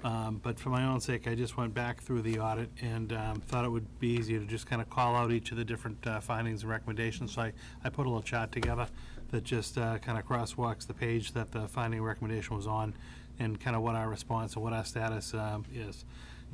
But for my own sake, I just went back through the audit and thought it would be easier to just kind of call out each of the different findings and recommendations. So I put a little chart together that just kind of crosswalks the page that the finding and recommendation was on, and kind of what our response and what our status is.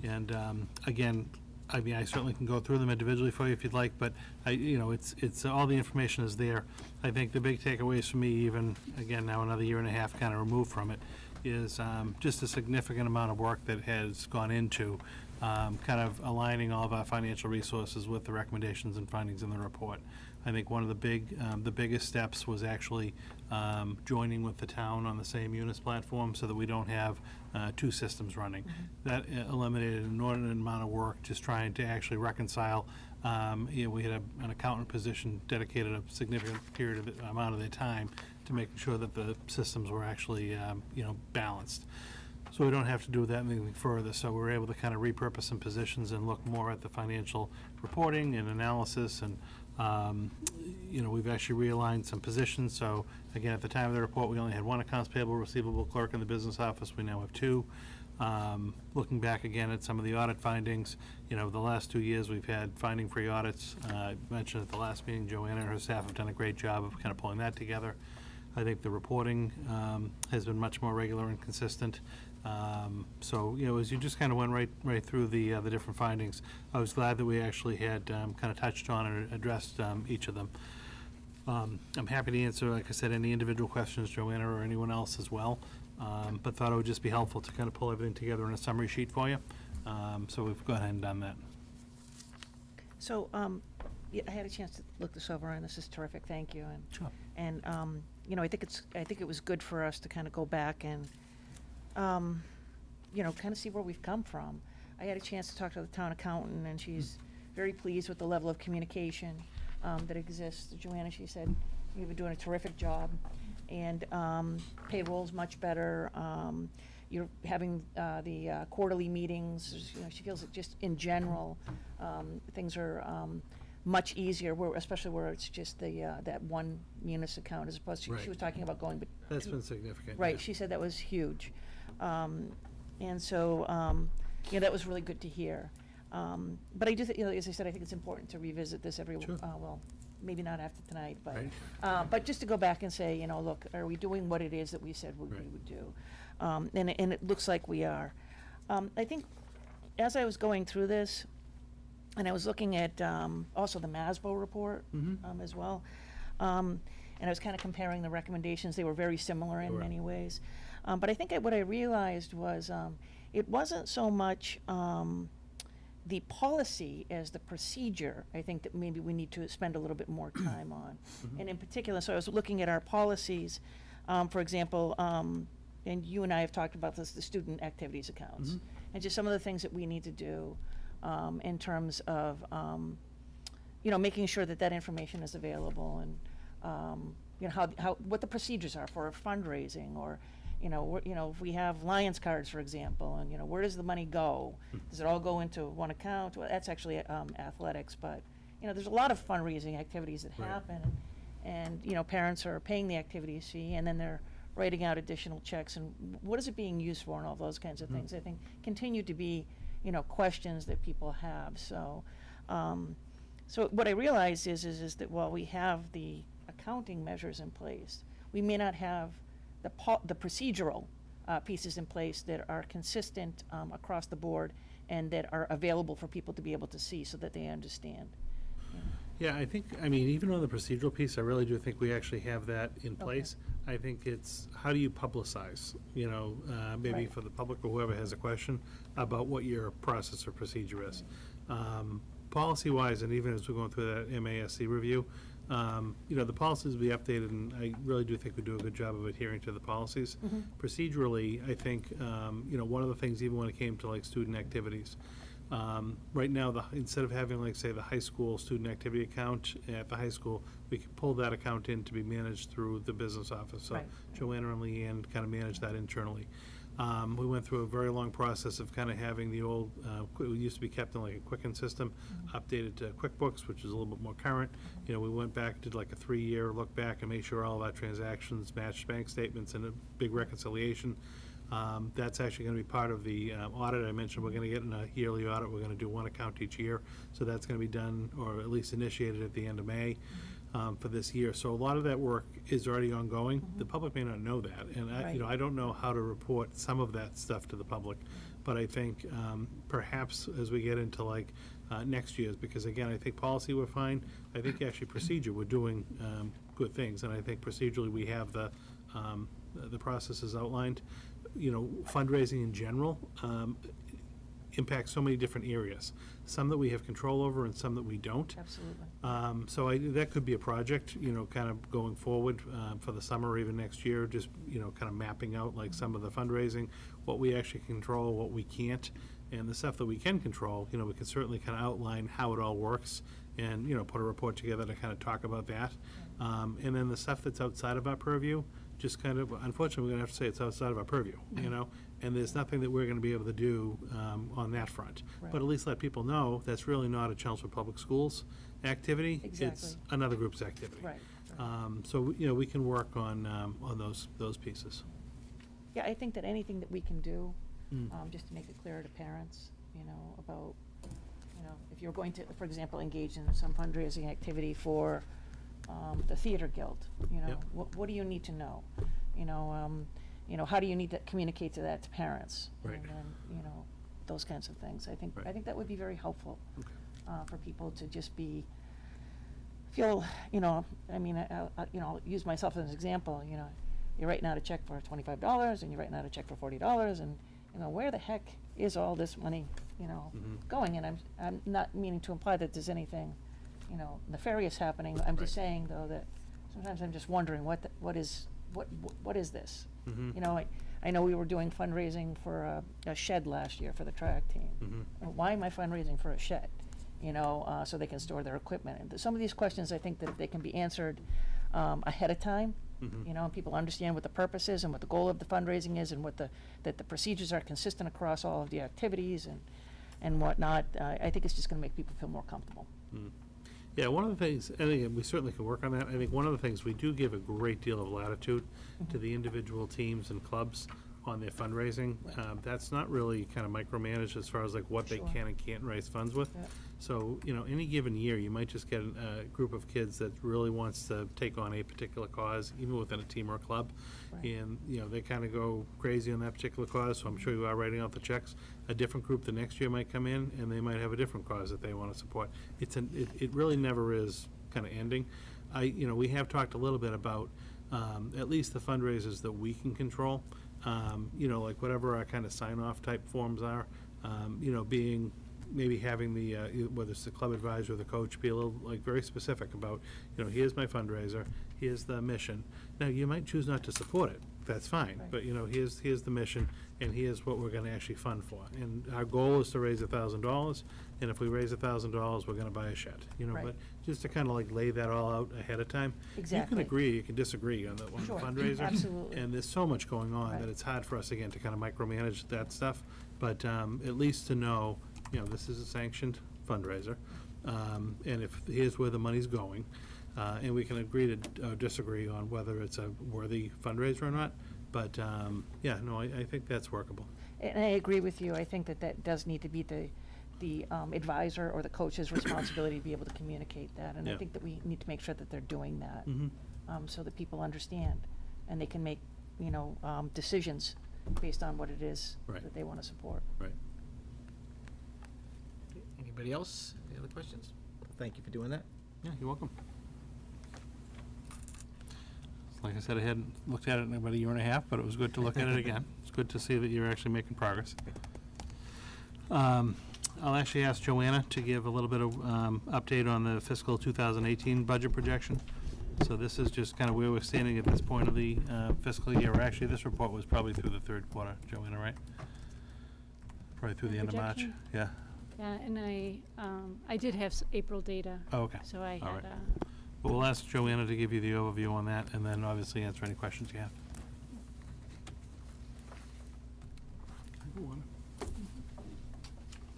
And again, I mean, I certainly can go through them individually for you if you'd like, but it's all the information is there. I think the big takeaways for me, even again now another year and a half kind of removed from it, is just a significant amount of work that has gone into kind of aligning all of our financial resources with the recommendations and findings in the report. I think one of the biggest steps was actually joining with the town on the same Munis platform so that we don't have two systems running. That eliminated an inordinate amount of work just trying to actually reconcile. We had an accountant position dedicated a significant amount of their time to making sure that the systems were actually balanced. So we don't have to do that anything further. So we're able to kind of repurpose some positions and look more at the financial reporting and analysis. And we've actually realigned some positions. So again, at the time of the report, we only had one accounts payable receivable clerk in the business office. We now have two. Looking back again at some of the audit findings, the last 2 years we've had finding-free audits. I mentioned at the last meeting, Joanna and her staff have done a great job of kind of pulling that together. I think the reporting has been much more regular and consistent. So, as you just kind of went right through the different findings, I was glad that we actually had kind of touched on and addressed each of them. I'm happy to answer, like I said, any individual questions, Joanna or anyone else as well, but thought it would just be helpful to kind of pull everything together in a summary sheet for you. So we've gone ahead and done that. So, yeah, I had a chance to look this over, and this is terrific. Thank you. And, sure. And I think it was good for us to kind of go back and kind of see where we've come from. I had a chance to talk to the town accountant, and she's very pleased with the level of communication that exists. Joanna, she said, you've been doing a terrific job, and payroll's much better. You're having the quarterly meetings. She feels that just in general, things are much easier, especially where it's just that one Munis account as opposed to, she was talking about going. That's been significant. Right, yeah. She said that was huge. And so, that was really good to hear. But I do think, as I said, I think it's important to revisit this well, maybe not after tonight, but but just to go back and say, look, are we doing what it is that we said we would do? And it looks like we are. I think as I was going through this, and I was looking at also the MASBO report as well, and I was kind of comparing the recommendations. They were very similar in many ways. But I think what I realized was it wasn't so much the policy as the procedure. I think that maybe we need to spend a little bit more time on. And in particular, so I was looking at our policies, for example, and you and I have talked about this, the student activities accounts, and just some of the things that we need to do in terms of, making sure that information is available, and what the procedures are for fundraising, or if we have Lions cards, for example, and where does the money go? Does it all go into one account? Well, that's actually athletics, but there's a lot of fundraising activities that happen, and parents are paying the activities fee, and then they're writing out additional checks, and what is it being used for, and all those kinds of things. I think continue to be questions that people have. So, so what I realized is that while we have the accounting measures in place, we may not have the procedural pieces in place that are consistent across the board and that are available for people to be able to see so that they understand. Yeah, I think, even on the procedural piece, I really do think we actually have that in place. I think it's, how do you publicize, maybe for the public or whoever has a question about what your process or procedure is. Policy-wise, and even as we're going through that MASC review, the policies will be updated, and I really do think we do a good job of adhering to the policies. Procedurally, I think, one of the things, even when it came to like student activities, right now, instead of having, like, say, the high school student activity account at the high school, we can pull that account in to be managed through the business office. So Joanna and Leanne kind of manage that internally. We went through a very long process of kind of having the old, it used to be kept in like a Quicken system, updated to QuickBooks, which is a little bit more current. We went back, did like a 3-year look back and made sure all of our transactions matched bank statements, and a big reconciliation. That's actually going to be part of the audit. I mentioned we're going to get in a yearly audit. We're going to do one account each year. So that's going to be done, or at least initiated at the end of May for this year. So a lot of that work is already ongoing. The public may not know that. And I don't know how to report some of that stuff to the public. But I think perhaps as we get into like next year's, because again, I think policy we're fine. I think actually procedure we're doing good things. And I think procedurally we have the processes outlined. Fundraising in general, impact so many different areas, some that we have control over and some that we don't. Absolutely. So that could be a project, kind of going forward for the summer or even next year, just, kind of mapping out like some of the fundraising, what we actually control, what we can't, and the stuff that we can control, we can certainly kind of outline how it all works and, put a report together to kind of talk about that. And then the stuff that's outside of our purview, just kind of, unfortunately, we're going to have to say it's outside of our purview, and there's nothing that we're going to be able to do on that front. Right. But at least let people know that's really not a Chelmsford Public Schools activity. Exactly. It's another group's activity. Right. So, we can work on those pieces. Yeah, I think that anything that we can do, just to make it clearer to parents, about, if you're going to, for example, engage in some fundraising activity for the Theater Guild, Yep. what do you need to know? How do you need to communicate to that to parents? Right. And then, those kinds of things. I think that would be very helpful for people to just feel, I'll use myself as an example, you're writing out a check for $25 and you're writing out a check for $40 and, where the heck is all this money, going? And I'm not meaning to imply that there's anything, nefarious happening. I'm just saying, though, that sometimes I'm just wondering what is this? I know we were doing fundraising for a shed last year for the track team. Why am I fundraising for a shed? So they can store their equipment. And some of these questions, I think that if they can be answered ahead of time, and people understand what the purpose is and what the goal of the fundraising is, and that the procedures are consistent across all of the activities and whatnot, I think it's just going to make people feel more comfortable. Yeah, one of the things, and again, we certainly can work on that. I think one of the things, we do give a great deal of latitude to the individual teams and clubs on their fundraising. That's not really kind of micromanaged as far as like what they can and can't raise funds with. Yeah. So, any given year, you might just get a group of kids that really wants to take on a particular cause, even within a team or a club. Right. And, they kind of go crazy on that particular cause, so I'm sure you are writing out the checks. A different group the next year might come in, and they might have a different cause that they want to support. It really never is kind of ending. We have talked a little bit about at least the fundraisers that we can control. Like whatever our kind of sign-off type forms are, being, maybe having the, whether it's the club advisor or the coach, be a little, like, very specific about, here's my fundraiser, here's the mission. Now, you might choose not to support it, that's fine, Right. but, here's the mission, and here's what we're gonna actually fund for. And our goal is to raise $1,000, and if we raise $1,000, we're gonna buy a shed, Right. but just to kind of like lay that all out ahead of time. You Exactly. can agree, you can disagree on the Sure. fundraiser. Absolutely. And there's so much going on Right. that it's hard for us, again, to kind of micromanage that stuff. But at least to know, this is a sanctioned fundraiser, and if, here's where the money's going, and we can agree to disagree on whether it's a worthy fundraiser or not. But, I think that's workable. And I agree with you. I think that does need to be the advisor or the coach's responsibility to be able to communicate that. And I Yeah. think that we need to make sure that they're doing that, Mhm. so that people understand and they can make, decisions based on what it is Right. that they want to support. Right. Anybody else? Any other questions? Thank you for doing that. Yeah, you're welcome. Like I said, I hadn't looked at it in about a year and a half, but it was good to look at it again. It's good to see that you're actually making progress. I'll actually ask Joanna to give a little bit of update on the fiscal 2018 budget projection. So this is just kind of where we're standing at this point of the fiscal year. Or actually, this report was probably through the third quarter, Joanna, right? Probably through the end of March. Projection? Yeah. Yeah, and I did have April data. Oh, okay. So I All had, right. But we'll ask Joanna to give you the overview on that, and then obviously answer any questions you have.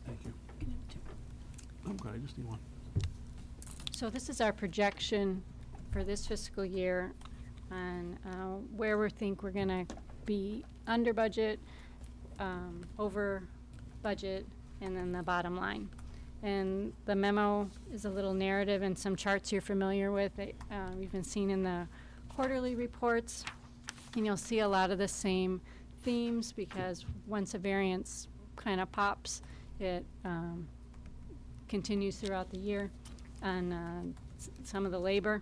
Thank you. I'm good, I just need one. So this is our projection for this fiscal year on where we think we're going to be under budget, over budget, and then the bottom line. And the memo is a little narrative and some charts you're familiar with. We've been seeing in the quarterly reports, and you'll see a lot of the same themes because once a variance kind of pops, it continues throughout the year on some of the labor,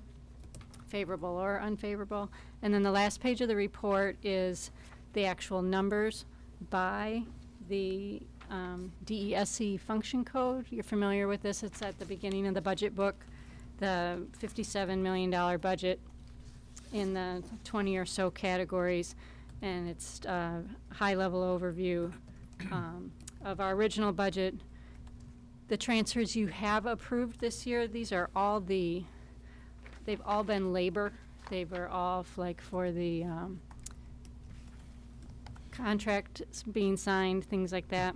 favorable or unfavorable. And then the last page of the report is the actual numbers by the DESE function code. You're familiar with this. It's at the beginning of the budget book, the $57 million budget in the 20 or so categories, and it's a high-level overview of our original budget. The transfers you have approved this year, these are all they've all been labor. They were all like for the contract being signed, things like that.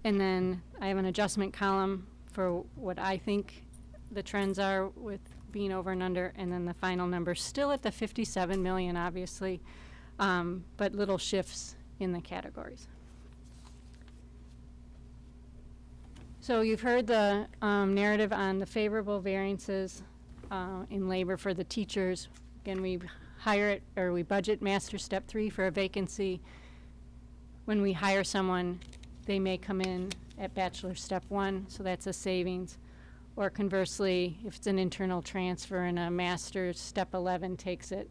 And then I have an adjustment column for what I think the trends are with being over and under, and then the final number still at the 57 million, obviously, but little shifts in the categories. So you've heard the narrative on the favorable variances in labor for the teachers. Again, we hire it, or we budget Master Step 3 for a vacancy. When we hire someone, they may come in at Bachelor Step 1, so that's a savings. Or conversely, if it's an internal transfer and a Master's Step 11 takes it,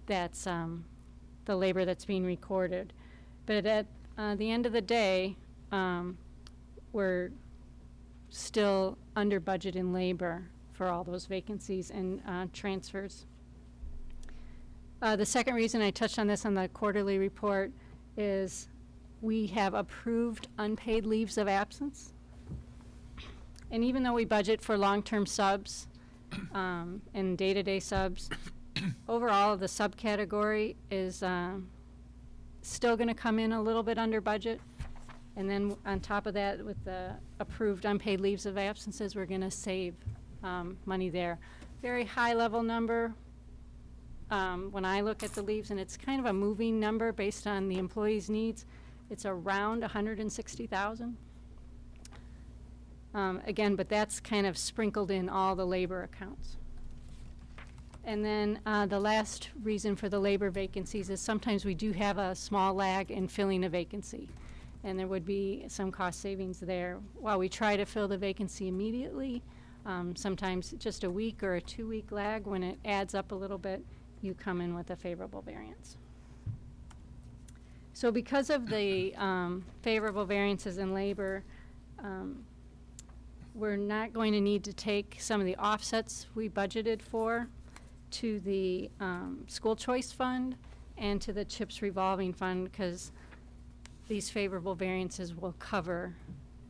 that's the labor that's being recorded. But at the end of the day, we're still under budget in labor for all those vacancies and transfers. The second reason I touched on this on the quarterly report is we have approved unpaid leaves of absence. And even though we budget for long-term subs and day-to-day subs, overall the subcategory is still going to come in a little bit under budget. And then on top of that, with the approved unpaid leaves of absences, we're going to save money there. Very high-level number when I look at the leaves, and it's kind of a moving number based on the employee's needs. It's around 160,000. Again, but that's kind of sprinkled in all the labor accounts. And then the last reason for the labor vacancies is sometimes we do have a small lag in filling a vacancy, and there would be some cost savings there. While we try to fill the vacancy immediately, sometimes just a week or a 2-week lag, when it adds up a little bit, you come in with a favorable variance. So because of the favorable variances in labor, we're not going to need to take some of the offsets we budgeted for to the school choice fund and to the CHIPS revolving fund, because these favorable variances will cover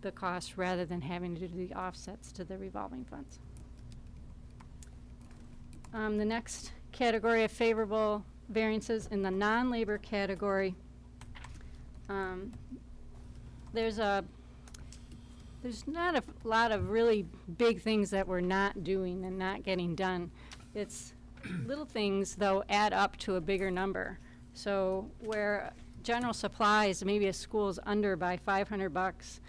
the cost rather than having to do the offsets to the revolving funds. The next category of favorable variances in the non-labor category, there's not a lot of really big things that we're not doing and not getting done. It's little things, though, add up to a bigger number. So where general supplies, maybe a school's under by $500,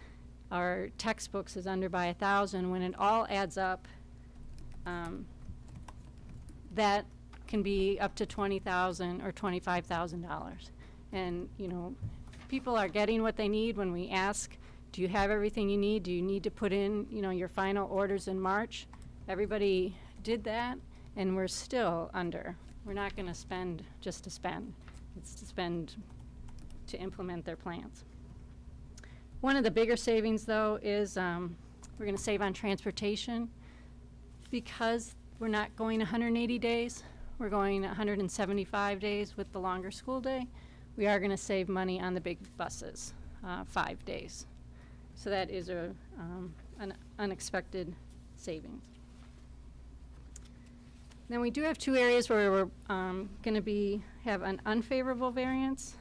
our textbooks is under by 1,000, when it all adds up, that can be up to $20,000 or $25,000. And, you know, people are getting what they need when we ask, do you have everything you need? Do you need to put in, you know, your final orders in March? Everybody did that, and we're still under. We're not going to spend just to spend. It's to spend to implement their plans. One of the bigger savings, though, is we're going to save on transportation. Because we're not going 180 days, we're going 175 days with the longer school day. We are going to save money on the big buses, 5 days. So that is an unexpected savings. Then we do have 2 areas where we're going to have an unfavorable variance,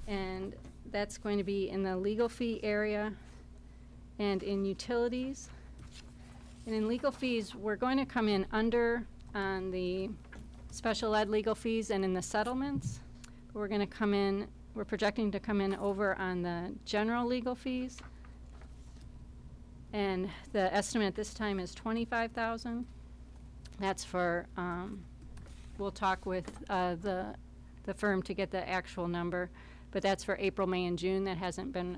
and that's going to be in the legal fee area and in utilities. And in legal fees, we're going to come in under on the special ed legal fees and in the settlements. We're going to come in, we're projecting to come in over on the general legal fees. And the estimate this time is $25,000. That's for, we'll talk with the firm to get the actual number, but that's for April, May, and June. That hasn't been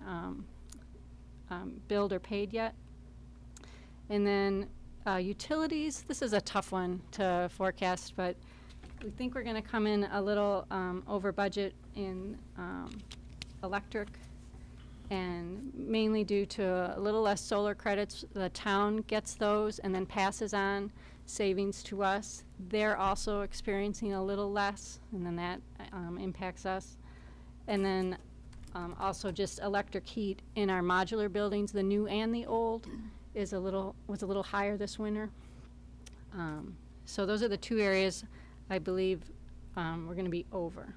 billed or paid yet. And then utilities, this is a tough one to forecast, but we think we're going to come in a little over budget in electric And mainly due to a little less solar credits, the town gets those and then passes on savings to us. They're also experiencing a little less, and then that impacts us. And then also just electric heat in our modular buildings, the new and the old, was a little higher this winter. So those are the two areas I believe we're going to be over.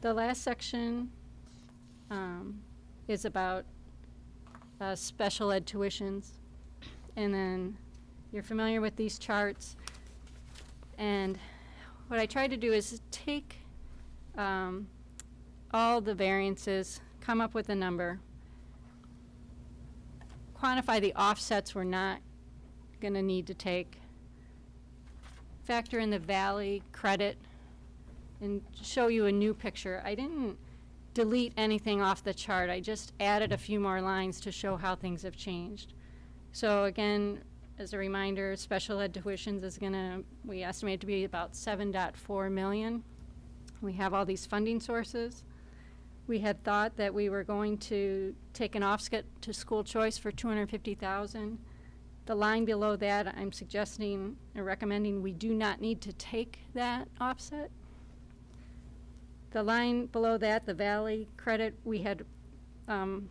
The last section is about special ed tuitions. And then you're familiar with these charts. And what I tried to do is take all the variances, come up with a number, quantify the offsets we're not going to need to take, factor in the Valley credit, and show you a new picture. I didn't delete anything off the chart. I just added a few more lines to show how things have changed. So again, as a reminder, special ed tuitions is we estimate to be about 7.4 million. We have all these funding sources. We had thought that we were going to take an offset to school choice for 250,000. The line below that, I'm suggesting or recommending we do not need to take that offset. The line below that, the Valley credit, we had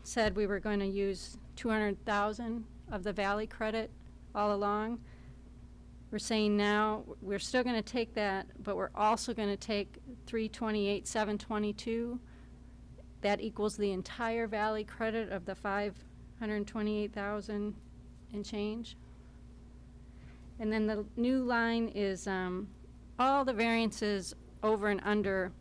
said we were going to use 200,000 of the Valley credit all along. We're saying now we're still going to take that, but we're also going to take 328,722. That equals the entire Valley credit of the 528,000 and change. And then the new line is all the variances over and under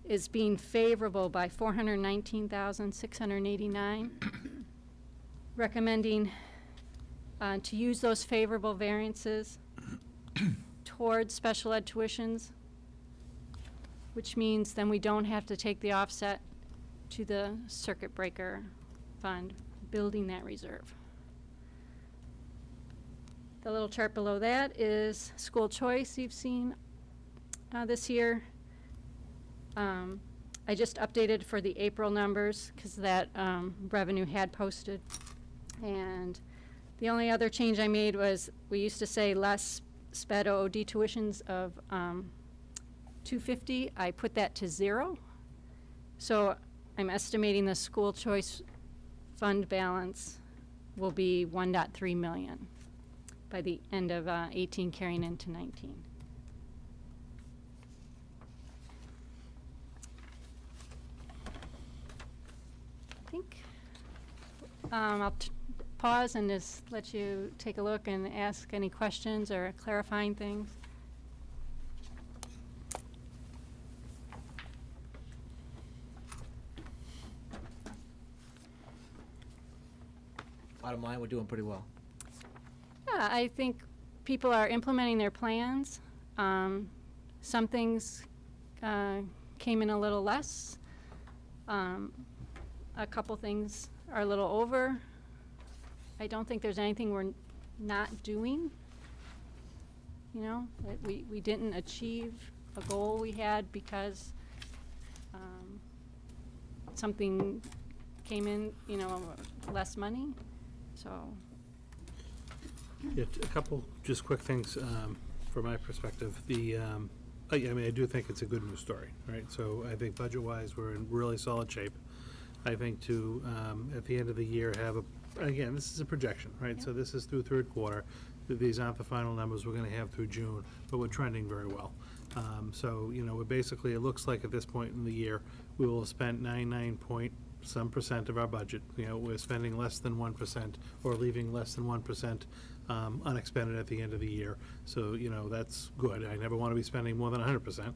is being favorable by 419,689. Recommending to use those favorable variances towards special ed tuitions, which means then we don't have to take the offset to the circuit breaker fund, building that reserve. The little chart below that is school choice you've seen this year. I just updated for the April numbers because that revenue had posted. And the only other change I made was we used to say less SPED OOD tuitions of 250. I put that to 0. So I'm estimating the school choice fund balance will be 1.3 million by the end of 18 carrying into 19. I think I'll pause and just let you take a look and ask any questions or clarifying things. Bottom line, we're doing pretty well. Yeah, I think people are implementing their plans. Some things came in a little less. A couple things are a little over. I don't think there's anything we're not doing. You know, that we didn't achieve a goal we had because something came in, you know, less money. So. Yeah, a couple just quick things from my perspective. I mean, I do think it's a good news story, right? So I think budget-wise, we're in really solid shape. I think to, at the end of the year, again, this is a projection, right? Yeah. So this is through third quarter. These aren't the final numbers we're going to have through June, but we're trending very well. So, you know, we're basically, it looks like at this point in the year, we will have spent 99% of our budget. You know, we're spending less than 1% or leaving less than 1% unexpended at the end of the year. So, you know, that's good. I never want to be spending more than 100%.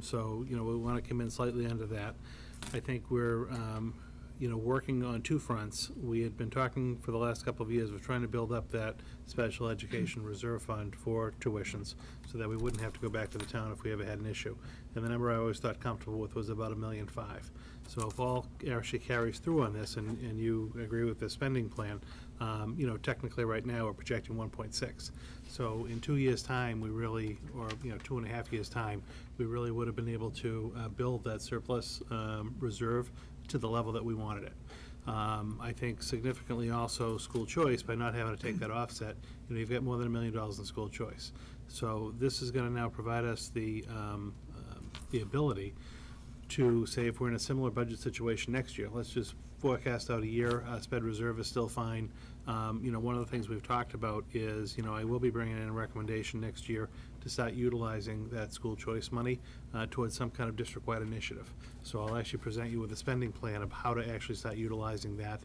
So, you know, we want to come in slightly under that. I think we're, working on two fronts. We had been talking for the last couple of years, we're trying to build up that special education reserve fund for tuitions so that we wouldn't have to go back to the town if we ever had an issue. And the number I always thought comfortable with was about $1.5 million. So if all actually carries through on this and you agree with the spending plan, technically right now we're projecting 1.6. So in 2 years' time, we really, or 2.5 years' time, we really would have been able to build that surplus reserve to the level that we wanted it. I think significantly also school choice, by not having to take that offset, you've got more than $1 million in school choice. So this is going to now provide us the ability to say if we're in a similar budget situation next year, let's just forecast out a year, sped reserve is still fine. One of the things we've talked about is, I will be bringing in a recommendation next year to start utilizing that school choice money towards some kind of district-wide initiative. So I'll actually present you with a spending plan of how to actually start utilizing that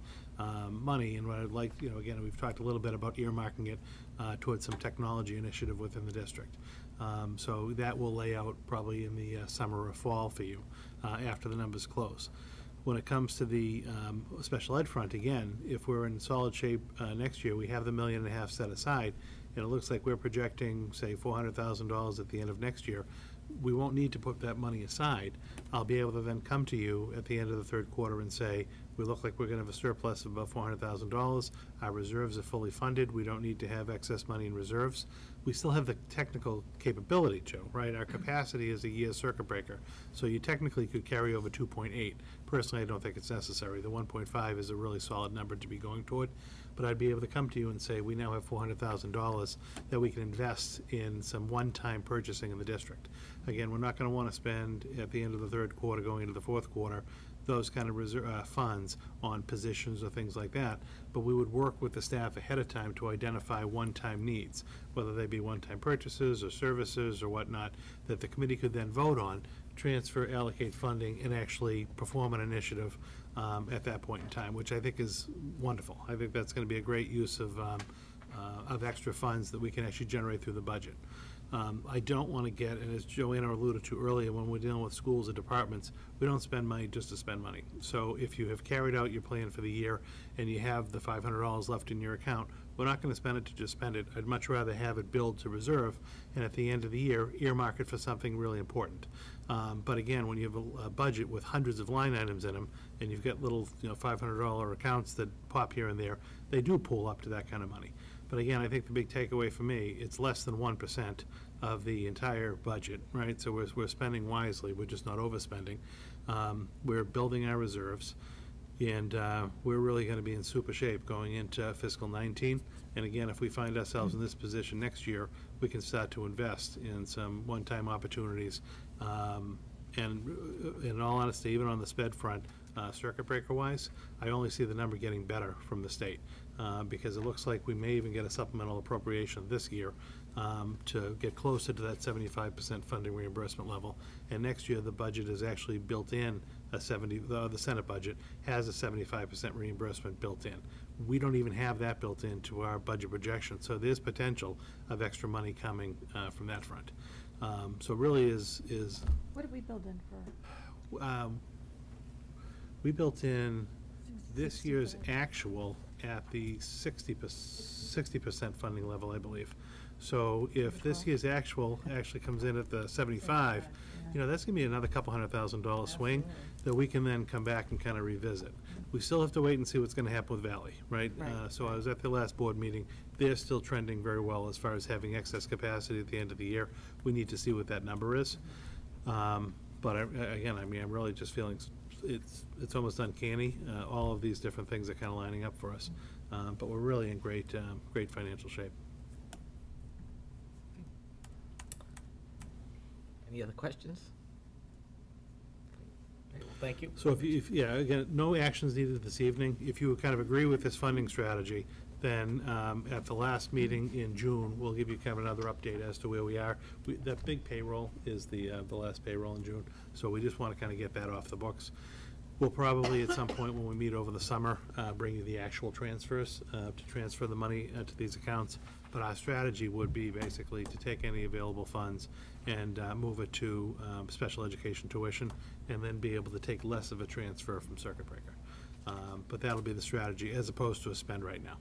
money. And what I'd like, again, we've talked a little bit about earmarking it towards some technology initiative within the district. So that will lay out probably in the summer or fall for you after the numbers close. When it comes to the special ed front, again, if we're in solid shape next year, we have the $1.5 million set aside, and it looks like we're projecting, say, $400,000 at the end of next year. We won't need to put that money aside. I'll be able to then come to you at the end of the third quarter and say, we look like we're going to have a surplus of about $400,000. Our reserves are fully funded. We don't need to have excess money in reserves. We still have the technical capability to, right? Our capacity is a year circuit breaker. So you technically could carry over 2.8. Personally, I don't think it's necessary. The 1.5 is a really solid number to be going toward. But I'd be able to come to you and say, we now have $400,000 that we can invest in some one-time purchasing in the district. Again, we're not going to want to spend at the end of the third quarter going into the fourth quarter those kind of reserve, funds on positions or things like that, but we would work with the staff ahead of time to identify one-time needs, whether they be one-time purchases or services or whatnot, that the committee could then vote on, transfer, allocate funding, and actually perform an initiative at that point in time, which I think is wonderful. I think that's going to be a great use of extra funds that we can actually generate through the budget. I don't want to get, and as Joanna alluded to earlier, when we're dealing with schools or departments, we don't spend money just to spend money. So if you have carried out your plan for the year and you have the $500 left in your account, we're not going to spend it to just spend it. I'd much rather have it build to reserve, and at the end of the year, earmark it for something really important. But again, when you have a budget with hundreds of line items in them, and you've got little $500 accounts that pop here and there, they do pull up to that kind of money. But again, I think the big takeaway for me, it's less than 1% of the entire budget, right? So we're spending wisely, we're just not overspending. We're building our reserves, and we're really going to be in super shape going into fiscal 19. And again, if we find ourselves in this position next year, we can start to invest in some one-time opportunities. And in all honesty, even on the sped front, circuit breaker wise, I only see the number getting better from the state because it looks like we may even get a supplemental appropriation this year to get closer to that 75% funding reimbursement level. And next year the budget is actually built in the Senate budget has a 75% reimbursement built in. We don't even have that built into our budget projection, so there's potential of extra money coming from that front. So really is What did we build in for? We built in this year's actual at the 60% funding level, I believe. So if this year's actual actually comes in at the 75, that's going to be another couple $100,000 swing that we can then come back and kind of revisit. We still have to wait and see what's going to happen with Valley, right? So I was at the last board meeting. They're still trending very well as far as having excess capacity at the end of the year. We need to see what that number is. But again, I mean, I'm really just feeling it's almost uncanny. All of these different things are kind of lining up for us. But we're really in great financial shape. Any other questions? Okay, well, thank you. So again, no actions needed this evening. If you kind of agree with this funding strategy, then at the last meeting in June, we'll give you kind of another update as to where we are. That big payroll is the last payroll in June, so we just want to kind of get that off the books. We'll probably at some point when we meet over the summer bring you the actual transfers to transfer the money to these accounts. But our strategy would be basically to take any available funds and move it to special education tuition, and then be able to take less of a transfer from circuit breaker. But that'll be the strategy as opposed to a spend right now.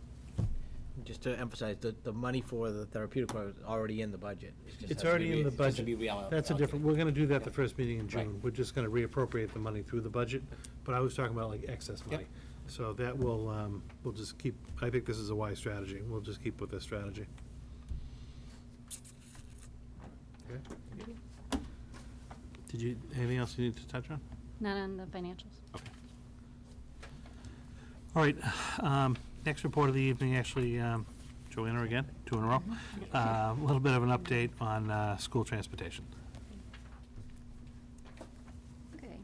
Just to emphasize, the money for the therapeutic program is already in the budget. It's already in the budget. That's That's a different, we're gonna do that the first meeting in June. We're just gonna reappropriate the money through the budget, but I was talking about like excess money. So that will, we'll just keep, I think this is a wise strategy. We'll just keep with this strategy. Okay. Did you, anything else you need to touch on? Not on the financials. Okay. All right, next report of the evening, actually, Joanna again, 2 in a row. A little bit of an update on school transportation. Okay.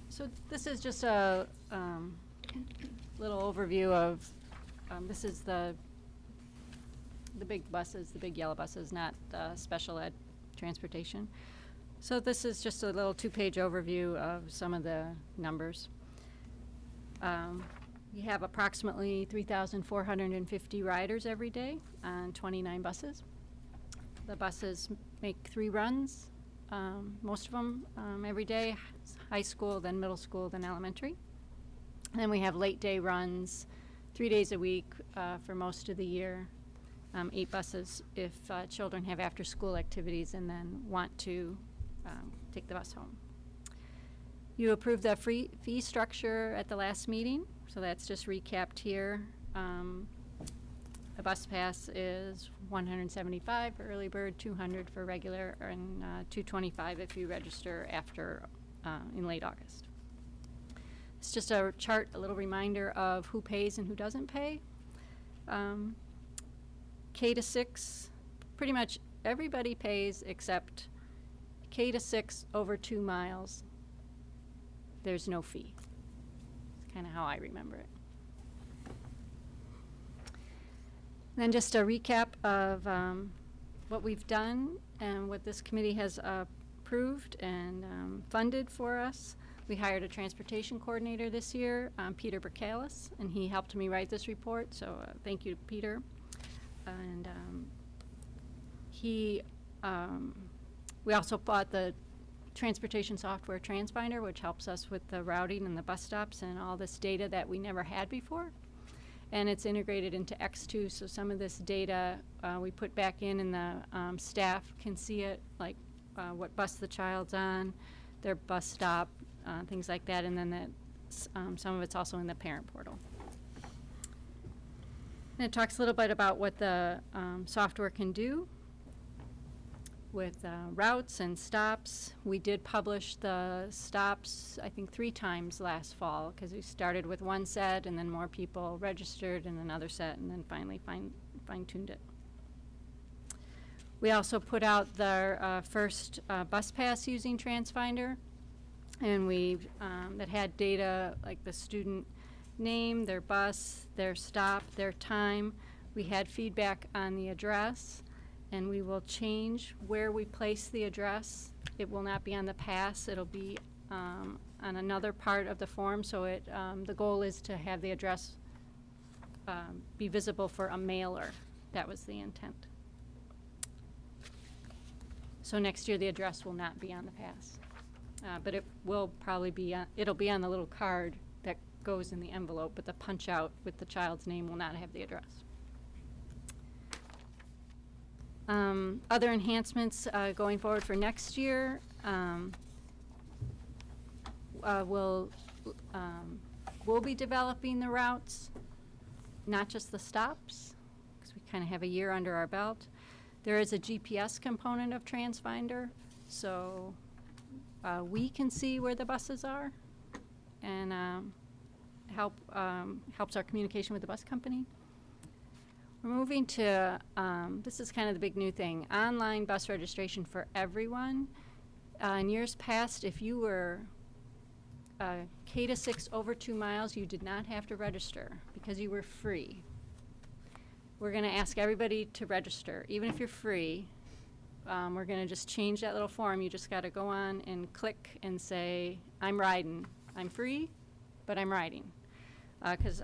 So this is just a little overview of, this is the big buses, the big yellow buses, not special ed transportation. So this is just a little 2-page overview of some of the numbers. We have approximately 3,450 riders every day on 29 buses. The buses make 3 runs, most of them every day, high school, then middle school, then elementary. And then we have late day runs 3 days a week for most of the year, 8 buses if children have after school activities and then want to take the bus home. You approved the fee structure at the last meeting, so that's just recapped here. The bus pass is $175 for early bird, $200 for regular, and $225 if you register after in late August. It's just a chart, a little reminder of who pays and who doesn't pay. K to 6, pretty much everybody pays except K to 6 over 2 miles. There's no fee. It's kind of how I remember it. Then just a recap of what we've done and what this committee has approved and funded for us. We hired a transportation coordinator this year, Peter Bercalis, and he helped me write this report, so thank you to Peter. And we also bought the transportation software TransFinder, which helps us with the routing and the bus stops and all this data that we never had before. And it's integrated into X2, so some of this data we put back in and the staff can see it, like what bus the child's on, their bus stop, things like that, and then some of it's also in the parent portal. And it talks a little bit about what the software can do with routes and stops. We did publish the stops, I think, 3 times last fall, because we started with 1 set and then more people registered and another set and then finally fine-tuned it. We also put out the first bus pass using TransFinder, and we that had data like the student name, their bus, their stop, their time. We had feedback on the address, and we will change where we place the address. It will not be on the pass. It'll be on another part of the form, so the goal is to have the address be visible for a mailer. That was the intent. So next year the address will not be on the pass, but it will probably be it'll be on the little card that goes in the envelope, but the punch out with the child's name will not have the address. Other enhancements going forward for next year, we'll be developing the routes, not just the stops, because we kind of have a year under our belt. There is a GPS component of TransFinder, so we can see where the buses are, and helps our communication with the bus company. We're moving to, this is kind of the big new thing, online bus registration for everyone. In years past, if you were K to 6 over 2 miles, you did not have to register because you were free. We're going to ask everybody to register, even if you're free. We're going to just change that little form. You just got to go on and click and say, I'm riding. I'm free, but I'm riding. Because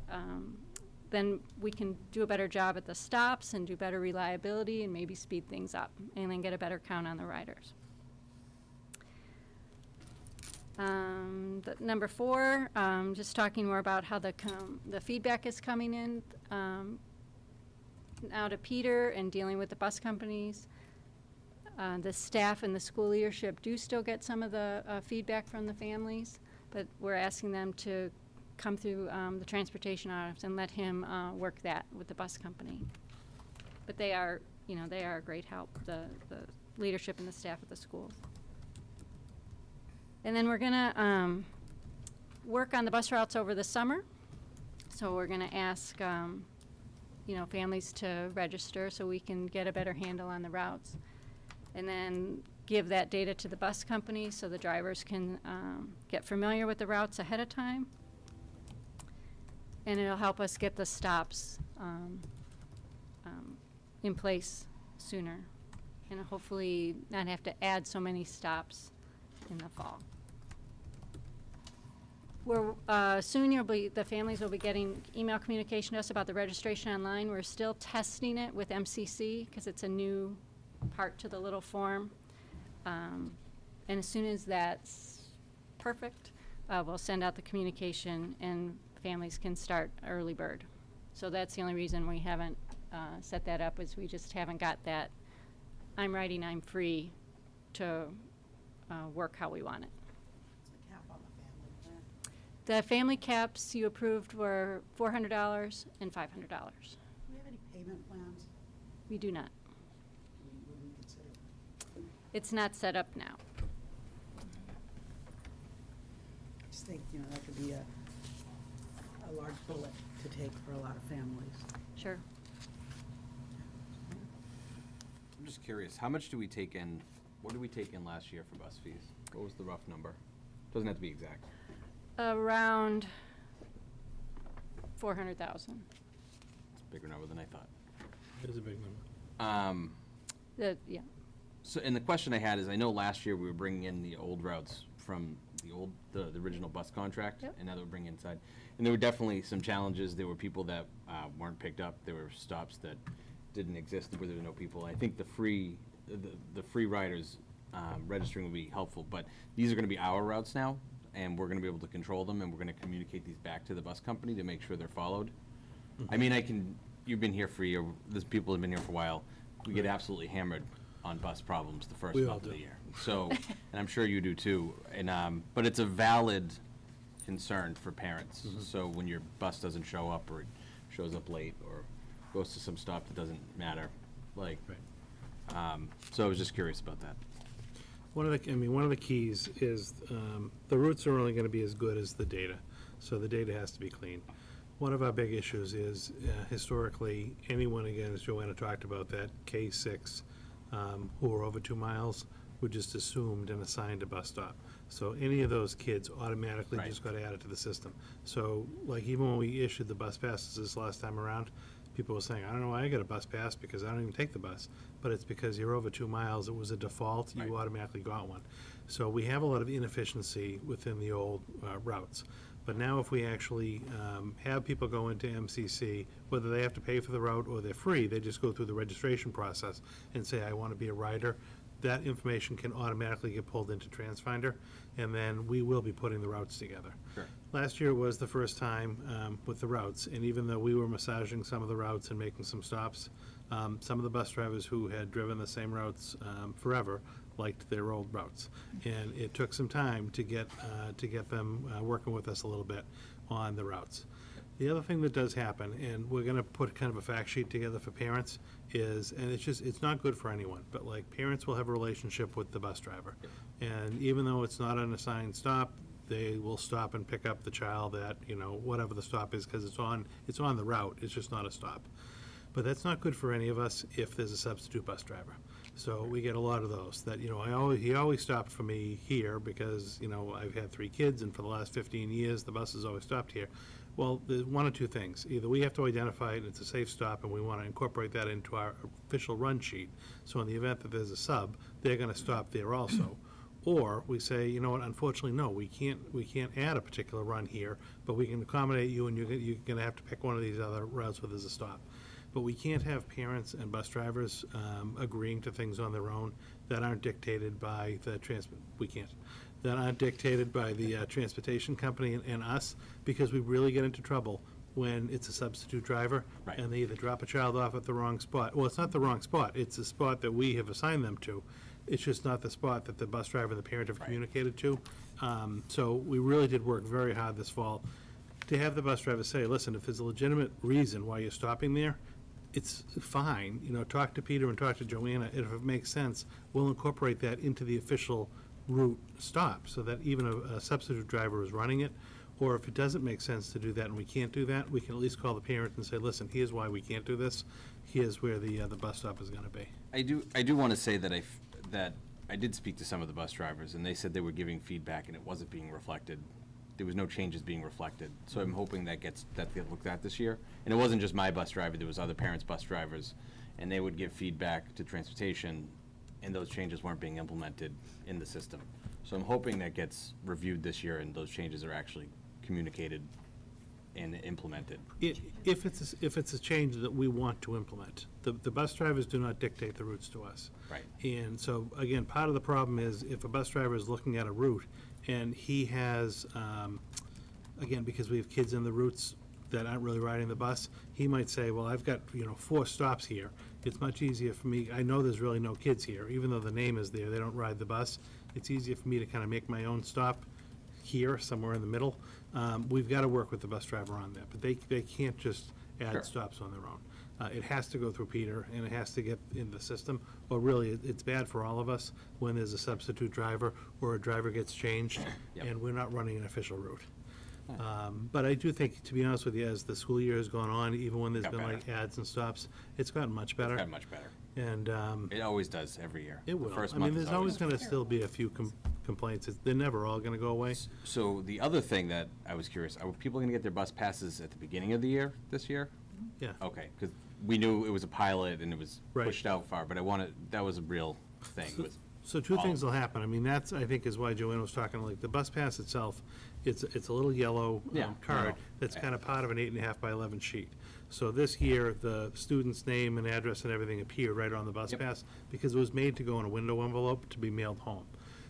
then we can do a better job at the stops and do better reliability and maybe speed things up and then get a better count on the riders. Number 4, just talking more about how the feedback is coming in now to Peter and dealing with the bus companies. The staff and the school leadership do still get some of the feedback from the families, but we're asking them to come through the transportation office and let him work that with the bus company. But they are, they are a great help, the leadership and the staff at the schools. And then we're gonna work on the bus routes over the summer. So we're gonna ask, families to register so we can get a better handle on the routes. And then give that data to the bus company so the drivers can get familiar with the routes ahead of time. And it'll help us get the stops in place sooner, and hopefully not have to add so many stops in the fall. Soon the families will be getting email communication to us about the registration online. We're still testing it with MCC because it's a new part to the little form. And as soon as that's perfect, we'll send out the communication and families can start early bird. So that's the only reason we haven't set that up, is we just haven't got that I'm writing, I'm free to work how we want it. What's the cap on the family plan? The family caps you approved were $400 and $500. Do we have any payment plans? We do not. Would we consider that? It's not set up now. I just think, that could be a large bullet to take for a lot of families. Sure. I'm just curious, how much do we take in, what did we take in last year for bus fees? What was the rough number? Doesn't have to be exact. Around 400,000. It's a bigger number than I thought. It is a big number. Yeah. So, and the question I had is, I know last year we were bringing in the old routes from the original bus contract, Yep. and now they're bringing inside. And there were definitely some challenges. There were people that weren't picked up. There were stops that didn't exist where there were no people. I think the free riders registering will be helpful, but these are going to be our routes now, and we're going to be able to control them, and we're going to communicate these back to the bus company to make sure they're followed. I mean, you've been here for a year, these people have been here for a while. We get absolutely hammered on bus problems the first month of the year. So, and I'm sure you do too. And but it's a valid concern for parents. So when your bus doesn't show up, or it shows up late, or goes to some stop that doesn't matter, like, so I was just curious about that. One of the keys is the routes are only going to be as good as the data, so the data has to be clean. One of our big issues is historically, anyone, again, as Joanna talked about, that K-6 who are over 2 miles were just assumed and assigned a bus stop. So any of those kids automatically just got added to the system. So like even when we issued the bus passes this last time around, people were saying, I don't know why I get a bus pass because I don't even take the bus. But it's because you're over 2 miles, it was a default, you automatically got one. So we have a lot of inefficiency within the old routes. But now if we actually have people go into MCC, whether they have to pay for the route or they're free, they just go through the registration process and say, I want to be a rider. That information can automatically get pulled into TransFinder, and then we will be putting the routes together. Sure. Last year was the first time with the routes, and even though we were massaging some of the routes and making some stops, some of the bus drivers who had driven the same routes forever liked their old routes. And it took some time to get them working with us a little bit on the routes. The other thing that does happen, and we're going to put kind of a fact sheet together for parents, is, and it's not good for anyone, but like parents will have a relationship with the bus driver. And even though it's not an assigned stop, they will stop and pick up the child at, whatever the stop is, because it's on the route, it's just not a stop. But that's not good for any of us if there's a substitute bus driver. So we get a lot of those that, he always stopped for me here because, I've had 3 kids, and for the last 15 years, the bus has always stopped here. Well, there's one or two things. Either we have to identify it, and it's a safe stop, and we want to incorporate that into our official run sheet. So in the event that there's a sub, they're going to stop there also. Or we say, you know what, unfortunately, no, we can't add a particular run here, but we can accommodate you, and you're going to have to pick one of these other routes where there's a stop. But we can't have parents and bus drivers agreeing to things on their own that aren't dictated by the we can't. that aren't dictated by the transportation company and us, because we really get into trouble when it's a substitute driver. Right. And they either drop a child off at the wrong spot. Well, it's not the wrong spot. It's the spot that we have assigned them to. It's just not the spot that the bus driver and the parent have communicated to. So we really did work very hard this fall to have the bus driver say, listen, if there's a legitimate reason why you're stopping there, it's fine. You know, talk to Peter and talk to Joanna. If it makes sense, we'll incorporate that into the official route stop so that even a substitute driver is running it. Or if it doesn't make sense to do that and we can't do that, we can at least call the parent and say, listen, here's why we can't do this. Here's where the bus stop is going to be. I do want to say that I did speak to some of the bus drivers, and they said they were giving feedback and it wasn't being reflected. There was no changes being reflected. So I'm hoping that gets looked at this year. And it wasn't just my bus driver, there was other parents' bus drivers, and they would give feedback to transportation, and those changes weren't being implemented in the system. So I'm hoping that gets reviewed this year and those changes are actually communicated and implemented. If it's a change that we want to implement, the bus drivers do not dictate the routes to us. Right. And so, again, part of the problem is if a bus driver is looking at a route and he has, again, because we have kids in the routes that aren't really riding the bus, he might say, well, I've got, 4 stops here. It's much easier for me, I know there's really no kids here, even though the name is there, they don't ride the bus. It's easier for me to kind of make my own stop here, somewhere in the middle. We've got to work with the bus driver on that, but they can't just add stops on their own. It has to go through Peter, and it has to get in the system, or really, it's bad for all of us when there's a substitute driver or a driver gets changed, and we're not running an official route. But I do think, to be honest with you, as the school year has gone on, even when there's been like ads and stops, it's gotten much better. It's gotten much better. And it always does every year. It will. The first I month mean, is there's always going to still be a few complaints. They're never all going to go away. So the other thing that I was curious, are people going to get their bus passes at the beginning of the year, this year? Yeah. Okay, because we knew it was a pilot and it was pushed out far, but that was a real thing. So two things will happen. I mean, that's, I think, is why Joanna was talking, like, the bus pass itself, it's a little yellow card that's kind of part of an 8.5 by 11 sheet. So this year, the student's name and address and everything appeared right on the bus pass because it was made to go in a window envelope to be mailed home.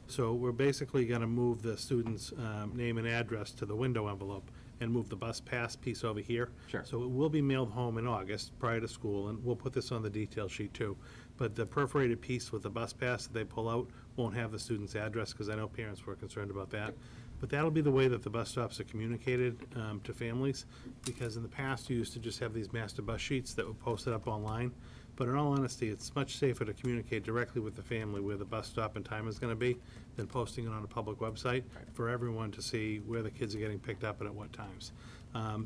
So we're basically going to move the student's name and address to the window envelope and move the bus pass piece over here. Sure. So it will be mailed home in August prior to school, and we'll put this on the detail sheet too. But the perforated piece with the bus pass that they pull out won't have the student's address, because I know parents were concerned about that. But that'll be the way that the bus stops are communicated to families, because in the past, you used to just have these master bus sheets that were posted up online. But in all honesty, it's much safer to communicate directly with the family where the bus stop and time is going to be than posting it on a public website for everyone to see where the kids are getting picked up and at what times.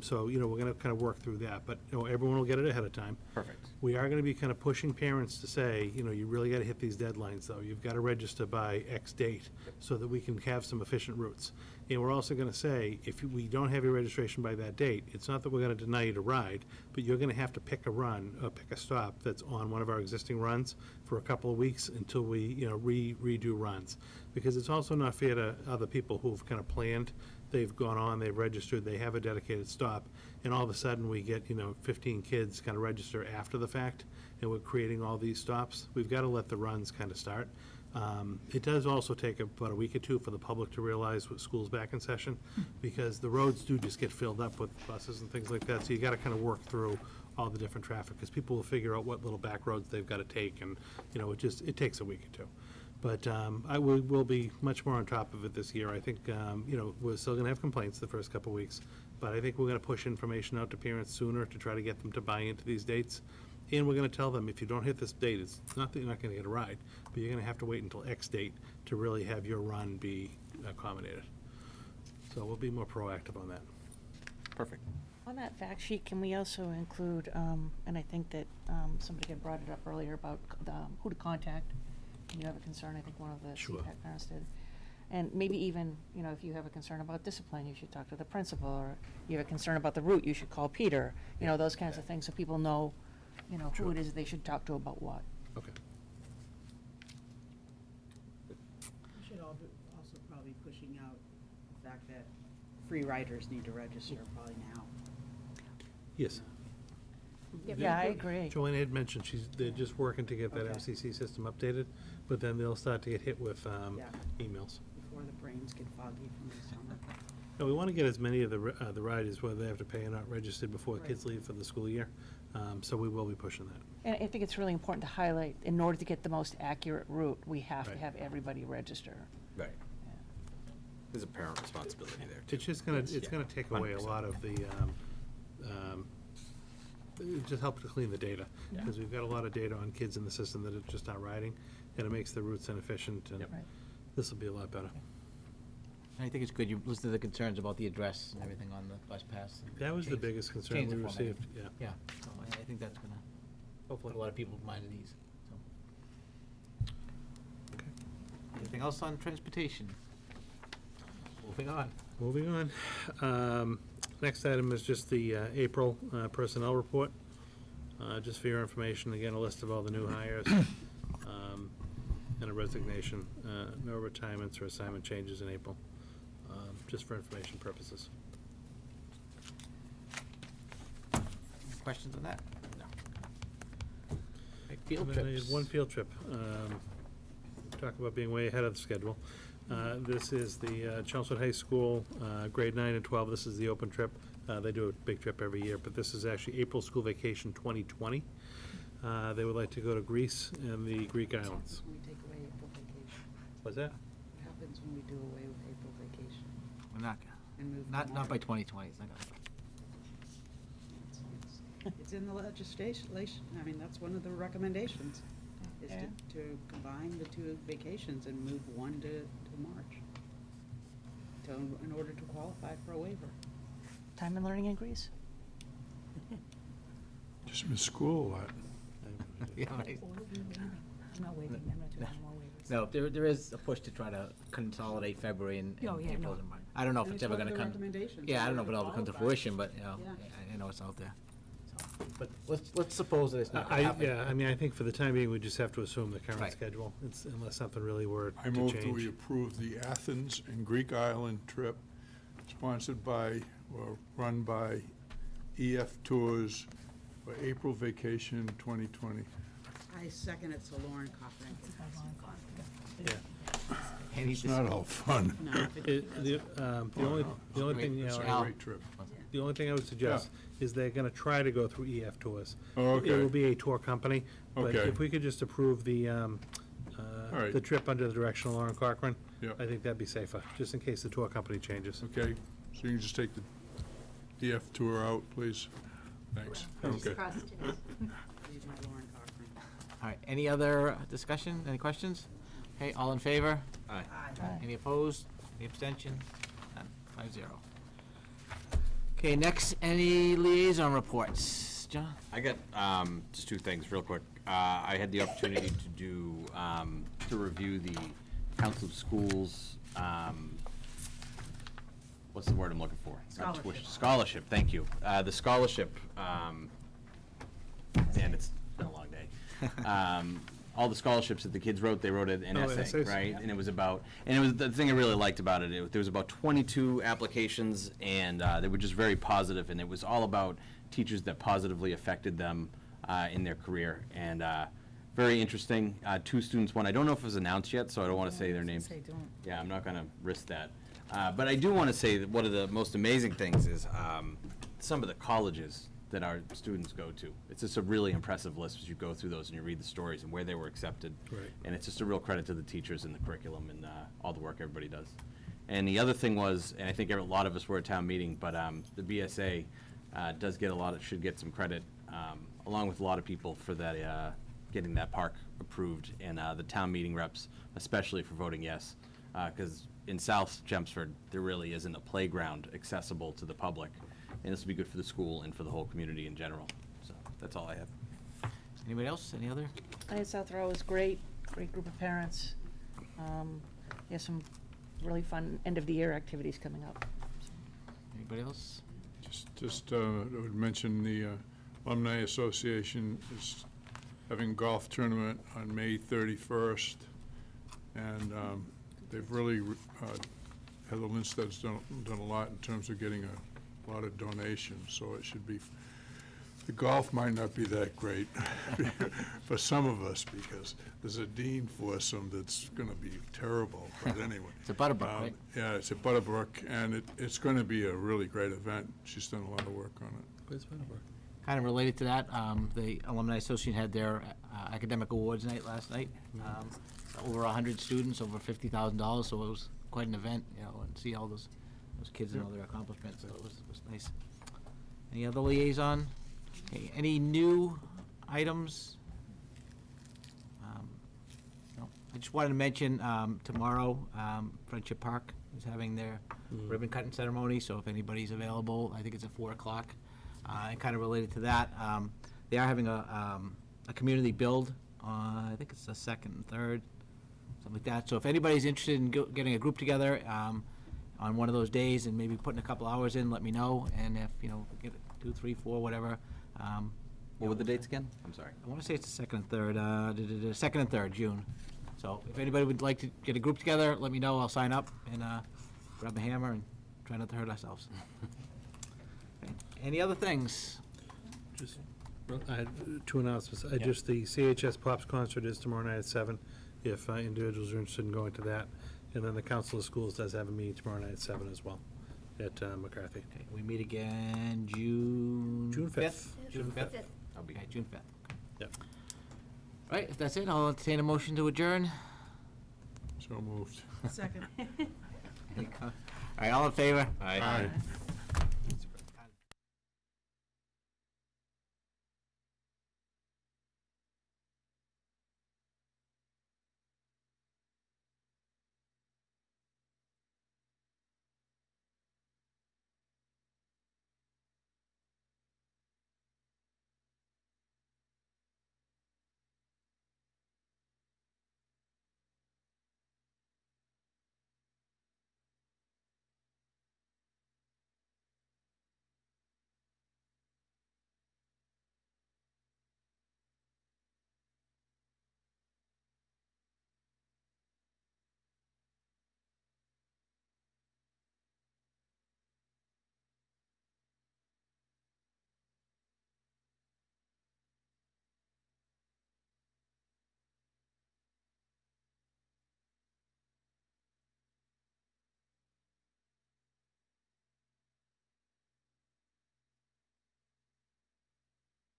So, we're going to kind of work through that, but, everyone will get it ahead of time. Perfect. We are going to be kind of pushing parents to say, you really got to hit these deadlines, though. You've got to register by X date so that we can have some efficient routes. And we're also going to say, if we don't have your registration by that date, it's not that we're going to deny you to ride, but you're going to have to pick a run or pick a stop that's on one of our existing runs for a couple of weeks until we, redo runs. Because it's also not fair to other people who've kind of planned. They've gone on, they've registered, they have a dedicated stop, and all of a sudden we get, 15 kids kind of register after the fact, and we're creating all these stops. We've got to let the runs kind of start. It does also take about a week or two for the public to realize what school's back in session, because the roads do just get filled up with buses and things like that, so you got to kind of work through all the different traffic, because people will figure out what little back roads they've got to take, and, it takes a week or two. But we'll be much more on top of it this year. I think, we're still going to have complaints the first couple of weeks, but I think we're going to push information out to parents sooner to try to get them to buy into these dates. And we're going to tell them, if you don't hit this date, it's not that you're not going to get a ride, but you're going to have to wait until X date to really have your run be accommodated. So we'll be more proactive on that. Perfect. On that fact sheet, can we also include, and I think that somebody had brought it up earlier about who to contact when you have a concern. I think one of the CPAC parents did. And maybe even, if you have a concern about discipline, you should talk to the principal, or you have a concern about the route, you should call Peter, those kinds of things, so people know, who it is they should talk to about what. Okay. We should also probably pushing out the fact that free riders need to register probably now. Yes. Yeah, I agree. Joanna had mentioned they're just working to get that MCC system updated, but then they'll start to get hit with emails. Before before the brains get foggy from the summer. No, we want to get as many of the riders, whether they have to pay or not, registered before kids leave for the school year. So we will be pushing that. And I think it's really important to highlight, in order to get the most accurate route, we have to Right. have everybody register. Right. There's a parent responsibility there. It's just gonna, it's gonna take away a lot of the, it just helps to clean the data. Yeah. Because we've got a lot of data on kids in the system that are just not riding, and it makes the routes inefficient, and Right. this will be a lot better. And I think it's good you listed the concerns about the address and everything on the bus pass. That was the Change- biggest concern change we the format. received, yeah. Yeah, so I think that's gonna, hopefully, a lot of people mind at ease, so. Okay. Anything else on transportation? Moving on. Moving on. Next item is just the April personnel report. Just for your information, again, a list of all the new hires and a resignation. No retirements or assignment changes in April, just for information purposes. Questions on that? No. Field And then I trips. had one field trip. Talk about being way ahead of the schedule. This is the Chelmsford High School, grade 9 and 12. This is the open trip. They do a big trip every year, but this is actually April School Vacation 2020. They would like to go to Greece and the Greek islands. When we take away April vacation, What's that? what happens when we do away with April vacation? We're not, And move not by March? 2020, it's not gonna happen. It's in the legislation, I mean, that's one of the recommendations, is Yeah. to combine the two vacations and move one to March, in order to qualify for a waiver. Time and learning in Greece? Just miss school a lot. Yeah, right. I'm not waiving, I'm not doing any more waivers. No, there is a push to try to consolidate February and Oh, yeah, April no. and March. I don't know if And it's it's ever one of gonna the come. recommendations, Yeah, I don't know if so it'll ever come to qualify. fruition, but, you know, Yeah. I know it's out there. So, but let's suppose that it's not gonna happen. Yeah, I mean, I think for the time being, we just have to assume the current Right. schedule, unless something really were I to move that we change. approve the Athens and Greek Island trip sponsored by, or run by EF Tours for April vacation 2020. I second it, so Lauren Cochran. Yeah. Any It's not all fun. No, The only thing, you know, Al. Great trip. the only thing I would suggest is they're gonna try to go through EF Tours. Oh, It will okay. be a tour company, but Okay. if we could just approve the right. trip under the direction of Lauren Cochran, Yeah. I think that'd be safer, just in case the tour company changes. Okay, so you can just take the EF tour out, please? Thanks. Okay. Leave my Lauren Cochran. All right, any other discussion, any questions? Okay, all in favor? Aye. Any opposed? Any abstention? None, 5-0. Okay, next, any liaison reports? John? I got just two things, real quick. I had the opportunity to do, to review the Council of Schools, what's the word I'm looking for? Not tuition. Scholarship, thank you. The scholarship, man, it's been a long day. All the scholarships that the kids wrote, they wrote an essay, essays. right? And it was about, and it was, the thing I really liked about it, there was about 22 applications, and they were just very positive, and it was all about teachers that positively affected them in their career. And very interesting. Two students won. I don't know if it was announced yet, so I don't want to say their names. Yeah, I'm not going to risk that. But I do want to say that one of the most amazing things is some of the colleges that our students go to. It's just a really impressive list as you go through those and you read the stories and where they were accepted. Right. And it's just a real credit to the teachers and the curriculum and all the work everybody does. And the other thing was, and I think a lot of us were at town meeting, but the BSA does get should get some credit, along with a lot of people for that, getting that park approved, and the town meeting reps, especially for voting yes. Because in South Chelmsford, there really isn't a playground accessible to the public. And this will be good for the school and for the whole community in general. So that's all I have. Anybody else? Any other? I had South Row was great group of parents. There's some really fun end-of-the-year activities coming up. Anybody else? Just I would mention the Alumni Association is having a golf tournament on May 31st. And they've really, Heather Lindsted's done a lot in terms of getting a lot of donations, so it should be, The golf might not be that great for some of us, because there's a dean for some that's gonna be terrible, but anyway. It's a Butterbrook, right? Yeah, it's at Butterbrook, and it's gonna be a really great event. She's done a lot of work on it. Where's Butterbrook? Kind of related to that, the Alumni Association had their academic awards night last night. Over 100 students, over $50,000, so it was quite an event, you know, and see all those kids and all their accomplishments, so it was nice. Any other liaison? Okay, any new items? No. I just wanted to mention, tomorrow, Friendship Park is having their ribbon cutting ceremony, so if anybody's available, I think it's at 4 o'clock. And kind of related to that, they are having a community build on, I think it's the 2nd and 3rd, something like that. So if anybody's interested in getting a group together on one of those days and maybe putting a couple hours in, let me know. And if, you know, get 2, 3, 4, whatever. What were the dates again? I'm sorry. I want to say it's the 2nd and 3rd, 2nd and 3rd June. So if anybody would like to get a group together, let me know. I'll sign up and grab a hammer and try not to hurt ourselves. Okay. Any other things? Just, I had 2 announcements. Just the CHS Pops concert is tomorrow night at 7, if individuals are interested in going to that. And then the Council of Schools does have a meeting tomorrow night at 7 as well, at McCarthy. Okay, we meet again June 5th? June 5th? I'll be. Okay, June 5th. Yep. All right, if that's it, I'll entertain a motion to adjourn. So moved. Second. All right, all in favor? Aye. Aye.